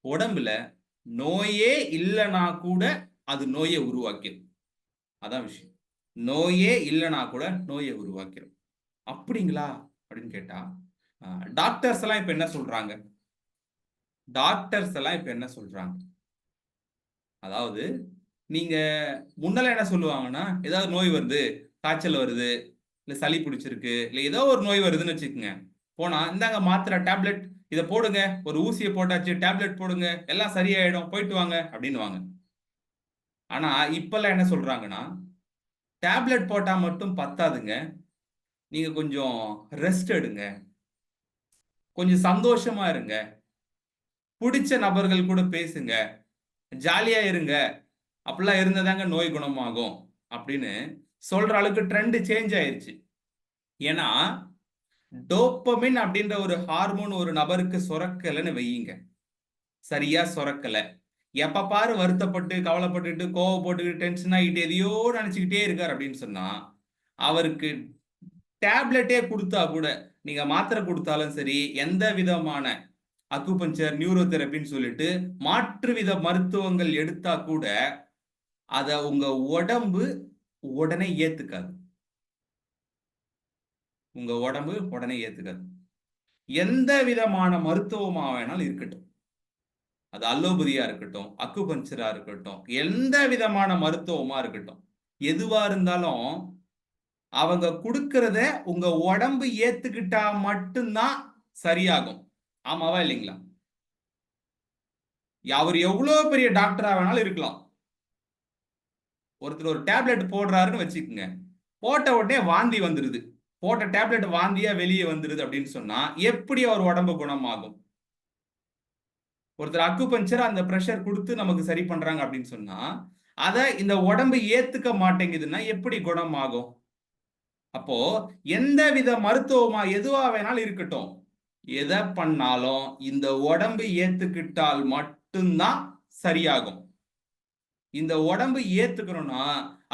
உடம்புல நோயே இல்லைனா கூட அது நோயை உருவாக்கிடும். அதான் விஷயம். நோயே இல்லைனா கூட நோயை உருவாக்கிடும். அப்படிங்களா அப்படின்னு கேட்டா டாக்டர்ஸ் எல்லாம் இப்ப என்ன சொல்றாங்க? அதாவது நீங்க முன்னால என்ன சொல்லுவாங்கன்னா, ஏதாவது நோய் வருது, காய்ச்சல் வருது, இல்ல சளி பிடிச்சிருக்கு, இல்ல ஏதோ ஒரு நோய் வருதுன்னு வச்சுக்கோங்க, போனா இந்தாங்க மாத்திரை, டேப்லெட், இதை போடுங்க, ஒரு ஊசியை போட்டாச்சு, டேப்லெட் போடுங்க, எல்லாம் சரியாயிடும், போயிட்டு வாங்க அப்படின்னுவாங்க. ஆனா இப்பெல்லாம் என்ன சொல்றாங்கன்னா, டேப்லெட் போட்டா மட்டும் பத்தாதுங்க, நீங்க கொஞ்சம் ரெஸ்ட் எடுங்க, கொஞ்சம் சந்தோஷமா இருங்க, பிடிச்ச நபர்கள் கூட பேசுங்க, ஜாலியா இருங்க, அப்படிலாம் இருந்ததாங்க நோய் குணமாகும் அப்படின்னு சொல்ற அளவுக்கு ட்ரெண்ட் சேஞ்ச் ஆயிருச்சு. ஏன்னா டோப்பமின் அப்படின்ற ஒரு ஹார்மோன் ஒரு நபருக்கு சுரக்கலைன்னு வையுங்க, சரியா சுரக்கல, எப்ப பாரு வருத்தப்பட்டு கவலைப்பட்டுட்டு கோவப்பட்டுக்கிட்டு டென்ஷன் ஆகிட்டு எதையோ நினைச்சுக்கிட்டே இருக்காரு அப்படின்னு சொன்னா, அவருக்கு டேப்லெட்டே கொடுத்தா கூட, நீங்க மாத்திரை கொடுத்தாலும் சரி, எந்த விதமான அக்குபஞ்சர், நியூரோதெரபின்னு சொல்லிட்டு மாற்று வித மருத்துவங்கள் எடுத்தா கூட அத உங்க உடம்பு உடனே ஏத்துக்காது. எந்த விதமான மருத்துவமா வேணாலும் இருக்கட்டும், அது அலோபதியா இருக்கட்டும், அக்குபஞ்சரா இருக்கட்டும், எந்த விதமான மருத்துவமா இருக்கட்டும், எதுவா இருந்தாலும் அவங்க கொடுக்கறத உங்க உடம்பு ஏத்துக்கிட்டா மட்டும்தான் சரியாகும். ஆமாவா இல்லைங்களா? அவர் எவ்வளவு பெரிய டாக்டரா வேணாலும் இருக்கலாம், ஒருத்தர் ஒரு டேப்லெட் போடுறாருன்னு வச்சுக்கோங்க, போட்ட உடனே வாந்தி வந்துருது, போட்ட டேப்லெட் வாந்தியா வெளியே வந்துருது அப்படின்னு சொன்னா எப்படி அவர் உடம்பு குணமாகும்? ஒருத்தர் அக்குபஞ்சர் அந்த பிரஷர் கொடுத்து நமக்கு சரி பண்றாங்க அப்படின்னு சொன்னா அதை இந்த உடம்பு ஏத்துக்க மாட்டேங்குதுன்னா எப்படி குணமாகும்? அப்போ எந்த வித மருத்துவமா எதுவா வேணாலும் இருக்கட்டும், எதை பண்ணாலும் இந்த உடம்பு ஏத்துக்கிட்டால் மட்டும்தான் சரியாகும். இந்த உடம்பு ஏத்துக்கணும்னா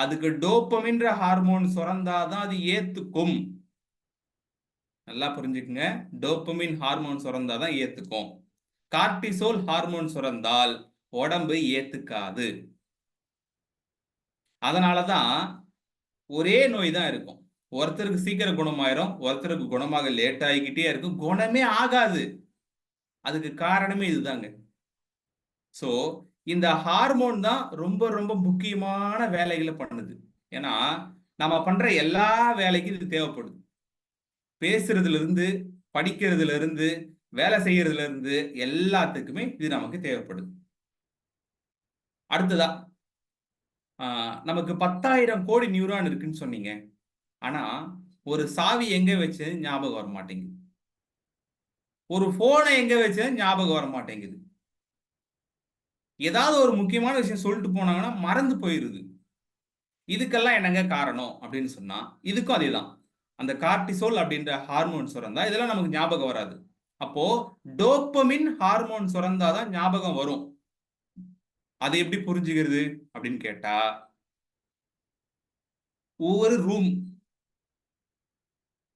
அதுக்கு டோப்பமின்ற ஹார்மோன் சுரந்தாதான் அது ஏத்துக்கும். நல்லா புரிஞ்சுக்குங்க, டோப்பமின் ஹார்மோன் சுரந்தாதான் ஏத்துக்கும். கார்டிசோல் ஹார்மோன் சுரந்தால் உடம்பு ஏத்துக்காது. அதனாலதான் ஒரே நோய் தான் இருக்கும், ஒருத்தருக்கு சீக்கிரம் குணமாயிரும், ஒருத்தருக்கு குணமாக லேட் ஆகிக்கிட்டே இருக்கும், குணமே ஆகாது. அதுக்கு காரணமே இதுதாங்க. சோ இந்த ஹார்மோன் தான் ரொம்ப ரொம்ப முக்கியமான வேலைகளை பண்ணுது. ஏன்னா நம்ம பண்ற எல்லா வேலைக்கும் இது தேவைப்படுது. பேசுறதுல இருந்து, படிக்கிறதுல இருந்து, வேலை செய்யறதுல இருந்து எல்லாத்துக்குமே இது நமக்கு தேவைப்படுது. அடுத்ததா நமக்கு 10,000 கோடி நியூரான் இருக்குன்னு சொன்னீங்க, ஆனா ஒரு சாவி எங்க வச்சு ஞாபகம் வர மாட்டேங்குது, ஒரு போனை எங்க வச்சு ஞாபகம் வர மாட்டேங்குது, ஏதாவது ஒரு முக்கியமான விஷயம் சொல்லிட்டு போனாங்கன்னா மறந்து போயிருது. இதுக்கெல்லாம் என்னங்க காரணம் அப்படின்னு சொன்னா இதுக்கும் அதேதான். அந்த கார்டிசோல் அப்படின்ற ஹார்மோன் சுரந்தா இதெல்லாம் நமக்கு ஞாபகம் வராது. அப்போ டோப்பமின் ஹார்மோன் சுரந்தாதான் ஞாபகம் வரும். அது எப்படி புரிஞ்சுக்கிறது அப்படின்னு கேட்டா,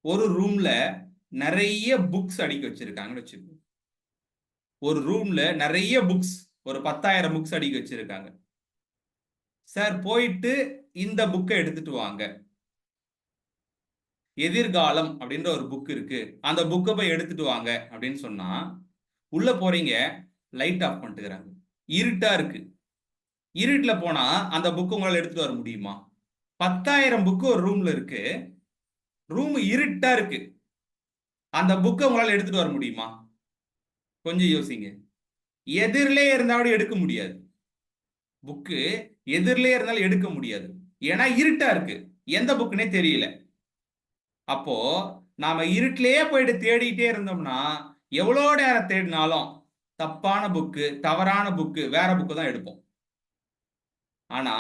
ஒரு ரூம்ல நிறைய புக்ஸ் அடுக்கி வச்சிருக்காங்கன்னு வச்சுக்கோங்க. ஒரு ரூம்ல நிறைய புக்ஸ், ஒரு 10,000 புக்ஸ் அடுக்கி வச்சிருக்காங்க. சார் போயிட்டு இந்த புக்கை எடுத்துட்டு வாங்க, எதிர்காலம் அப்படின்ற ஒரு புக் இருக்கு, அந்த புக்கை போய் எடுத்துட்டு வாங்க அப்படின்னு சொன்னா உள்ள போறீங்க, லைட் ஆஃப் பண்ணிட்டுக்கிறாங்க, இருட்டா இருக்கு. இருட்டுல போனா அந்த புக்கு உங்களால எடுத்துட்டு வர முடியுமா? 10,000 புக்கு ஒரு ரூம்ல இருக்கு, ரூம் இருட்டா இருக்கு, அந்த புக்கை உங்களால எடுத்துட்டு வர முடியுமா? கொஞ்சம் யோசிங்க. எதிரிலே இருந்தாலும் எடுக்க முடியாது, புக்கு எதிரிலே இருந்தாலும் எடுக்க முடியாது, ஏன்னா இருட்டா இருக்கு, எந்த புக்குன்னே தெரியல. அப்போ நாம இருட்டிலேயே போயிட்டு தேடிட்டே இருந்தோம்னா எவ்வளோ நேரம் தேடினாலும் தப்பான புக்கு, தவறான புக்கு, வேற புக்கு தான் எடுப்போம். ஆனா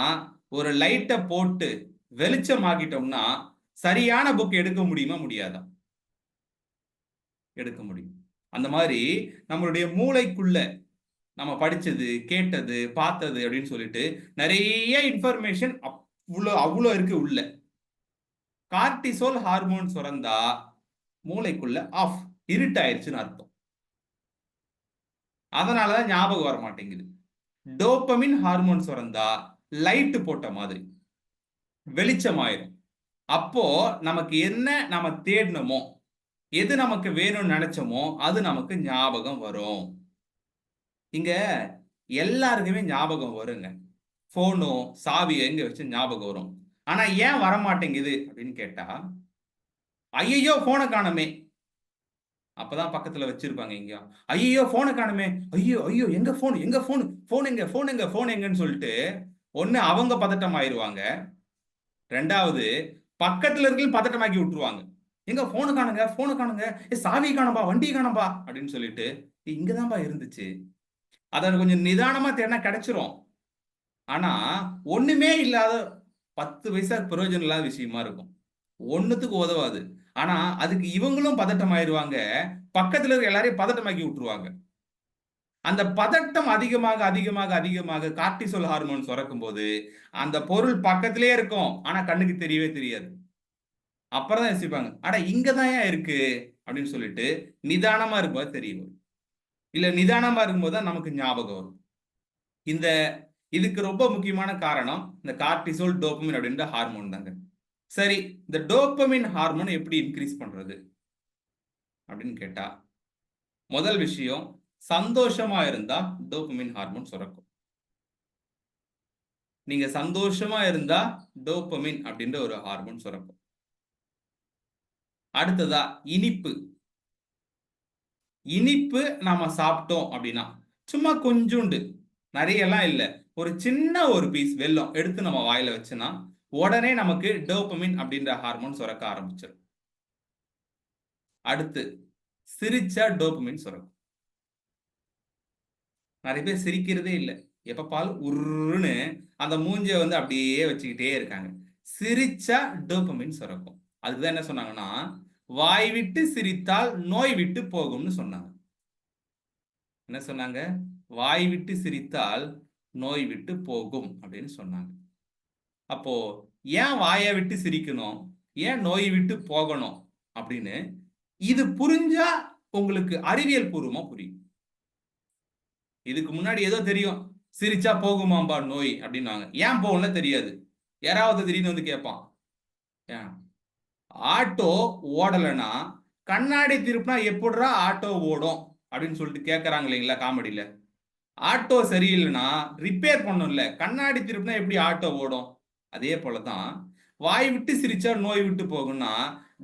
ஒரு லைட்டை போட்டு வெளிச்சம் ஆக்கிட்டோம்னா சரியான புக் எடுக்க முடியுமா? முடியாதா? எடுக்க முடியும். அந்த மாதிரி நம்மளுடைய மூளைக்குள்ள நம்ம படிச்சது, கேட்டது, பார்த்தது அப்படின்னு சொல்லிட்டு நிறைய இன்ஃபர்மேஷன் அவ்வளோ இருக்கு உள்ள. கார்டிசோல் ஹார்மோன் சுரந்தா மூளைக்குள்ள ஆஃப், இருட்டாயிருச்சுன்னு அர்த்தம். அதனாலதான் ஞாபகம் வர மாட்டேங்குது. டோபமின் ஹார்மோன் சுரந்தா லைட் போட்ட மாதிரி வெளிச்சமாயிரும். அப்போ நமக்கு என்ன நம்ம தேடணுமோ, எது நமக்கு வேணும்னு நினைச்சோமோ அது நமக்கு ஞாபகம் வரும். இங்க எல்லாருக்குமே ஞாபகம் வருங்க. போனோ சாவியோ எங்க வச்சு ஞாபகம் வரும். ஆனா ஏன் வரமாட்டேங்குது அப்படின்னு கேட்டா, ஐயோ போனை காணுமே, அப்பதான் பக்கத்துல வச்சிருப்பாங்க. எங்கேயோ ஐயோ போனை காணுமே, ஐயோ ஐயோ எங்க போன், எங்க போன், போன் எங்க, போன் எங்க, போன் எங்கன்னு சொல்லிட்டு ஒண்ணு அவங்க பதட்டம் ஆயிருவாங்க, ரெண்டாவது பக்கத்துல இருக்கிற பதட்டமாக்கி விட்டுருவாங்க. எங்க போனு காணுங்க, போனு காணுங்க, சாவி காணம்பா, வண்டி காணம்பா அப்படின்னு சொல்லிட்டு இங்கதான்பா இருந்துச்சு. அத கொஞ்சம் நிதானமா தேடினா கிடைச்சிரும். ஆனா ஒண்ணுமே இல்லாத 10 பைசா பிரயோஜனம் இல்லாத விஷயமா இருக்கும், ஒண்ணுத்துக்கு உதவாது. ஆனா அதுக்கு இவங்களும் பதட்டம் ஆயிருவாங்க, பக்கத்துல இருக்க எல்லாரையும் பதட்டமாக்கி விட்டுருவாங்க. அந்த பதட்டம் அதிகமாக அதிகமாக அதிகமாக கார்டிசோல் ஹார்மோன் சுரக்கும் போது அந்த பொருள் பக்கத்திலே இருக்கும், ஆனா கண்ணுக்கு தெரியவே தெரியாது. அப்புறம் தான் யோசிப்பாங்க, அட இங்கதான் ஏன் இருக்கு அப்படின்னு சொல்லிட்டு நிதானமா இருக்கும்போது தெரியும், இல்ல நிதானமா இருக்கும்போது தான் நமக்கு ஞாபகம் வரும். இதுக்கு ரொம்ப முக்கியமான காரணம் இந்த கார்டிசோல் டோபமின் அப்படின்ற ஹார்மோன் தாங்க. சரி, இந்த டோபமின் ஹார்மோன் எப்படி இன்க்ரீஸ் பண்றது அப்படின்னு கேட்டா, முதல் விஷயம், சந்தோஷமா இருந்தா டோபமின் ஹார்மோன் சுரக்கும். நீங்க சந்தோஷமா இருந்தா டோபமின் அப்படின்ற ஒரு ஹார்மோன் சுரக்கும். அடுத்ததா இனிப்பு. இனிப்பு நாம சாப்பிட்டோம் அப்படின்னா, சும்மா கொஞ்சோண்டு, நிறைய எல்லாம் இல்ல, ஒரு சின்ன ஒரு பீஸ் வெல்லம் எடுத்து நம்ம வாயில வச்சுன்னா உடனே நமக்கு டோபமின் அப்படின்ற ஹார்மோன் சுரக்க ஆரம்பிச்சிடும். அடுத்து சிரிச்சா டோபமின் சுரக்கும். நிறைய பேர் சிரிக்கிறதே இல்லை, எப்ப பால் உருன்னு அந்த மூஞ்சிய வந்து அப்படியே வச்சுக்கிட்டே இருக்காங்க. சிரிச்சா டோபமின் சுரக்கும். அதுக்குதான் என்ன சொன்னாங்கன்னா, வாய் விட்டு சிரித்தால் நோய் விட்டு போகும்னு சொன்னாங்க. என்ன சொன்னாங்க? வாய் விட்டு சிரித்தால் நோய் விட்டு போகும் அப்படின்னு சொன்னாங்க. அப்போ ஏன் வாயை விட்டு சிரிக்கணும், ஏன் நோய் விட்டு போகணும் அப்படின்னு இது புரிஞ்சா உங்களுக்கு அறிவியல் பூர்வமா புரியும். இதுக்கு முன்னாடி ஏதோ தெரியும், சிரிச்சா போகுமாம்பா நோய் அப்படின்னாங்க, ஏன் போகும்ல தெரியாது. யாராவது திடீர்னு வந்து கேட்பான், ஆட்டோ ஓடலைன்னா கண்ணாடி திருப்பினா எப்படிரா ஆட்டோ ஓடும் அப்படின்னு சொல்லிட்டு கேட்கறாங்க இல்லைங்களா காமெடியில. ஆட்டோ சரியில்லைன்னா ரிப்பேர் பண்ணும்ல, கண்ணாடி திருப்பினா எப்படி ஆட்டோ ஓடும்? அதே போலதான் வாய் விட்டு சிரிச்சா நோய் விட்டு போகும்னா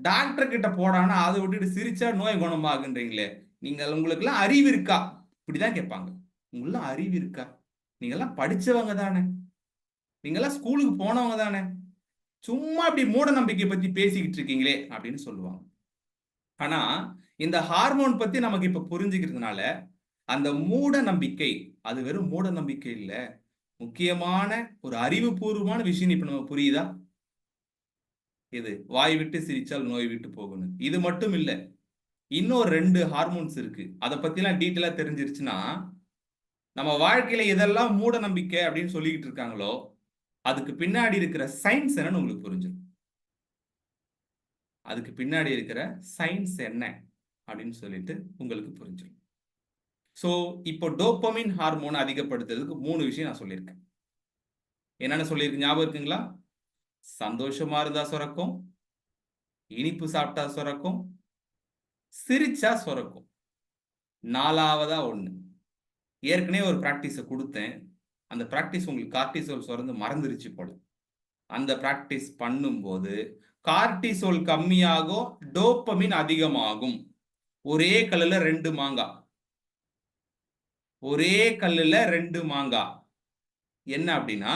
டாக்டர் கிட்ட போடானா அதை விட்டுட்டு சிரிச்சா நோய் குணமாகுன்றீங்களே, நீங்கள் உங்களுக்கு எல்லாம் அறிவு இருக்கா? இப்படிதான் கேட்பாங்க. உங்களெல்லாம் அறிவு இருக்கா? நீங்கெல்லாம் படிச்சவங்க தானே, நீங்கெல்லாம் ஸ்கூலுக்கு போனவங்க தானே, சும்மா இப்படி மூட நம்பிக்கை பத்தி பேசிக்கிட்டு இருக்கீங்களே அப்படின்னு சொல்லுவாங்க. ஆனா இந்த ஹார்மோன் பத்தி நமக்கு இப்ப புரிஞ்சுக்கிறதுனால அந்த மூட நம்பிக்கை அது வெறும் மூட நம்பிக்கை இல்ல, முக்கியமான ஒரு அறிவுபூர்வமான விஷயம் இப்ப நம்ம புரியுதா? இது வாய் விட்டு சிரிச்சால் நோய் விட்டு போகணும். இது மட்டும் இல்ல, இன்னொரு 2 ஹார்மோன்ஸ் இருக்கு. அதை பத்தி எல்லாம் டீட்டெயிலா தெரிஞ்சிருச்சுன்னா நம்ம வாழ்க்கையில எதெல்லாம் மூட நம்பிக்கை அப்படின்னு சொல்லிக்கிட்டு இருக்காங்களோ அதுக்கு பின்னாடி இருக்கிற சயின்ஸ் என்னன்னு உங்களுக்கு புரிஞ்சிடும். அதுக்கு பின்னாடி இருக்கிற சயின்ஸ் என்ன அப்படின்னு சொல்லிட்டு உங்களுக்கு புரிஞ்சிடும். ஸோ இப்போ டோபமின் ஹார்மோன் அதிகப்படுத்துறதுக்கு 3 விஷயம் நான் சொல்லியிருக்கேன். என்னென்ன சொல்லியிருக்கு ஞாபகம் இருக்குங்களா? சந்தோஷமா இருந்தா சுரக்கும், இனிப்பு சாப்பிட்டா சுரக்கும், சிரிச்சா சுரக்கும். 4வதா ஒண்ணு, ஏற்கனவே ஒரு பிராக்டிஸை கொடுத்தேன், அந்த பிராக்டிஸ் உங்களுக்கு கார்டிசோல் சுரந்து மறந்துருச்சு போல. அந்த பிராக்டிஸ் பண்ணும்போது கார்டிசோல் கம்மியாகும், டோபமின் அதிகமாகும். ஒரே கல்லுல 2 மாங்காய், ஒரே கல்லுல 2 மாங்காய். என்ன அப்படின்னா,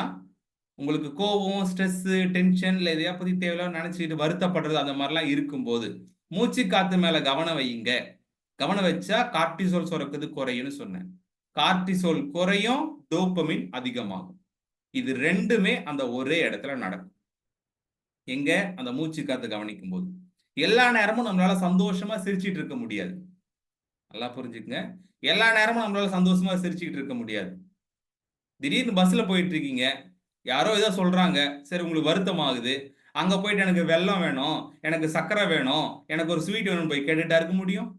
உங்களுக்கு கோபம், ஸ்ட்ரெஸ், டென்ஷன் இல்லை எதையா பத்தி தேவையில்லாம் நினைச்சிட்டு வருத்தப்படுறது அந்த மாதிரிலாம் இருக்கும்போது மூச்சு காத்து மேல கவனம் வையுங்க. கவனம் வச்சா கார்டிசோல் சுரக்குது குறையும்னு சொன்னேன். கார்டிசோல் குறையும், டோபமின் அதிகமாகும். இது 2மே அந்த ஒரே இடத்துல நடக்கும். எங்க? அந்த மூச்சு காத்து கவனிக்கும் போது. எல்லா நேரமும் நம்மளால சந்தோஷமா சிரிச்சிட்டு இருக்க முடியாது, நல்லா புரிஞ்சுக்குங்க. எல்லா நேரமும் நம்மளால சந்தோஷமா சிரிச்சுக்கிட்டு இருக்க முடியாது. திடீர்னு பஸ்ல போயிட்டு இருக்கீங்க, யாரோ ஏதோ சொல்றாங்க, சரி உங்களுக்கு வருத்தமாகுது, அங்க போயிட்டு எனக்கு வெல்லம் வேணும், எனக்கு சர்க்கரை வேணும், எனக்கு ஒரு ஸ்வீட் வேணும் போய் கேட்டுட்டா இருக்க முடியும்?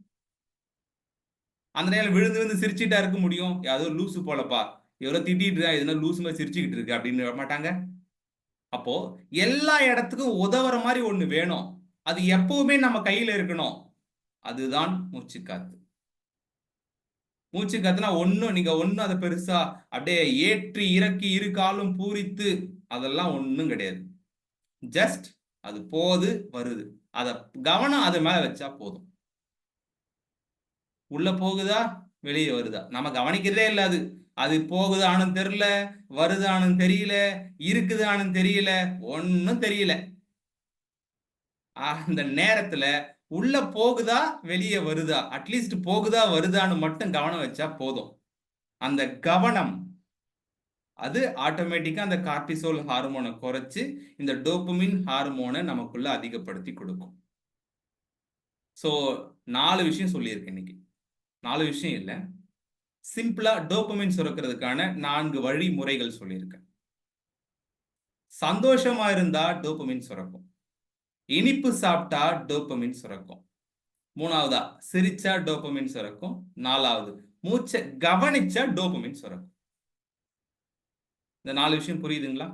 அந்த நேரம் விழுந்து விழுந்து சிரிச்சுட்டா இருக்க முடியும்? யாரோ லூசு போலப்பா, எவ்வளோ திட்டிட்டு இருக்கா, எதுனா லூசு மாதிரி சிரிச்சுக்கிட்டு இருக்கு அப்படின்னு வர மாட்டாங்க. அப்போ எல்லா இடத்துக்கும் உதவுற மாதிரி ஒண்ணு வேணும், அது எப்பவுமே நம்ம கையில இருக்கணும். அதுதான் மூச்சுக்காத்து. மூச்சுக்காத்துனா நீங்க ஒன்னும் அதை பெருசா அப்படியே ஏற்றி இறக்கி இரு காலும் பூரித்து அதெல்லாம் ஒண்ணும் கிடையாது. ஜஸ்ட் அது போகுது வருது, அத கவனம் அது மேல வச்சா போதும். உள்ள போகுதா வெளியே வருதா நம்ம கவனிக்கிறதே இல்ல. அது அது போகுதான்னு தெரியல, வருதான்னு தெரியல, இருக்குதான்னு தெரியல, ஒன்னும் தெரியல. அந்த நேரத்துல உள்ள போகுதா வெளியே வருதா, அட்லீஸ்ட் போகுதா வருதான்னு மட்டும் கவனம் வச்சா போதும். அந்த கவனம் அது ஆட்டோமேட்டிக்கா அந்த கார்டிசோல் ஹார்மோனை குறைச்சு இந்த டோபமின் ஹார்மோனை நமக்குள்ள அதிகப்படுத்தி கொடுக்கும். ஸோ 4 விஷயம் சொல்லியிருக்கேன் இன்னைக்கு. 4 விஷயம் இல்லை, சிம்பிளா டோபமின் சுரக்கிறதுக்கான 4 வழிமுறைகள் சொல்லியிருக்கேன். சந்தோஷமா இருந்தா டோபமின் சுரக்கும், இனிப்பு சாப்பிட்டா டோபமின் சுரக்கும், 3வதா சிரிச்சா டோபமின் சுரக்கும், 4வது மூச்சை கவனிச்சா டோபமின் சுரக்கும். இந்த 4 விஷயம் புரியுதுங்களா?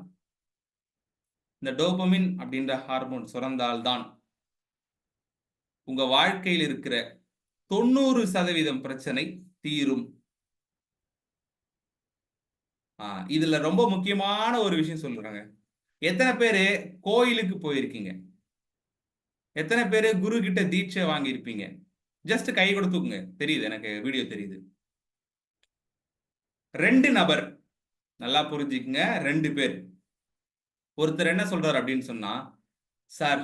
இந்த டோபமின் அப்படின்ற ஹார்மோன் சுரந்தால்தான் உங்க வாழ்க்கையில் இருக்கிற 90% பிரச்சனை தீரும். இதுல ரொம்ப முக்கியமான ஒரு விஷயம் சொல்றாங்க. எத்தனை பேரு கோயிலுக்கு போயிருக்கீங்க? எத்தனை பேரு குரு கிட்ட தீட்சை வாங்கியிருப்பீங்க? ஜஸ்ட் கை கொடுத்துக்குங்க, தெரியுது, எனக்கு வீடியோ தெரியுது. 2 நபர், நல்லா புரிஞ்சுக்குங்க, 2 பேர். ஒருத்தர் என்ன சொல்றாரு அப்படின்னு சொன்னா, சார்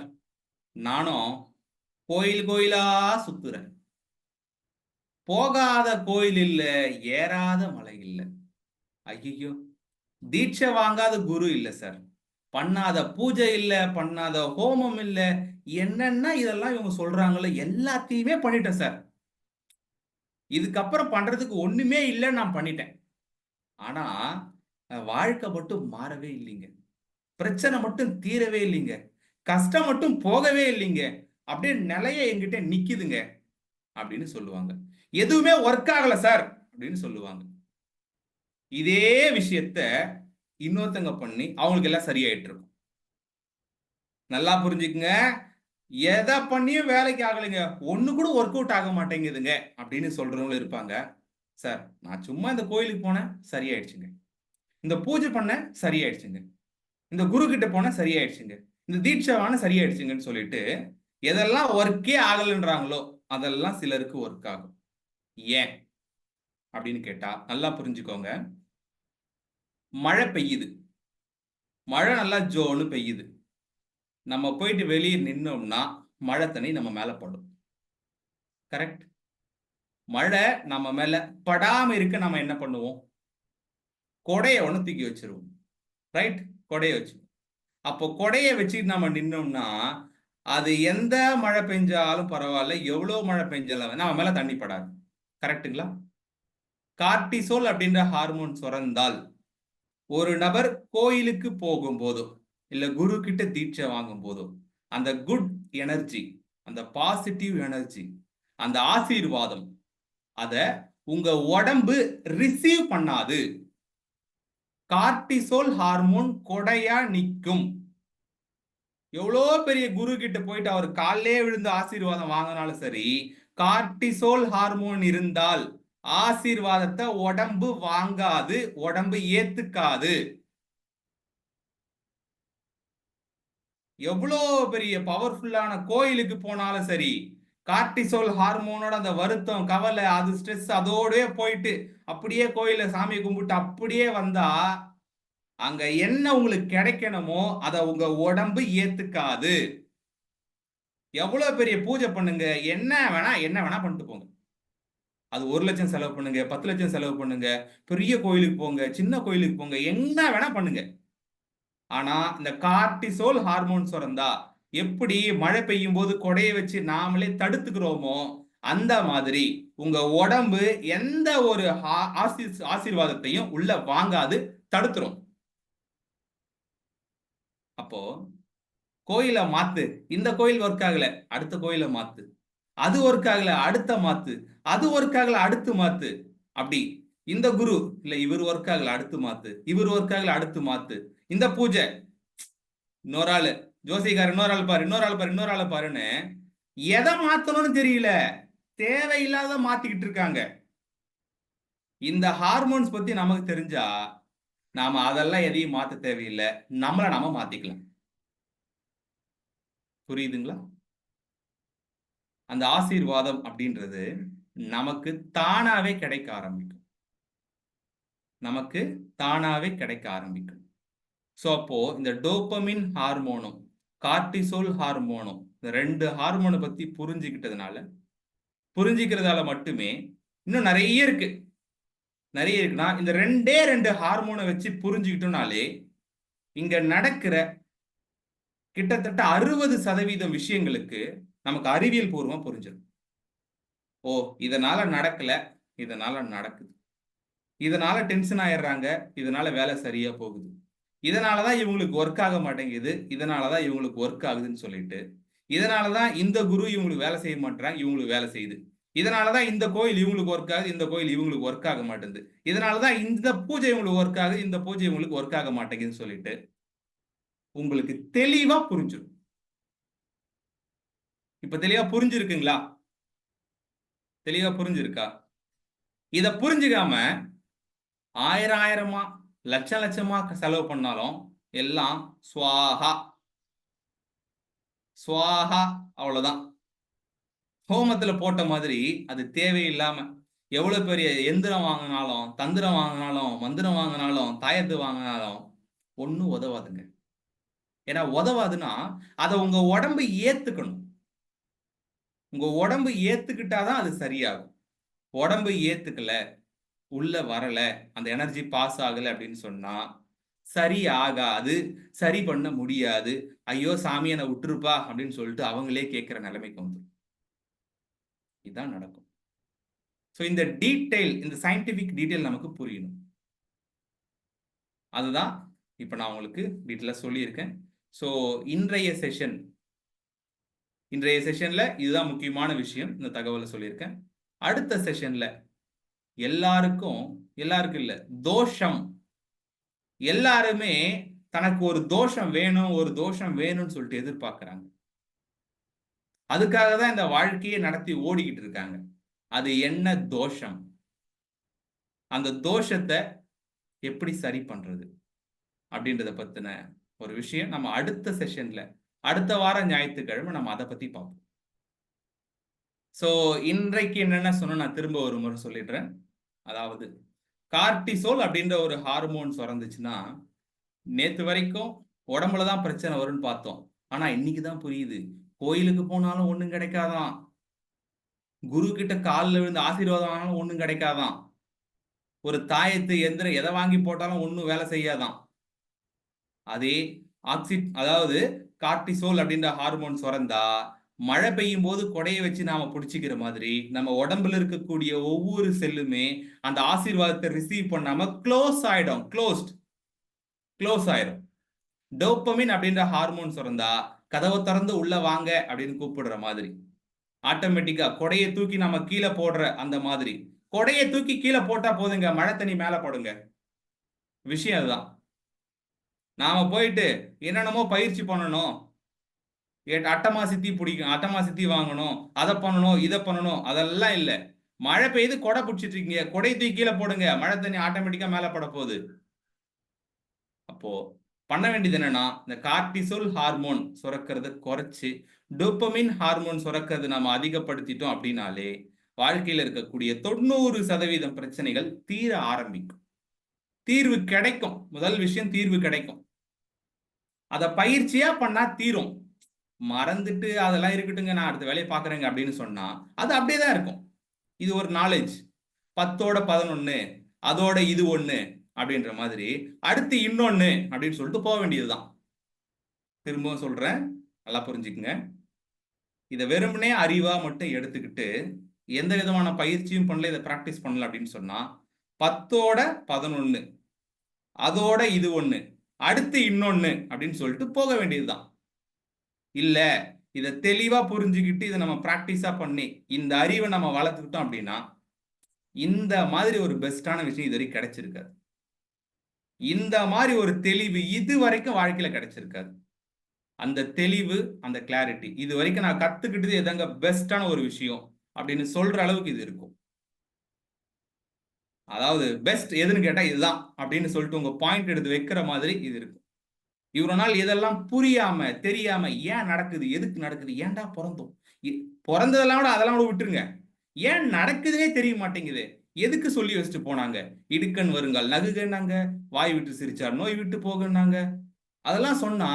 நானும் கோயில் கோயிலா சுத்துறேன், போகாத கோயில் இல்ல, ஏறாத மலை இல்ல. ஐயோ, தீட்சை வாங்காத குரு இல்ல சார், பண்ணாத பூஜை இல்ல, பண்ணாத ஹோமம் இல்ல, என்னன்னா இதெல்லாம் இவங்க சொல்றாங்கல்ல எல்லாத்தையுமே பண்ணிட்டேன் சார், இதுக்கப்புறம் பண்றதுக்கு ஒண்ணுமே இல்லை, நான் பண்ணிட்டேன். ஆனா வாழ்க்கை மட்டும் மாறவே இல்லைங்க, பிரச்சனை மட்டும் தீரவே இல்லைங்க, கஷ்டம் மட்டும் போகவே இல்லைங்க, அப்படியே நிலைய என்கிட்ட நிக்குதுங்க அப்படின்னு சொல்லுவாங்க. எதுவுமே ஒர்க் ஆகல சார் அப்படின்னு சொல்லுவாங்க. இதே விஷயத்த இன்னொருத்தங்க பண்ணி அவங்களுக்கு எல்லாம் சரியாயிட்டு இருக்கும். நல்லா புரிஞ்சுக்குங்க, எதை பண்ணியும் வேலைக்கு ஆகலைங்க, ஒண்ணு கூட ஒர்க் அவுட் ஆக மாட்டேங்குதுங்க அப்படின்னு சொல்றவங்களும் இருப்பாங்க. சார் நான் சும்மா இந்த கோயிலுக்கு போனேன் சரியாயிடுச்சுங்க, இந்த பூஜை பண்ண சரியாயிடுச்சுங்க, இந்த குரு கிட்ட போன சரியாயிடுச்சுங்க, இந்த தீட்சாவான சரியாயிடுச்சுங்கன்னு சொல்லிட்டு எதெல்லாம் ஒர்க்கே ஆகலன்றாங்களோ அதெல்லாம் சிலருக்கு ஒர்க் ஆகும். ஏன் அப்படின்னு கேட்டா நல்லா புரிஞ்சுக்கோங்க. மழை பெய்யுது, மழை நல்லா ஜோன்னு பெய்யுது, நம்ம போயிட்டு வெளியே நின்னோம்னா மழை தண்ணி நம்ம மேல படும், கரெக்ட்? மழை நம்ம மேல படாம இருக்க நம்ம என்ன பண்ணுவோம்? கொடைய ஒண்ணு தூக்கி வச்சிருவோம், ரைட்? கொடைய வச்சு, அப்போ கொடைய வச்சுட்டு நம்ம நின்னோம்னா அது எந்த மழை பெஞ்சாலும் பரவாயில்ல, எவ்வளவு மழை பெஞ்சாலும் நம்ம மேல தண்ணி படாது, கரெக்டுங்களா? கார்டிசோல் அப்படின்ற ஹார்மோன் சுரந்தால் ஒரு நபர் கோயிலுக்கு போகும்போதோ இல்ல குரு கிட்ட தீட்சை வாங்கும் போதோ அந்த குட் எனர்ஜி, அந்த பாசிட்டிவ் எனர்ஜி, அந்த ஆசீர்வாதம் அத உங்க உடம்பு ரிசீவ் பண்ணாது. கார்டிசோல் ஹார்மோன் கொடையா நிக்கும். எவ்வளோ பெரிய குரு கிட்ட போயிட்டு அவர் காலிலே விழுந்து ஆசீர்வாதம் வாங்கினாலும் சரி, கார்டிசோல் ஹார்மோன் இருந்தால் ஆசீர்வாதத்தை உடம்பு வாங்காது, உடம்பு ஏத்துக்காது. எவ்வளோ பெரிய பவர்ஃபுல்லான கோயிலுக்கு போனாலும் சரி, கார்டிசோல் ஹார்மோனோட அந்த வருத்தம், கவலை, அது ஸ்ட்ரெஸ் அதோடவே போயிட்டு அப்படியே கோயில சாமியை கும்பிட்டு அப்படியே வந்தா அங்க என்ன உங்களுக்கு கிடைக்கணுமோ அதை உங்க உடம்பு ஏத்துக்காது. எவ்வளவு பெரிய பூஜை பண்ணுங்க, என்ன வேணா பண்ணிட்டு போங்க, அது 1 லட்சம் செலவு பண்ணுங்க, 10 லட்சம் செலவு பண்ணுங்க, பெரிய கோயிலுக்கு போங்க, சின்ன கோயிலுக்கு போங்க, என்ன வேணா பண்ணுங்க. ஆனா இந்த கார்டிசோல் ஹார்மோன் சுரந்தா எப்படி மழை பெய்யும் போது கொடையை வச்சு நாமளே தடுத்துக்கிறோமோ அந்த மாதிரி உங்க உடம்பு எந்த ஒரு ஆசீர்வாதத்தையும் உள்ள வாங்காது, தடுத்துரும். அப்போ கோயிலை மாத்து, இந்த கோயில் ஒர்க் ஆகல அடுத்த கோயிலை மாத்து, அது ஒர்க் ஆகல அடுத்த மாத்து, அது ஒர்க் ஆகல அடுத்து மாத்து. அப்படி இந்த குரு இல்ல இவர் ஒர்க் ஆகல அடுத்து மாத்து, இவர் ஒர்க் ஆகல அடுத்து மாத்து. இந்த பூஜை இன்னொரு ஆளு, ஜோசிகார் இன்னொரு ஆள் பாரு, இன்னொரு ஆள் பாரு, இன்னொரு ஆளை பாருன்னு எதை மாத்தணும்னு தெரியல, தேவையில்லாத மாத்திக்கிட்டு இருக்காங்க. இந்த ஹார்மோன்ஸ் பத்தி நமக்கு தெரிஞ்சா நாம அதெல்லாம் எதையும் மாத்த தேவையில்லை, நம்மளை நாம மாத்திக்கலாம். புரியுதுங்களா? அந்த ஆசீர்வாதம் அப்படின்றது நமக்கு தானாவே கிடைக்க ஆரம்பிக்கும், நமக்கு தானாவே கிடைக்க ஆரம்பிக்கும். ஸோ அப்போ இந்த டோபமின் ஹார்மோனும் கார்டிசோல் ஹார்மோனும், இந்த 2 ஹார்மோனை பத்தி புரிஞ்சுக்கிறதால மட்டுமே இன்னும் நிறைய இருக்குன்னா இந்த 2 ஹார்மோனை வச்சு புரிஞ்சுக்கிட்டோம்னாலே இங்க நடக்கிற கிட்டத்தட்ட 60% விஷயங்களுக்கு நமக்கு அறிவியல் பூர்வமா புரிஞ்சிடும். ஓ, இதனால நடக்கல, இதனால நடக்குது, இதனால டென்ஷன் ஆயிடுறாங்க, இதனால வேலை சரியா போகுது, இதனாலதான் இவங்களுக்கு ஒர்க் ஆக மாட்டேங்குது, இதனாலதான் இவங்களுக்கு ஒர்க் ஆகுதுன்னு சொல்லிட்டு, இதனாலதான் இந்த குரு இவங்களுக்கு வேலை செய்ய மாட்டேறாங்க, இவங்களுக்கு வேலை செய்யுது, இதனாலதான் இந்த கோயில் இவங்களுக்கு ஒர்க் ஆகுது, இந்த கோயில் இவங்களுக்கு ஒர்க் ஆக மாட்டேங்குது, இதனாலதான் இந்த பூஜை இவங்களுக்கு ஒர்க் ஆகுது, இந்த பூஜை இவங்களுக்கு ஒர்க் ஆக மாட்டேங்குதுன்னு சொல்லிட்டு உங்களுக்கு தெளிவா புரிஞ்சிடும். இப்ப தெளிவா புரிஞ்சிருக்குங்களா? தெளிவா புரிஞ்சிருக்கா? இத புரிஞ்சுக்காம ஆயிரமா லட்சமா செலவு பண்ணாலும் எல்லாம் ஸ்வாஹா ஸ்வாஹா, அவ்வளவுதான். ஹோமத்துல போட்ட மாதிரி அது தேவையில்லாம எவ்வளவு பெரிய எந்திரம் வாங்கினாலும், தந்திரம் வாங்கினாலும், மந்திரம் வாங்கினாலும், தாயத்து வாங்கினாலும் ஒன்னும் உதவாதுங்க. ஏன்னா உதவாதுன்னா அதை உங்க உடம்பு ஏத்துக்கணும். உங்க உடம்பு ஏத்துக்கிட்டாதான் அது சரியாகும். உடம்பு ஏத்துக்கல, உள்ள வரல, அந்த எனர்ஜி பாஸ் ஆகல அப்படின்னு சொன்னா சரி ஆகாது, சரி பண்ண முடியாது. ஐயோ சாமி என்னை விட்டுருப்பா அப்படின்னு சொல்லிட்டு அவங்களே கேட்கிற நிலைமைக்கு வந்துடும். இதுதான் நடக்கும். ஸோ இந்த டீட்டெயில், இந்த சயின்டிபிக் டீட்டெயில் நமக்கு புரியணும். அதுதான் இப்ப நான் உங்களுக்கு டீட்டெயிலாக சொல்லியிருக்கேன். ஸோ இன்றைய செஷன்ல இதுதான் முக்கியமான விஷயம், இந்த தகவலை சொல்லியிருக்கேன். அடுத்த செஷன்ல எல்லாருக்கும் இல்ல, தோஷம், எல்லாருமே தனக்கு ஒரு தோஷம் வேணும்னு சொல்லிட்டு எதிர்பார்க்கிறாங்க. அதுக்காக தான் இந்த வாழ்க்கையை நடத்தி ஓடிக்கிட்டு இருக்காங்க. அது என்ன தோஷம், அந்த தோஷத்தை எப்படி சரி பண்றது அப்படின்றத பத்தின ஒரு விஷயம் நம்ம அடுத்த செஷன்ல, அடுத்த வாரம் ஞாயிற்றுக்கிழமை நம்ம அதை பத்தி பார்ப்போம். ஸோ இன்றைக்கு என்னென்ன சொன்ன நான் திரும்ப ஒரு முறை சொல்லிடுறேன். அதாவது கார்டிசோல் அப்படின்ற ஒரு ஹார்மோன் சுரந்துச்சுன்னா நேத்து வரைக்கும் உடம்புல தான் பிரச்சனை வரும்னு பார்த்தோம். ஆனா இன்னைக்கு தான் புரியுது, கோயிலுக்கு போனாலும் ஒண்ணும் கிடைக்காதான், குரு கிட்ட காலில் விழுந்து ஆசீர்வாதம் ஆனாலும் ஒண்ணும் கிடைக்காதான், ஒரு தாயத்து எந்திரம் எதை வாங்கி போட்டாலும் ஒன்றும் வேலை செய்யாதான். அதே அதாவது கார்டிசோல் அப்படின்ற ஹார்மோன் சுரந்தா மழை பெய்யும் போது கொடையை வச்சு நாம பிடிச்சிக்கிற மாதிரி நம்ம உடம்புல இருக்கக்கூடிய ஒவ்வொரு செல்லுமே அந்த ஆசீர்வாதத்தை ரிசீவ் பண்ணாம க்ளோஸ் ஆயிடும். டோபமின் அப்படின்ற ஹார்மோன் சுரந்தா கதவை திறந்து உள்ள வாங்க அப்படின்னு கூப்பிடுற மாதிரி, ஆட்டோமேட்டிக்கா கொடையை தூக்கி நம்ம கீழே போடுற அந்த மாதிரி, கொடையை தூக்கி கீழே போட்டா போதுங்க, மழை தண்ணி மேல போடுங்க. விஷயம் அதுதான். நாம போயிட்டு என்னென்னமோ பயிற்சி பண்ணணும், அட்டமா சித்தி வாங்கணும், அதை பண்ணணும், இதை பண்ணணும், அதெல்லாம் இல்லை. மழை பெய்யுது, கொடை பிடிச்சிட்டு இருக்கீங்க, கொடை தூக்கி கீழே போடுங்க, மழை தண்ணி ஆட்டோமேட்டிக்கா மேல போட போகுது. அப்போ பண்ண வேண்டியது என்னன்னா, இந்த கார்டிசோல் ஹார்மோன் சுரக்கிறத குறைச்சு டோபமின் ஹார்மோன் சுரக்கிறது நம்ம அதிகப்படுத்திட்டோம் அப்படின்னாலே வாழ்க்கையில இருக்கக்கூடிய 90% பிரச்சனைகள் தீர ஆரம்பிக்கும், தீர்வு கிடைக்கும். முதல் விஷயம் தீர்வு கிடைக்கும். அதை பயிற்சியா பண்ணா தீரும். மறந்துட்டு அதெல்லாம் இருக்கட்டுங்க, நான் அடுத்த வேலையை பாக்குறேங்க அப்படின்னு சொன்னா அது அப்படியே தான் இருக்கும். இது ஒரு நாலேஜ், 10ஓட 11 அதோட இது 1 அப்படின்ற மாதிரி அடுத்து இன்னொன்னு அப்படின்னு சொல்லிட்டு போக வேண்டியதுதான். திரும்பவும் சொல்றேன், நல்லா புரிஞ்சுக்குங்க. இதை வெறுமனே அறிவா மட்டும் எடுத்துக்கிட்டு எந்த விதமான பயிற்சியும் பண்ணல, இதை பிராக்டிஸ் பண்ணல அப்படின்னு சொன்னா 10ஓட 11 அதோட இது 1 அடுத்து இன்னொன்னு அப்படின்னு சொல்லிட்டு போக வேண்டியதுதான். இல்ல இதை தெளிவா புரிஞ்சுக்கிட்டு இதை நம்ம பிராக்டிஸா பண்ணி இந்த அறிவை நம்ம வளர்த்துக்கிட்டோம் அப்படின்னா இந்த மாதிரி ஒரு பெஸ்டான விஷயம் இது வரைக்கும் கிடைச்சிருக்காது. இந்த மாதிரி ஒரு தெளிவு இது வரைக்கும் வாழ்க்கையில கிடைச்சிருக்காது. அந்த தெளிவு, அந்த கிளாரிட்டி இது வரைக்கும் நான் கத்துக்கிட்டது எதாங்க பெஸ்டான ஒரு விஷயம் அப்படின்னு சொல்ற அளவுக்கு இது இருக்கும். அதாவது பெஸ்ட் எதுன்னு கேட்டா இதுதான் அப்படின்னு சொல்லிட்டு உங்க பாயிண்ட் எடுத்து வைக்கிற மாதிரி இது இருக்கும். இவ்வளவு நாள் இதெல்லாம் புரியாம தெரியாம ஏன் நடக்குது, எதுக்கு நடக்குது, ஏன்டா பிறந்தோம், பிறந்ததெல்லாம் கூட அதெல்லாம் கூட விட்டுருங்க, ஏன் நடக்குதுன்னே தெரிய மாட்டேங்குது, எதுக்கு சொல்லி வச்சுட்டு போனாங்க, இடுக்கன் வருங்கால் நகுகன்னாங்க, வாய் விட்டு சிரிச்சார் நோய் விட்டு போகுன்னாங்க. அதெல்லாம் சொன்னா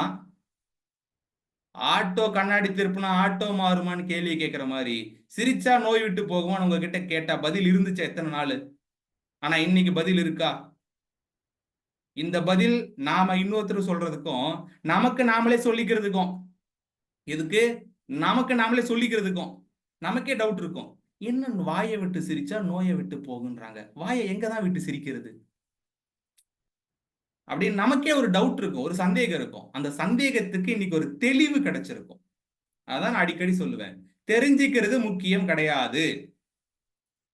ஆட்டோ கண்ணாடி திருப்பினா ஆட்டோ மாறுமான்னு கேள்வி கேட்கிற மாதிரி சிரிச்சா நோய் விட்டு போகுமான்னு உங்ககிட்ட கேட்டா பதில் இருந்துச்சா எத்தனை நாள்? ஆனா இன்னைக்கு பதில் இருக்கா? இந்த பதில் நாம இன்னொருத்தர் சொல்றதுக்கும் நமக்கு நாமளே சொல்லிக்கிறதுக்கும், எதுக்கு நமக்கு நாமளே சொல்லிக்கிறதுக்கும் நமக்கே டவுட் இருக்கும். என்ன வாயை விட்டு சிரிச்சா நோயை விட்டு போகுன்றாங்க, வாயை எங்கதான் விட்டு சிரிக்கிறது அப்படின்னு நமக்கே ஒரு டவுட் இருக்கும், ஒரு சந்தேகம் இருக்கும். அந்த சந்தேகத்துக்கு இன்னைக்கு ஒரு தெளிவு கிடைச்சிருக்கும். அதான் நான் அடிக்கடி சொல்லுவேன், தெரிஞ்சுக்கிறது முக்கியம் கிடையாது,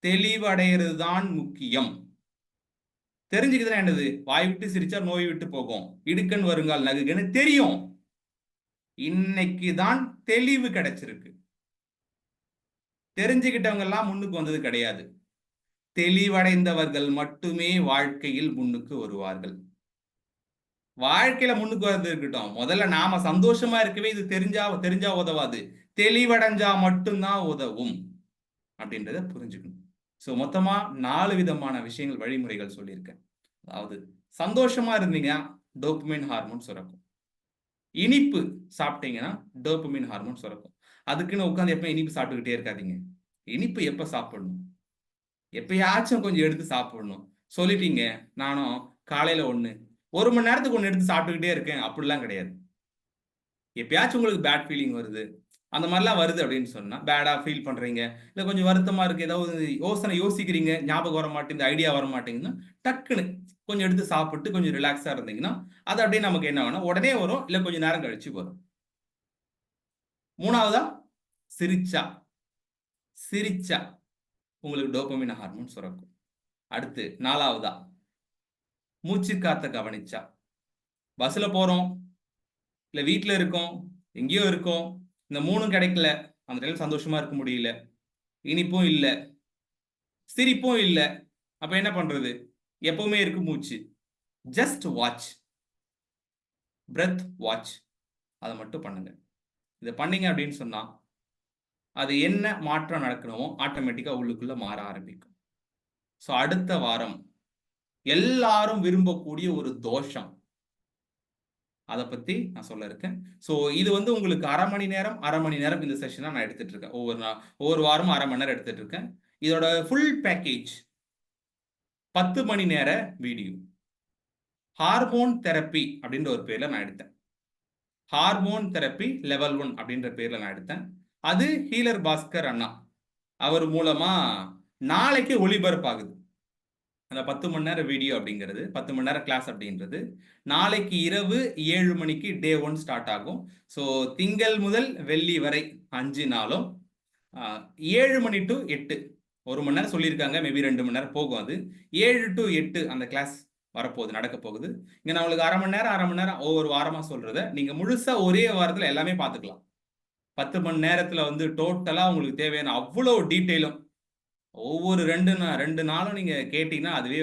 தெளிவடைகிறது தான் முக்கியம். தெரிஞ்சுக்கிறதுனா என்னது? வாய் விட்டு சிரிச்சா நோய் விட்டு போகும், இடுக்கன் வருங்கால் நகுகன்னு தெரியும். இன்னைக்கு தான் தெளிவு கிடைச்சிருக்கு. தெரிஞ்சுக்கிட்டவங்க எல்லாம் முன்னுக்கு வந்தது கிடையாது. தெளிவடைந்தவர்கள் மட்டுமே வாழ்க்கையில் முன்னுக்கு வருவார்கள். வாழ்க்கையில முன்னுக்கு வரது இருக்கட்டும், முதல்ல நாம சந்தோஷமா இருக்கவே இது தெரிஞ்சா உதவாது, தெளிவடைஞ்சா மட்டும்தான் உதவும் அப்படின்றத புரிஞ்சுக்கணும். ஸோ மொத்தமா 4 விதமான விஷயங்கள், வழிமுறைகள் சொல்லியிருக்கேன். அதாவது சந்தோஷமா இருந்தீங்கன்னா டோபமைன் ஹார்மோன் சுரக்கும், இனிப்பு சாப்பிட்டீங்கன்னா டோபமைன் ஹார்மோன் சுரக்கும். அதுக்குன்னு உட்காந்து எப்ப இனிப்பு சாப்பிட்டுக்கிட்டே இருக்காதீங்க. இனிப்பு எப்ப சாப்பிடணும், எப்பயாச்சும் கொஞ்சம் எடுத்து சாப்பிடணும். சொல்லிட்டீங்க நானும் காலையில 1 மணி நேரத்துக்கு 1 எடுத்து சாப்பிட்டுக்கிட்டே இருக்கேன் அப்படிலாம் கிடையாது. எப்பயாச்சும் உங்களுக்கு பேட் ஃபீலிங் வருது, அந்த மாதிரிலாம் வருது அப்படின்னு சொன்னா, பேடா ஃபீல் பண்றீங்க, இல்லை கொஞ்சம் வருத்தமா இருக்கு, ஏதாவது யோசிக்கிறீங்க, ஞாபகம் வர மாட்டேங்குது, ஐடியா வர மாட்டேங்குதுன்னா டக்குன்னு கொஞ்சம் எடுத்து சாப்பிட்டு கொஞ்சம் ரிலாக்ஸா இருந்தீங்கன்னா அது அப்படியே நமக்கு என்ன ஆகும்னா உடனே வரும், இல்லை கொஞ்சம் நேரம் கழிச்சு வரும். 3வதா சிரிச்சா உங்களுக்கு டோபமைன் ஹார்மோன் சுரக்கும். அடுத்து 4வதா மூச்சு காத்த கவனிச்சா, பஸ்ல போறோம், இல்லை வீட்டில் இருக்கோம், எங்கேயோ இருக்கோம், இந்த 3ம் கிடைக்கல, அந்த டைம் சந்தோஷமா இருக்க முடியல, இனிப்பும் இல்லை சிரிப்பும் இல்லை, அப்ப என்ன பண்றது? எப்பவுமே இருக்கு மூச்சு. ஜஸ்ட் வாட்ச், பிரெத் வாட்ச், அதை மட்டும் பண்ணுங்க. இதை பண்ணீங்க அப்படின்னு சொன்னா அது என்ன மாற்றம் நடக்கணுமோ ஆட்டோமேட்டிக்கா உள்ளுக்குள்ள மாற ஆரம்பிக்கும். ஸோ அடுத்த வாரம் எல்லாரும் விரும்பக்கூடிய ஒரு தோஷம், அதை பத்தி நான் சொல்ல இருக்கேன். ஸோ இது உங்களுக்கு அரை மணி நேரம் இந்த செஷனா நான் எடுத்துட்டு இருக்கேன். ஒவ்வொரு வாரமும் அரை மணி நேரம் எடுத்துட்டு இருக்கேன். இதோட ஃபுல் பேக்கேஜ் 10 மணி நேர வீடியோ. ஹார்மோன் தெரப்பி அப்படின்ற ஒரு பேர்ல நான் எடுத்தேன். ஹார்மோன் தெரப்பி லெவல் 1 அப்படின்ற பேர்ல நான் எடுத்தேன். அது ஹீலர் பாஸ்கர் அண்ணா அவர் மூலமா நாளைக்கு ஒளிபரப்பாகுது. அந்த 10 மணி நேர வீடியோ அப்படிங்கிறது, 10 மணி நேரம் கிளாஸ் அப்படின்றது நாளைக்கு இரவு 7 மணிக்கு டே 1 ஸ்டார்ட் ஆகும். ஸோ திங்கள் முதல் வெள்ளி வரை 5 நாளும் 7 மணி டு 8, 1 மணி நேரம் சொல்லியிருக்காங்க, மேபி 2 மணி நேரம் போகும். அது 7 டு 8 அந்த கிளாஸ் வரப்போகுது, நடக்க போகுது. இங்க நான் உங்களுக்கு அரை மணி நேரம் ஒவ்வொரு வாரமா சொல்றத நீங்க முழுசா ஒரே வாரத்துல எல்லாமே பார்த்துக்கலாம். 10 மணி நேரத்துல டோட்டலா உங்களுக்கு தேவையான அவ்வளோ டீட்டெயிலும் ஒவ்வொரு 2 நாளும் நீங்க கேட்டீங்கன்னா அதுவே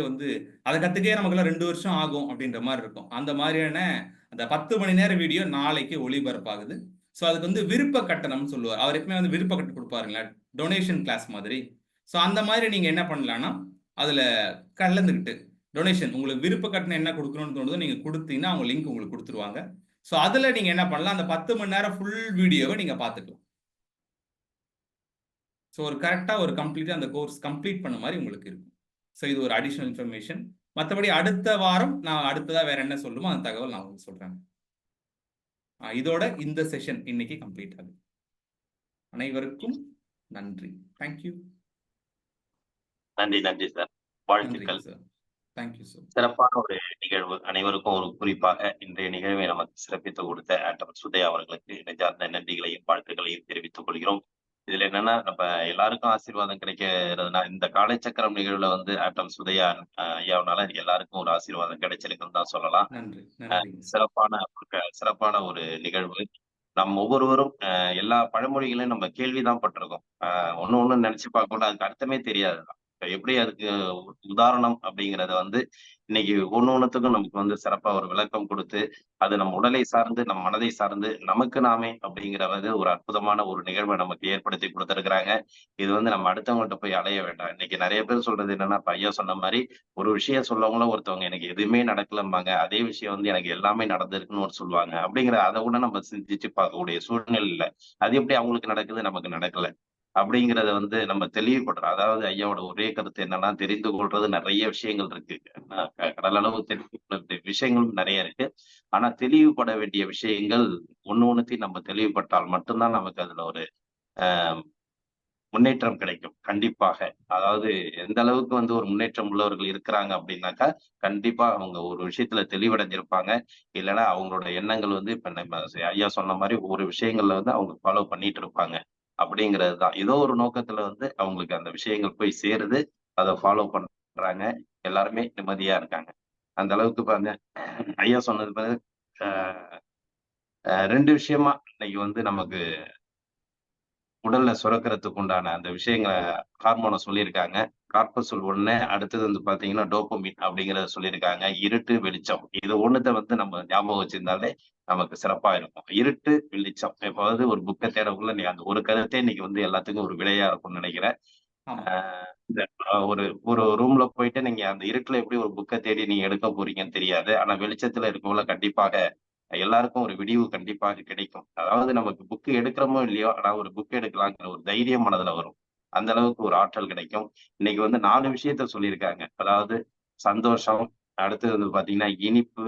அதை கத்துக்கே நமக்குலாம் 2 வருஷம் ஆகும் அப்படின்ற மாதிரி இருக்கும். அந்த மாதிரியான அந்த 10 மணி நேர வீடியோ நாளைக்கு ஒளிபரப்பாகுது. ஸோ அதுக்கு விருப்ப கட்டணம்னு சொல்லுவார். அவர் எப்பவுமே விருப்ப கட்டணம் கொடுப்பாருங்களா, டொனேஷன் கிளாஸ் மாதிரி. ஸோ அந்த மாதிரி நீங்க என்ன பண்ணலாம்னா அதுல கலந்துக்கிட்டு டொனேஷன், உங்களுக்கு விருப்ப கட்டணம் என்ன கொடுக்கணும்னு தோணுதோ நீங்க கொடுத்தீங்கன்னா அவங்க லிங்க் உங்களுக்கு கொடுத்துருவாங்க. ஸோ அதுல நீங்க என்ன பண்ணலாம், அந்த 10 மணி நேரம் ஃபுல் வீடியோவை நீங்க பார்த்துக்கலாம். ஸோ ஒரு கரெக்டாக ஒரு கம்ப்ளீட்டாக அந்த கோர்ஸ் கம்ப்ளீட் பண்ண மாதிரி உங்களுக்கு இருக்கும். ஸோ இது ஒரு அடிஷ்னல் இன்ஃபர்மேஷன். மற்றபடி அடுத்த வாரம் நான் அடுத்ததாக வேற என்ன சொல்லுமோ அந்த தகவல் நான் உங்களுக்கு சொல்றேன். இதோட இந்த செஷன் இன்னைக்கு கம்ப்ளீட் ஆகுது. அனைவருக்கும் நன்றி. தேங்க்யூ. நன்றி சார். வாழ்த்துக்கள் சார். Thank you sir. சிறப்பான ஒரு நிகழ்வு. அனைவருக்கும் ஒரு குறிப்பாக இன்றைய நிகழ்வை நமக்கு சிறப்பித்து கொடுத்த ஆட்டம் சுதயா அவர்களுக்கு நெஞ்சார்ந்த நன்றிகளையும் வாழ்த்துக்களையும் தெரிவித்துக் கொள்கிறோம். இதுல என்னன்னா நம்ம எல்லாருக்கும் ஆசீர்வாதம் கிடைக்கிறதுனா இந்த காலைச்சக்கரம் நிகழ்வுல வந்து ஆட்டம் சுதயா ஐயாவுனால எல்லாருக்கும் ஒரு ஆசீர்வாதம் கிடைச்சிருக்குன்னு தான் சொல்லலாம். நன்றி நன்றி. சிறப்பான ஒரு நிகழ்வு. நம்ம ஒவ்வொருவரும் எல்லா பழமொழிகளையும் நம்ம கேள்விதான் பட்டிருக்கோம். ஒண்ணு நினைச்சு பார்க்கக்குள்ள அதுக்கு அர்த்தமே தெரியாது. எப்படி அதுக்கு உதாரணம் அப்படிங்கிறத வந்து இன்னைக்கு ஒண்ணுத்துக்கும் நமக்கு வந்து சிறப்பா ஒரு விளக்கம் கொடுத்து அது நம்ம உடலை சார்ந்து நம் மனதை சார்ந்து நமக்கு நாமே அப்படிங்கிறது ஒரு அற்புதமான ஒரு நிகழ்வை நமக்கு ஏற்படுத்தி கொடுத்திருக்கிறாங்க. இது வந்து நம்ம அடுத்தவங்கள்ட்ட போய் அலைய வேண்டாம். இன்னைக்கு நிறைய பேர் சொல்றது என்னன்னா இப்ப ஐயா சொன்ன மாதிரி ஒரு விஷயம் சொல்லவங்களும் ஒருத்தவங்க எனக்கு எதுவுமே நடக்கலம்பாங்க. அதே விஷயம் வந்து எனக்கு எல்லாமே நடந்திருக்குன்னு ஒரு சொல்லுவாங்க. அப்படிங்கிற அதை கூட நம்ம சிந்திச்சு பார்க்கக்கூடிய சூழ்நிலை இல்லை. அது எப்படி அவங்களுக்கு நடக்குது நமக்கு நடக்கல அப்படிங்கிறத வந்து நம்ம தெளிவுபடுறோம். அதாவது ஐயாவோட ஒரே கருத்து என்னன்னா தெரிந்து கொள்றது நிறைய விஷயங்கள் இருக்கு. கடல் அளவு தெரிந்து கொள்ள விஷயங்களும் நிறைய இருக்கு. ஆனா தெளிவுபட வேண்டிய விஷயங்கள் ஒண்ணுத்தையும் நம்ம தெளிவுபட்டால் மட்டும்தான் நமக்கு அதுல ஒரு முன்னேற்றம் கிடைக்கும். கண்டிப்பாக. அதாவது எந்த அளவுக்கு வந்து ஒரு முன்னேற்றம் உள்ளவர்கள் இருக்கிறாங்க அப்படின்னாக்கா, கண்டிப்பா அவங்க ஒரு விஷயத்துல தெளிவடைஞ்சிருப்பாங்க. இல்லைன்னா அவங்களோட எண்ணங்கள் வந்து இப்ப நம்ம ஐயா சொன்ன மாதிரி ஒவ்வொரு விஷயங்கள்ல வந்து அவங்க ஃபாலோ பண்ணிட்டு இருப்பாங்க. அப்படிங்கிறது தான். ஏதோ ஒரு நோக்கத்துல வந்து அவங்களுக்கு அந்த விஷயங்கள் போய் சேருது. அதை ஃபாலோ பண்றாங்க. எல்லாருமே நிம்மதியா இருக்காங்க. அந்த அளவுக்கு பாருங்க ஐயா சொன்னது பாரு, அ 2 விஷயமா இன்னைக்கு வந்து நமக்கு உடல்ல சுரக்கிறதுக்கு உண்டான அந்த விஷயங்கள ஹார்மோன சொல்லியிருக்காங்க. கார்பசோல் 1 அடுத்தது வந்து பார்த்தீங்கன்னா, டோபமைன் அப்படிங்கிறத சொல்லியிருக்காங்க. இருட்டு, வெளிச்சம். இது 1த்த வந்து நம்ம ஞாபகம் வச்சிருந்தாலே நமக்கு சிறப்பா இருக்கும். இருட்டு, வெளிச்சம். எப்பவாவது ஒரு புக்க தேடக்குள்ள நீ அந்த ஒரு கருத்தே இன்னைக்கு வந்து எல்லாத்துக்கும் ஒரு விடையா இருக்கும்னு நினைக்கிறேன். ஆமா. அ இந்த ஒரு ஒரு ரூம்ல போயிட்டு நீங்க அந்த இருட்டுல எப்படி ஒரு புக்க தேடி நீங்க எடுக்க போறீங்கன்னு தெரியாது. ஆனா வெளிச்சத்துல இருக்கக்குள்ள கண்டிப்பாக எல்லாருக்கும் ஒரு விடிவு கண்டிப்பாக கிடைக்கும். அதாவது நமக்கு புக் எடுக்கிறோமோ இல்லையோ, ஆனா ஒரு புக் எடுக்கலாங்கிற ஒரு தைரியம் மனதுல வரும். அந்த அளவுக்கு ஒரு ஆற்றல் கிடைக்கும். இன்னைக்கு வந்து 4 விஷயத்த சொல்லியிருக்காங்க. அதாவது சந்தோஷம், அடுத்தது வந்து பார்த்தீங்கன்னா இனிப்பு,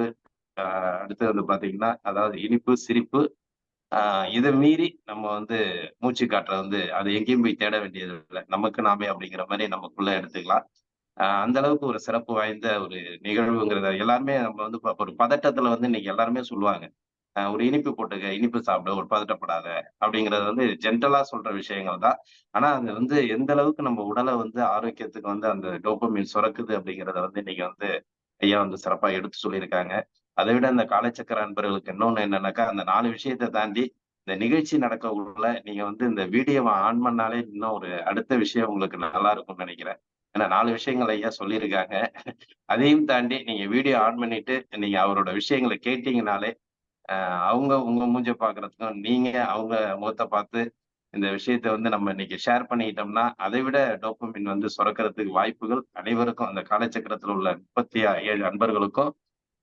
அடுத்தது வந்து பார்த்தீங்கன்னா, அதாவது இனிப்பு, சிரிப்பு, ஆ இத மீறி நம்ம வந்து மூச்சு காற்ற வந்து அது எங்கேயும் போய் தேட வேண்டியது இல்ல. நமக்கு நாமே அப்படிங்கிற மாரி நமக்குள்ள எடுத்துக்கலாம். அந்த அளவுக்கு ஒரு சிறப்பு வாய்ந்த ஒரு நிகழ்வுங்கிறத எல்லாருமே நம்ம வந்து ஒரு பதட்டத்துல வந்து இன்னைக்கு எல்லாருமே சொல்லுவாங்க. ஒரு இனிப்பு போட்டுக்க, இனிப்பு சாப்பிடு, ஒரு பதட்டப்படாத அப்படிங்கிறது வந்து ஜென்ரலா சொல்ற விஷயங்கள் தான். ஆனா அது வந்து எந்த அளவுக்கு நம்ம உடல வந்து ஆரோக்கியத்துக்கு வந்து அந்த டோப்பமைன் சுரக்குது அப்படிங்கிறத வந்து இன்னைக்கு வந்து ஐயா வந்து சிறப்பா எடுத்து சொல்லியிருக்காங்க. அதை விட அந்த காலச்சக்கர அன்பர்களுக்கு இன்னொன்னு என்னன்னாக்கா, அந்த 4 விஷயத்த தாண்டி இந்த நிகழ்ச்சி நடக்கக்குள்ள நீங்க வந்து இந்த வீடியோவ ஆன் பண்ணாலே இன்னும் ஒரு அடுத்த விஷயம் உங்களுக்கு நல்லா இருக்கும்னு நினைக்கிறேன். ஏன்னா 4 விஷயங்கள் ஐயா சொல்லியிருக்காங்க. அதையும் தாண்டி நீங்க வீடியோ ஆன் பண்ணிட்டு நீங்க அவரோட விஷயங்கள கேட்டீங்கனாலே, அவங்க உங்க மூஞ்ச பார்க்கறதுக்கும், நீங்க அவங்க முகத்த பார்த்து இந்த விஷயத்த வந்து நம்ம இன்னைக்கு ஷேர் பண்ணிக்கிட்டோம்னா, அதை விட டோப்பமைன் வந்து சுரக்கிறதுக்கு வாய்ப்புகள் அனைவருக்கும் அந்த காலச்சக்கரத்துல உள்ள 37 அன்பர்களுக்கும்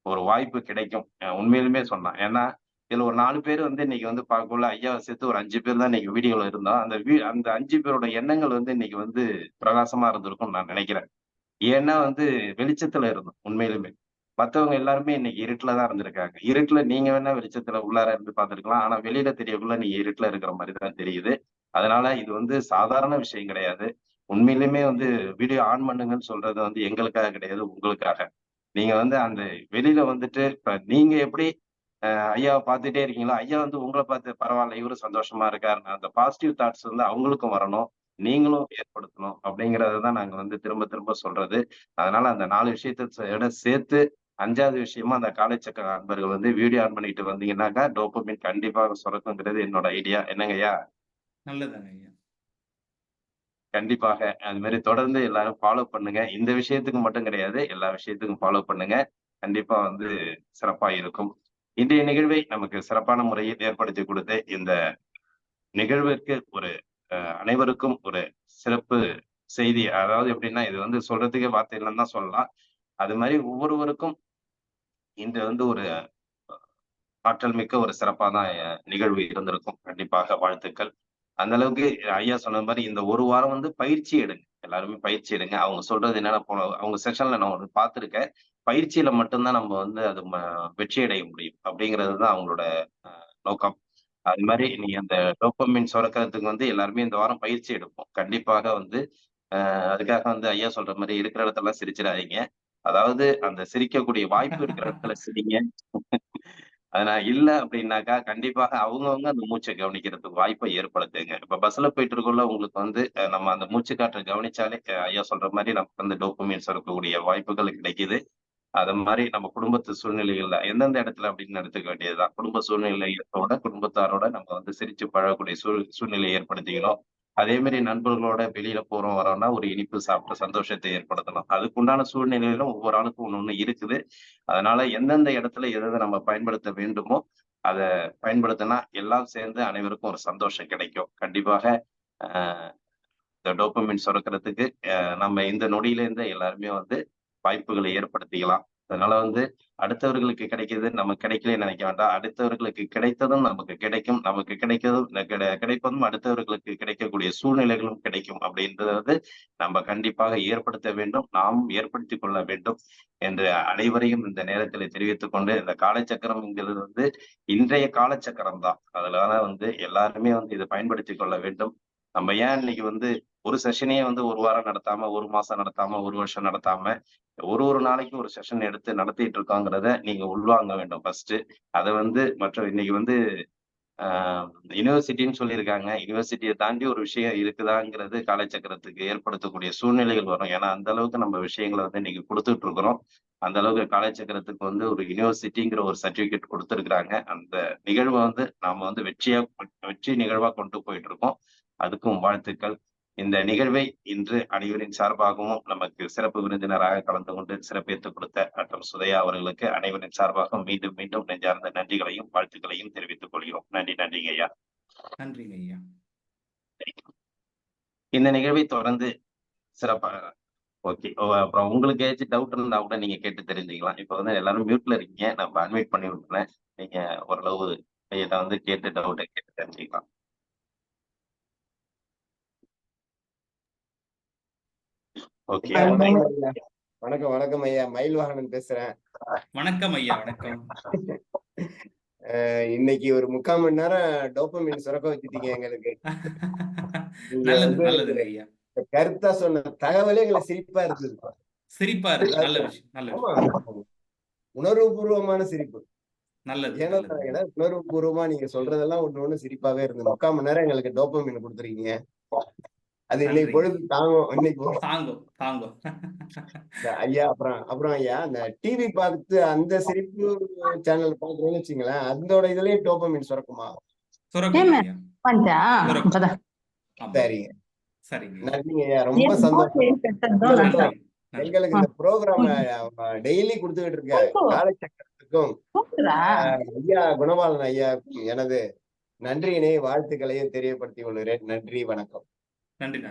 ஒரு வாய்ப்பு கிடைக்கும். உண்மையிலுமே சொன்னா. ஏன்னா, இதுல ஒரு 4 பேர் வந்து இன்னைக்கு வந்து பார்க்கக்குள்ள ஐயாவ சேர்த்து ஒரு 5 பேர் தான் இன்னைக்கு வீடியோல இருந்தோம். அந்த 5 பேரோட எண்ணங்கள் வந்து இன்னைக்கு வந்து பிரகாசமா இருந்திருக்கும்னு நான் நினைக்கிறேன். ஏன்னா வந்து வெளிச்சத்துல இருந்தோம் உண்மையிலுமே. மத்தவங்க எல்லாருமே இன்னைக்கு இருட்டுல தான் இருந்திருக்காங்க. இருட்டுல நீங்க வேணா வெளிச்சத்துல உள்ளார இருந்து பார்த்திருக்கலாம். ஆனா வெளியில தெரியக்குள்ள நீங்க இருட்டுல இருக்கிற மாரி தான் தெரியுது. அதனால இது வந்து சாதாரண விஷயம் கிடையாது. உண்மையிலுமே வந்து வீடியோ ஆன் பண்ணுங்கன்னு சொல்றது வந்து எங்களுக்காக கிடையாது, உங்களுக்காக. நீங்க வந்து அந்த வெளியில வந்துட்டு இப்ப நீங்க எப்படி ஐயாவ பார்த்துட்டே இருக்கீங்களோ, ஐயா வந்து உங்கள பார்த்து பரவால்ல இவரும் சந்தோஷமா இருக்காருன்னு அந்த பாசிட்டிவ் தாட்ஸ் வந்து அவங்களுக்கும் வரணும். நீங்களும் ஏற்படுத்தணும் அப்படிங்கிறத தான் நாங்க வந்து திரும்ப திரும்ப சொல்றது. அதனால அந்த 4 விஷயத்த சேர்த்து 5வது விஷயமா அந்த காலைச்சக்கர அன்பர்கள் வந்து வீடியோ ஆன் பண்ணிட்டு வந்தீங்கன்னாக்கா, டோபமைன் கண்டிப்பாக சுரக்குங்கிறது என்னோட ஐடியா. என்னங்க ஐயா? நல்லதுங்க ஐயா. கண்டிப்பாக. அது மாரி தொடர்ந்து எல்லாரும் ஃபாலோ பண்ணுங்க. இந்த விஷயத்துக்கு மட்டும் கிடையாது. எல்லா விஷயத்துக்கும் ஃபாலோ பண்ணுங்க. கண்டிப்பா வந்து சிறப்பா இருக்கும். இன்றைய நிகழ்வை நமக்கு சிறப்பான முறையில் ஏற்படுத்திக் கொடுத்த இந்த நிகழ்விற்கு ஒரு அனைவருக்கும் ஒரு சிறப்பு செய்தி. அதாவது எப்படின்னா, இது வந்து சொல்றதுக்கே வார்த்தை இல்லன்னு தான் சொல்லலாம். அது மாரி ஒவ்வொருவருக்கும் இன்று வந்து ஒரு ஆற்றல் மிக்க ஒரு சிறப்பா தான் நிகழ்வு இருந்திருக்கும். கண்டிப்பாக வாழ்த்துக்கள். அந்த அளவுக்கு ஐயா சொன்ன மாரி இந்த 1 வாரம் வந்து பயிற்சி எடுங்க. எல்லாருமே பயிற்சி எடுங்க. அவங்க சொல்றது என்னன்னா அவங்க செஷன்ல நான் ஒண்ணு பார்த்துருக்கேன். பயிற்சியில மட்டும் தான் நம்ம வந்து அது வெற்றி அடைய முடியும். அப்படிங்கிறது தான் அவங்களோட நோக்கம். அது மாரி நீங்க அந்த டோப்பமைன் சுரக்கிறதுக்கு வந்து எல்லாருமே இந்த வாரம் பயிற்சி எடுப்போம். கண்டிப்பாக வந்து அதுக்காக வந்து ஐயா சொல்ற மாரி இருக்கிற இடத்தெல்லாம் சிரிச்சிடாதீங்க. அதாவது அந்த சிரிக்கக்கூடிய வாய்ப்பு இருக்கிற இடத்துல சிரிங்க. அதனால இல்ல அப்படின்னாக்கா கண்டிப்பாக அவங்கவங்க அந்த மூச்சை கவனிக்கிறதுக்கு வாய்ப்பை ஏற்படுத்துங்க. இப்ப பஸ்ல போயிட்டு இருக்கக்குள்ள உங்களுக்கு வந்து நம்ம அந்த மூச்சு காற்றை கவனிச்சாலே ஐயா சொல்ற மாதிரி நமக்கு வந்து டோபமைன் சுரக்கக்கூடிய வாய்ப்புகள் கிடைக்குது. அது மாதிரி நம்ம குடும்பத்து சூழ்நிலைகள்ல எந்தெந்த இடத்துல அப்படின்னு எடுத்துக்க வேண்டியதுதான். குடும்ப சூழ்நிலையோட குடும்பத்தாரோட நம்ம வந்து சிரிச்சு பழகக்கூடிய சூழ்நிலையை ஏற்படுத்திக்கணும். அதே மாதிரி நண்பர்களோட வெளியில போறோம் வரோம்னா ஒரு இனிப்பு சாப்பிட்டு சந்தோஷத்தை ஏற்படுத்தணும். அதுக்குண்டான சூழ்நிலையிலும் ஒவ்வொரு ஆளுக்கும் ஒண்ணு இருக்குது. அதனால எந்தெந்த இடத்துல எதை நம்ம பயன்படுத்த வேண்டுமோ அதை பயன்படுத்தினா எல்லாம் சேர்ந்து அனைவருக்கும் ஒரு சந்தோஷம் கிடைக்கும். கண்டிப்பாக ஆஹ் இந்த டோபமைன் சுரக்கிறதுக்கு நம்ம இந்த நொடியில இருந்து எல்லாருமே வந்து வாய்ப்புகளை ஏற்படுத்திக்கலாம். அதனால வந்து அடுத்தவர்களுக்கு கிடைக்கிறது நமக்கு கிடைக்கலன்னு நினைக்க வேண்டாம். அடுத்தவர்களுக்கு கிடைத்ததும் நமக்கு கிடைக்கும். நமக்கு கிடைக்கிறதும் கிடைப்பதும் அடுத்தவர்களுக்கு கிடைக்கக்கூடிய சூழ்நிலைகளும் கிடைக்கும் அப்படின்றத வந்து நம்ம கண்டிப்பாக ஏற்படுத்த வேண்டும். நாம் ஏற்படுத்திக் கொள்ள வேண்டும் என்று அனைவரையும் இந்த நேரத்தில் தெரிவித்துக் கொண்டு, இந்த காலச்சக்கரம்ங்கிறது வந்து இன்றைய காலச்சக்கரம் தான். அதனால வந்து எல்லாருமே வந்து இதை பயன்படுத்திக் கொள்ள வேண்டும். நம்ம ஏன் இன்னைக்கு வந்து ஒரு செஷனையே வந்து ஒரு வாரம் நடத்தாம, ஒரு மாசம் நடத்தாம, ஒரு வருஷம் நடத்தாம, ஒரு நாளைக்கு ஒரு செஷன் எடுத்து நடத்திட்டு இருக்கோங்கிறத நீங்க உள்வாங்க வேண்டும் ஃபர்ஸ்ட். அதை வந்து மற்ற இன்னைக்கு வந்து யூனிவர்சிட்டின்னு சொல்லியிருக்காங்க. யூனிவர்சிட்டியை தாண்டி ஒரு விஷயம் இருக்குதாங்கிறது காலச்சக்கரத்துக்கு ஏற்படுத்தக்கூடிய சூழ்நிலைகள் வரும். ஏன்னா அந்த அளவுக்கு நம்ம விஷயங்களை வந்து இன்னைக்கு கொடுத்துட்டு இருக்கிறோம். அந்த அளவுக்கு காலச்சக்கரத்துக்கு வந்து ஒரு யூனிவர்சிட்டிங்கிற ஒரு சர்டிபிகேட் கொடுத்துருக்குறாங்க. அந்த நிகழ்வை வந்து நாம வந்து வெற்றி நிகழ்வா கொண்டு போயிட்டு இருக்கோம். அதுக்கும் வாழ்த்துக்கள். இந்த நிகழ்வை இன்று அனைவரின் சார்பாகவும் நமக்கு சிறப்பு விருந்தினராக கலந்து கொண்டு சிறப்பேற்றுக் கொடுத்த டாக்டர் சுதையா அவர்களுக்கு அனைவரின் சார்பாக மீண்டும் மீண்டும் நெஞ்சார்ந்த நன்றிகளையும் வாழ்த்துக்களையும் தெரிவித்துக் கொள்கிறோம். நன்றிங்க ஐயா. நன்றிங்க ஐயா. இந்த நிகழ்வை தொடர்ந்து சிறப்பாக ஓகே. அப்புறம் உங்களுக்கு ஏதாச்சும் டவுட் இருந்தா கூட நீங்க கேட்டு தெரிஞ்சுக்கலாம். இப்ப வந்து எல்லாரும் மியூட்ல இருக்கீங்க. நான் அன்மியூட் பண்ணி விட்டுறேன். நீங்க ஓரளவு ஐயா வந்து கேட்டு டவுட்டை கேட்டு தெரிஞ்சுக்கலாம். ஓகே. வணக்கம் வணக்கம் ஐயா, மயில் வாகனன் பேசுறேன். வணக்கம் ஐயா. வணக்கம். இன்னைக்கு ஒரு 3/4 மணி நேரம் டோபமைன் சுரக்க வச்சுட்டீங்க எங்களுக்கு. நல்லது நல்லதுங்க ஐயா. கருத்தா சொன்ன தகவலே எங்களுக்கு சிரிப்பா இருந்தது. சிரிப்பா இருக்கு. நல்ல விஷயம். நல்ல விஷயம். உணர்வுபூர்வமான சிரிப்பு. நல்லது. ஏன்னா உணர்வுபூர்வமா நீங்க சொல்றதெல்லாம் ஒண்ணு சிரிப்பாவே இருந்தது. 3/4 மணி நேரம் எங்களுக்கு டோபமைன் கொடுத்துருக்கீங்க. அது இன்னைக்கு பொழுது தாங்கும். இன்னைக்கு தாங்கும். ஐயா அப்புறம் ஐயா, அந்த டிவி பார்த்து அந்த சிரிப்பு சேனல் பாக்குறோம்னு வச்சுங்களேன், அதோட இதுலயும் டோபமைன் சுரக்குமா? சரிங்க. நன்றிங்க ஐயா, ரொம்ப சந்தோஷம். எங்களுக்கு இந்த ப்ரோக்ராம் டெய்லி கொடுத்துக்கிட்டு இருக்க காலச்சக்கரத்துக்கும் ஐயா குணபாலன் ஐயா எனது நன்றியினை வாழ்த்துக்களையும் தெரியப்படுத்திக் கொள்கிறேன். நன்றி, வணக்கம். நன்றிங்க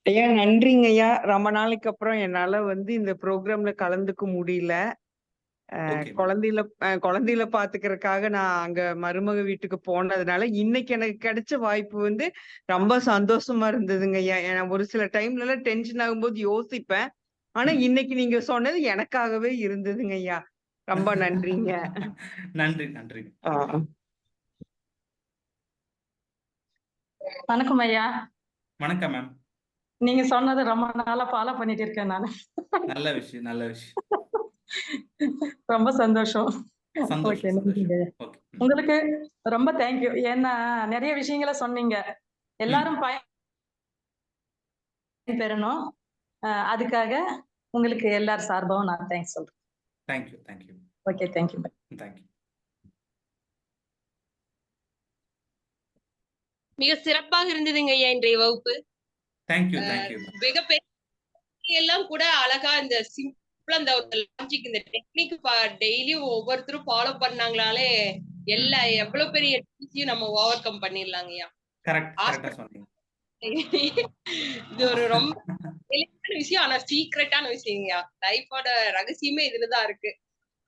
ஐயா. நன்றிங்க ஐயா. ரொம்ப நாளைக்கு அப்புறம் என்னால வந்து இந்த ப்ரோக்ராம்ல கலந்துக்க முடியல. குழந்தையில பாத்துக்கிறதுக்காக நான் அங்க மருமக வீட்டுக்கு போனதுனால இன்னைக்கு எனக்கு கிடைச்ச வாய்ப்பு வந்து ரொம்ப சந்தோஷமா இருந்ததுங்க ஐயா. ஏன்னா ஒரு சில டைம்ல எல்லாம் டென்ஷன் ஆகும்போது யோசிப்பேன். ஆனா இன்னைக்கு நீங்க சொன்னது எனக்காகவே இருந்ததுங்க ஐயா. ரொம்ப நன்றிங்க. நன்றி. வணக்கம் ஐயா. வணக்கம் மேம். நீங்க சொன்னது ரொம்ப நாளா ஃபாலோ பண்ணிட்டு இருக்கேன் நானு. நல்ல விஷயம். ரொம்ப சந்தோஷம். உங்களுக்கு ரொம்ப தேங்க்யூ. ஏன்னா நிறைய விஷயங்களை சொன்னீங்க. எல்லாரும் பயன் பெறணும். அதுக்காக உங்களுக்கு எல்லாரும் சார்பாகவும் நான் தேங்க்ஸ் சொல்றேன். தேங்க்யூ. Okay, thank you. மிக சிறப்பாக இருந்ததுங்க ஐயா இன்றைய வகுப்பு. தேங்க்யூ. மிகப்பெரிய எல்லாம் கூட அழகா இந்த சிம்பிளா இந்த லாஜிக் இந்த டெக்னிக் டெய்லியும் ஒவ்வொருத்தரும் ஃபாலோ பண்ணாங்களாலே எவ்வளவு பெரிய டீச்சையும் நம்ம ஓவர் கம் பண்ணிடலாங்க ஐயா. இது ஒரு ரொம்ப எளிமையான விஷயம், ஆனா சீக்ரெட்டான விஷயங்கய்யா. லைஃபோட ரகசியமே இதுலதான் இருக்கு.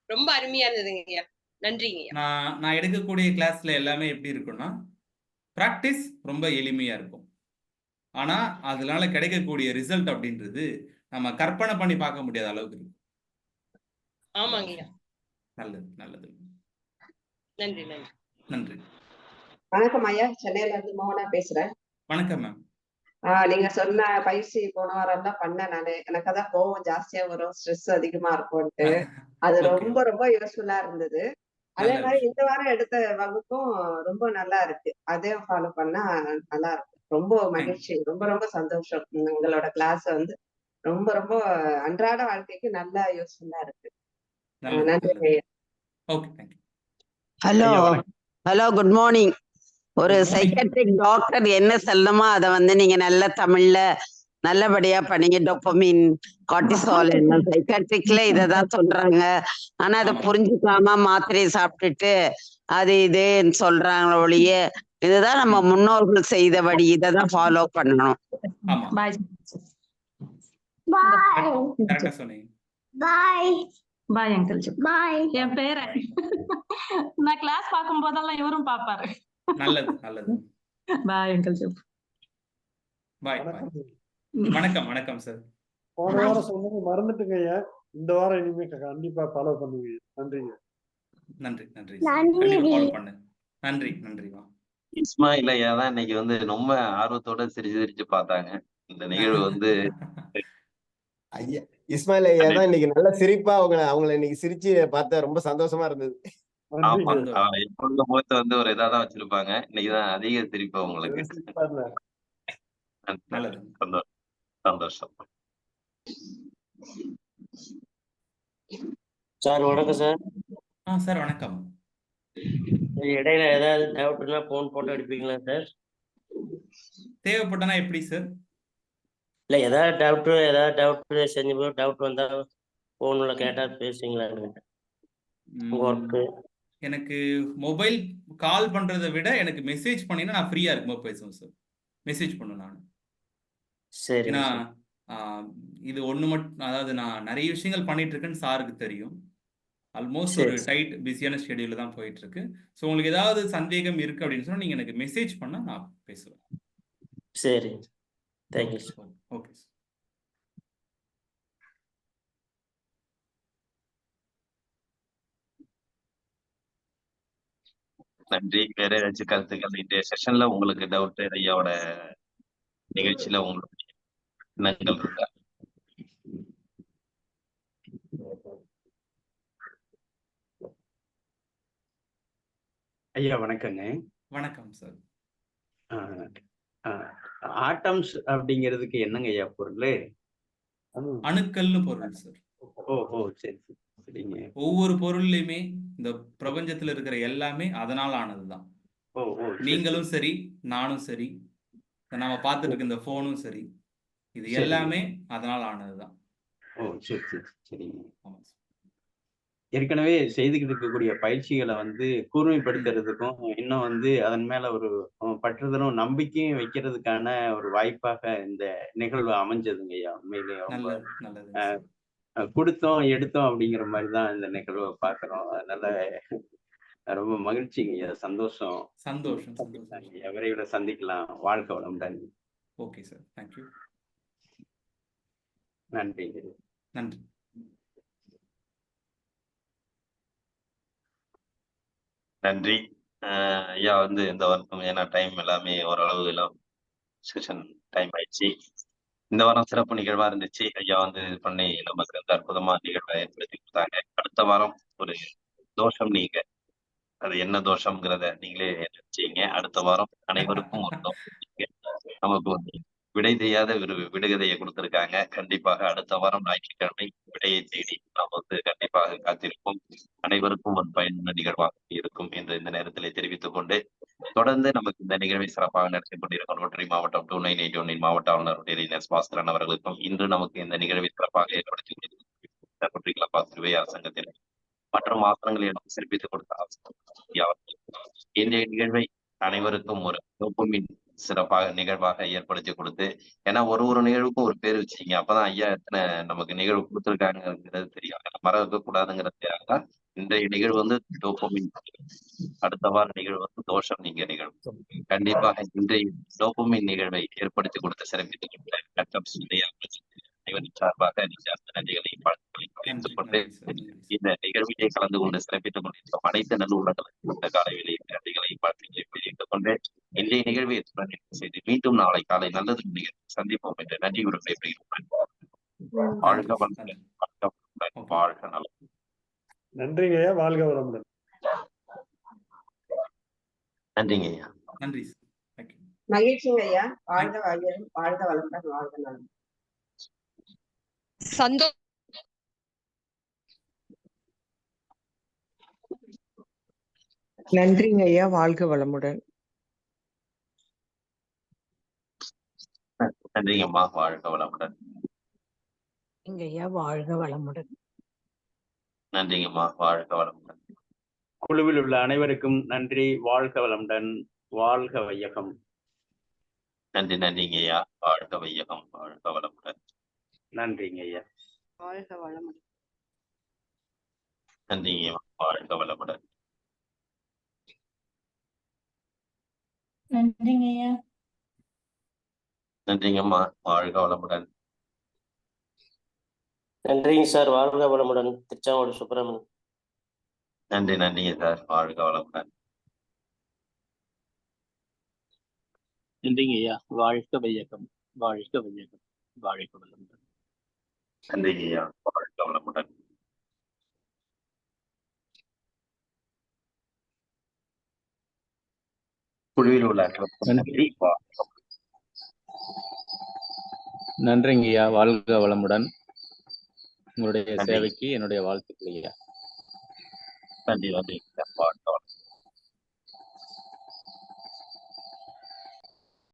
ரொம்ப அருமையா இருந்ததுங்க ஐயா. நன்றிங்க ஐயா. நான் எடுக்கக்கூடிய கிளாஸ்ல எல்லாமே எப்படி இருக்குன்னா, பிராக்டிஸ் ரொம்ப எளிமையா இருக்கும். ஆனா அதனால கிடைக்கக்கூடிய ரிசல்ட் அப்படின்றது நம்ம கற்பனை பண்ணி பார்க்க முடியாத அளவுக்கு இருக்கும். ஆமாங்க. நல்லது. நன்றி. வணக்கம் ஐயா, சென்னையில இருந்து மோகனா பேசுறேன். வணக்கம் மேம். நீங்க சொன்ன பயிற்சி போன வாரம் தான் பண்ணேன் நானு. எனக்கு அதான் கோவம் ஜாஸ்தியா வரும், ஸ்ட்ரெஸ் அதிகமா இருக்கும்ட்டு. அது ஓகே ரொம்ப ரொம்ப யூஸ்ஃபுல்லா இருந்தது. அதே நல்ல மாதிரி விஷயம். இந்த வாரம் எடுத்த வகுப்பும் ரொம்ப நல்லா இருக்கு. அதையும் ஃபாலோ பண்ணா நல்லா இருக்கு. ரொம்ப தேங்க் மகிழ்ச்சி. ரொம்ப ரொம்ப சந்தோஷம். உங்களோட கிளாஸ் வந்து ரொம்ப ரொம்ப அன்றாட வாழ்க்கைக்கு நல்லா யூஸ்ஃபுல்லா இருக்கு. நல்லது நன்றி நல்லது. ஐயா. Okay thank you. ஹலோ ஐயா வணக்கம். Hello good morning. ஒரு குட் மார்னிங். சைக்காட்ரிக் டாக்டர் என்ன சொல்லணுமோ அதை வந்து நீங்க நல்ல தமிழ்ல நல்லபடியா பண்ணீங்க. டொப்பமின், கார்டிசால் என்ன சைக்காட்ரிக்ல இததான் சொல்றாங்க. ஆனா அதை ஆமா புரிஞ்சுக்காம மாத்திரையை சாப்பிட்டுட்டு அது இதுன்னு சொல்றாங்க ஒழிய இதுதான் நம்ம ம் முன்னோர்கள் செய்த வழி. இதைதான் ஃபாலோ பண்ணணும். ஆமா பாய். கரெக்டா சொன்னீங்க. Bye uncle. என் பேரை நான் கிளாஸ் பார்க்கும் போதெல்லாம் இவரும் பாப்பாரு. நல்லது நல்லது. Bye uncle. Bye bye. வணக்கம். வணக்கம் வணக்கம் சார். போன வாரம் சொன்னது மறந்துட்டுங்க ஐயா. இந்த வாரம் இனிமே கண்டிப்பா ஃபாலோ பண்ணுவீங்க. நன்றிங்க. நன்றி நன்றி சார். கண்டிப்பா ஃபாலோ பண்ணு. நன்றி நன்றிமா. இஸ்மாயில் ஐயா தான் இன்னைக்கு வந்து ரொம்ப ஆர்வத்தோட சிரிச்சு சிரிச்சு பார்த்தாங்க. இந்த நிகழ்வு வந்து ஐயா இஸ்மாயில் ஐயா தான் இன்னைக்கு நல்ல சிரிப்பா அவங்கள இன்னைக்கு சிரிச்சு பார்த்தா ரொம்ப சந்தோஷமா இருந்தது. ஆமா நன்றிங்க. எப்பொழுது முகத்தை வந்து ஒரு இதாதான் வச்சிருப்பாங்க. இன்னைக்குதான் அதிக சிரிப்பு உங்களுக்கு. சிரிப்பா இருந்தாங்க. நல்லது. சந்தோஷம் சந்தோஷம். சார் வணக்கம் சார். சார் வணக்கம். இடையில ஏதாவது டவுட்னா போன் போட்டு அடிப்பீங்களா சார்? தேவைப்பட்டனா எப்படி சார்? இல்ல ஏதாவது டவுட் செஞ்சு டவுட் வந்தா போன்ல கேட்டா பேசுவீங்களான்னு. ஒர்க்கு எனக்கு மொபைல் கால் பண்றதை விட எனக்கு மெசேஜ் பண்ணினா நான் ஃப்ரீயா இருக்கும்போது பேசுவேன் சார். மெசேஜ் பண்ணுவேன் நான். சரி. ஏன்னா இது ஒண்ணு மட்டும், அதாவது நான் நிறைய விஷயங்கள் பண்ணிட்டு இருக்கேன்னு சாருக்கு தெரியும். ஆல்மோஸ்ட் ஒரு டைட் பிஸியான ஷெடியூல்ல தான் போயிட்டு இருக்கு. ஸோ உங்களுக்கு ஏதாவது சந்தேகம் இருக்கு அப்படின்னு சொன்னா நீங்க எனக்கு மெசேஜ் பண்ணா நான் பேசுவேன். சரி. Thank you sir. Okay sir. நன்றி. வேற ஏதாச்சும் கருத்துக்கள் இன்றைய செஷன்ல உங்களுக்கு டவுட் ஐயாவோட நிகழ்ச்சியில உங்களுக்கு எண்ணங்கள் இருக்கா? ஐயா வணக்கங்க. வணக்கம் சார். ஆட்டம்ஸ் அப்படிங்கிறதுக்கு என்னங்க ஐயா பொருள்? அணுக்கள்னு பொருள் சார். ஓஹோ சரி சரிங்க. ஒவ்வொரு பொருள்லையுமே இந்த பிரபஞ்சத்துல இருக்கிற எல்லாமே அதனால ஆனதுதான். நீங்களும் சரி, நானும் சரி, நாம பார்த்துட்டு இருக்க இந்த போனும் சரி, இது எல்லாமே அதனால ஆனதுதான். ஓ சரி சரி சரிங்க. ஏற்கனவே செய்துகிட்டு இருக்கக்கூடிய பயிற்சிகளை வந்து கூர்மைப்படுத்துறதுக்கும் இன்னும் வந்து அதன் மேல ஒரு பற்றுதலும் நம்பிக்கையும் வைக்கிறதுக்கான ஒரு வாய்ப்பாக இந்த நிகழ்வு அமைஞ்சதுங்க ஐயா. உண்மையிலேயே ரொம்ப கொடுத்தோம் எடுத்தோம் அப்படிங்கிற மாதிரிதான் இந்த நிகழ்வை பாக்குறோம். அதனால ரொம்ப மகிழ்ச்சிங்க ஐயா. சந்தோஷம் சந்தோஷம். விரைவில் சந்திக்கலாம். வாழ்க வளமுடன். Okay sir. தேங்க்யூ. நன்றி நன்றி. நன்றி ஐயா. வந்து இந்த வாரம் ஏன்னா டைம் எல்லாமே ஓரளவு எல்லாம் செஷன் டைம் ஆயிடுச்சு. இந்த வாரம் சிறப்பு நிகழ்வா இருந்துச்சு. ஐயா வந்து இது பண்ணி நமக்கு வந்து அற்புதமா நிகழ்வை ஏற்படுத்தி கொடுத்தாங்க. அடுத்த வாரம் ஒரு தோஷம், நீங்க அது என்ன தோஷம்ங்கிறத நீங்களே நினைச்சீங்க. அடுத்த வாரம் அனைவருக்கும் ஒரு தோஷம் நமக்கு வந்து விடை தெரியாத ஒரு விடுகதையை கொடுத்திருக்காங்க. கண்டிப்பாக அடுத்த வாரம் ஞாயிற்றுக்கிழமை விடையை தேடி நாம் வந்து கண்டிப்பாக காத்திருப்போம். அனைவருக்கும் ஒரு பயனுள்ள நிகழ்வாக இருக்கும் என்று இந்த நேரத்திலே தெரிவித்துக் கொண்டு, தொடர்ந்து நமக்கு இந்த நிகழ்வை சிறப்பாக நடத்தி கொண்டிருக்கும் ரோட்டரி மாவட்டம் 2981 மாவட்ட ஆளுநர் பாஸ்கரன் அவர்களுக்கும், இன்று நமக்கு இந்த நிகழ்வை சிறப்பாக ஏற்படுத்தி கொண்டிருக்கும் ரோட்டரி கிளப் ஆஃப் திருவையாறு சங்கத்தினர் மற்றும் ஆசனங்களை எனக்கு சிறப்பித்துக் கொடுத்த இன்றைய நிகழ்வை அனைவருக்கும் ஒரு டோபமின் சிறப்பாக நிகழ்வாக ஏற்படுத்தி கொடுத்து, ஏன்னா ஒரு நிகழ்வுக்கும் ஒரு பேர் வச்சீங்க. அப்பதான் ஐயா எத்தனை நமக்கு நிகழ்வு கொடுத்துருக்காங்கிறது தெரியும். மறக்க கூடாதுங்கிறதுக்காக தான் இன்றைய நிகழ்வு வந்து டோபமின், அடுத்த வார நிகழ்வு வந்து தோஷம் நீங்க நிகழ்வு. கண்டிப்பாக இன்றைய டோபமின் நிகழ்வை ஏற்படுத்தி கொடுத்த சிறப்பித்துக் கொடுத்த அனைவரின் சார்பாக நன்றிகளையும் வாழ்த்துக்களையும் தெரிவித்துக் கொண்டு, இந்த நிகழ்விலே கலந்து கொண்டு சிறப்பித்துக் கொண்டிருக்கும் அனைத்து நல்லுள்ளங்களுக்கும் இந்த காலையிலே நன்றிகளையும் வாழ்த்துக்களையும் தெரிவித்துக் கொண்டு இன்றைய நிகழ்வை செய்து மீண்டும் நாளை காலை நல்லது சந்திப்போம் என்று நன்றி உரை வாழ்க வளமுடன், வாழ்க வளமுடன், வாழ்க நலம். நன்றிங்க ஐயா, வாழ்க வளமுடன். நன்றிங்க ஐயா. நன்றி. மகிழ்ச்சிங்க ஐயா. வாழ்க வாழ்க, வாழ்க வளமுடன், வாழ்க நலம். சந்தோஷம். நன்றிங்க ஐயா, வாழ்க வளமுடன். நன்றிங்கம்மா, வாழ்க வளமுடன். ஐயா, வாழ்க வளமுடன். நன்றிங்கம்மா, வாழ்க வளமுடன். குழுவில் உள்ள அனைவருக்கும் நன்றி. வாழ்க வளமுடன், வாழ்க வையகம். நன்றி. நன்றிங்க ஐயா. வாழ்க வையகம், வாழ்க வளமுடன். நன்றிங்க ஐயா. வாழ்க வளமுடன். நன்றிங்க, வாழ்க வளமுடன். நன்றிங்க ஐயா. நன்றிங்கம்மா, வாழ்க வளமுடன். நன்றிங்க சார், வாழ்க வளமுடன். திருச்சாங்கோடு சுப்பிரமணியன். நன்றி. நன்றிங்க சார், வாழ்க வளமுடன். நன்றிங்க ஐயா, வாழ்க வையகம், வாழ்க வையகம், வாழ்க வளமுடன். நன்றிங்க ஐயா, வாழ்க வளமுடன். குழுவில் உள்ள நன்றி. நன்றிங்க ஐயா, வாழ்க வளமுடன். உங்களுடைய சேவைக்கு என்னுடைய வாழ்த்துக்கள் ஐயா. நன்றி. நன்றி. வாழ்க